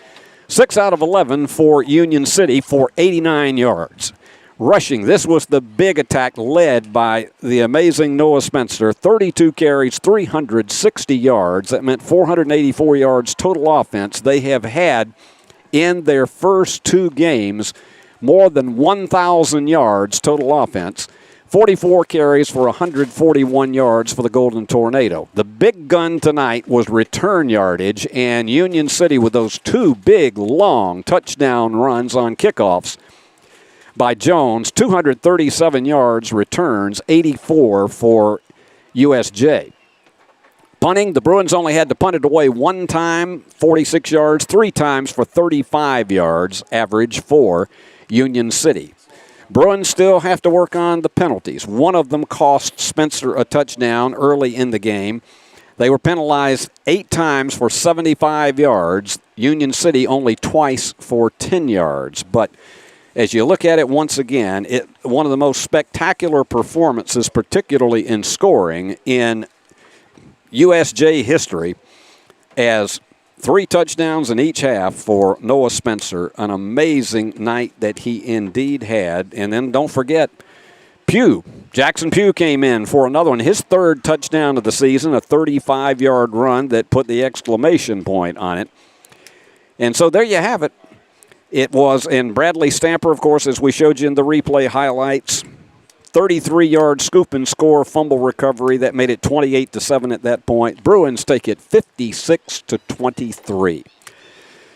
[SPEAKER 1] 6 out of 11 for Union City for 89 yards. Rushing, this was the big attack led by the amazing Noah Spencer. 32 carries, 360 yards. That meant 484 yards total offense. They have had in their first 2 games more than 1,000 yards total offense. 44 carries for 141 yards for the Golden Tornado. The big gun tonight was return yardage, and Union City with those 2 big, long touchdown runs on kickoffs by Jones, 237 yards returns, 84 for USJ. Punting, the Bruins only had to punt it away 1 time, 46 yards, 3 times for 35 yards, average for Union City. Bruins still have to work on the penalties. One of them cost Spencer a touchdown early in the game. They were penalized 8 times for 75 yards. Union City only twice for 10 yards. But as you look at it once again, one of the most spectacular performances, particularly in scoring, in USJ history, as 3 touchdowns in each half for Noah Spencer. An amazing night that he indeed had. And then don't forget, Jackson Pugh came in for another one. His 3rd touchdown of the season, a 35-yard run that put the exclamation point on it. And so there you have it. It was in Bradley Stamper, of course, as we showed you in the replay highlights. 33-yard scoop and score fumble recovery that made it 28-7 at that point. Bruins take it 56-23.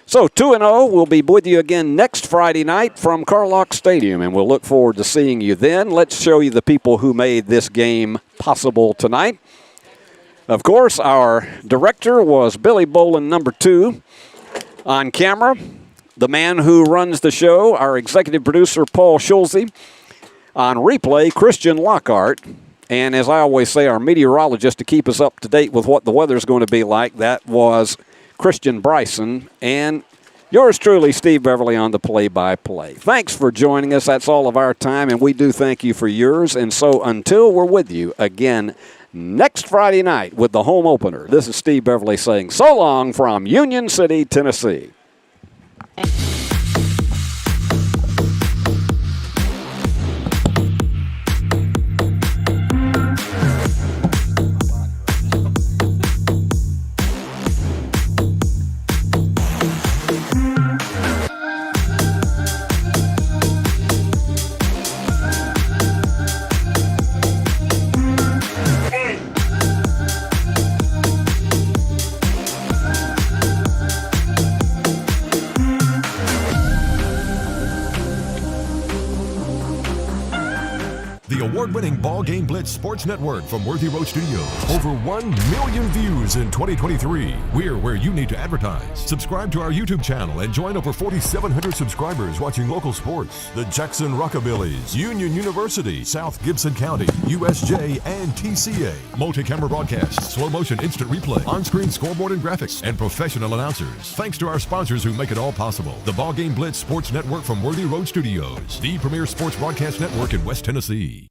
[SPEAKER 1] So 2-0. We'll be with you again next Friday night from Carlock Stadium, and we'll look forward to seeing you then. Let's show you the people who made this game possible tonight. Of course, our director was Billy Bolin, number 2. On camera, the man who runs the show, our executive producer, Paul Schulze. On replay, Christian Lockhart. And as I always say, our meteorologist to keep us up to date with what the weather's going to be like, that was Christian Bryson. And yours truly, Steve Beverly, on the play-by-play. Thanks for joining us. That's all of our time, and we do thank you for yours. And so until we're with you again next Friday night with the home opener, this is Steve Beverly saying so long from Union City, Tennessee.
[SPEAKER 12] award-winning Ball Game Blitz Sports Network from Worthy Road Studios. Over 1 million views in 2023. We're where you need to advertise. Subscribe to our YouTube channel and join over 4,700 subscribers watching local sports. The Jackson Rockabillys, Union University, South Gibson County, USJ, and TCA. Multi-camera broadcasts, slow motion instant replay, on-screen scoreboard and graphics, and professional announcers. Thanks to our sponsors who make it all possible. The Ball Game Blitz Sports Network from Worthy Road Studios, the premier sports broadcast network in West Tennessee.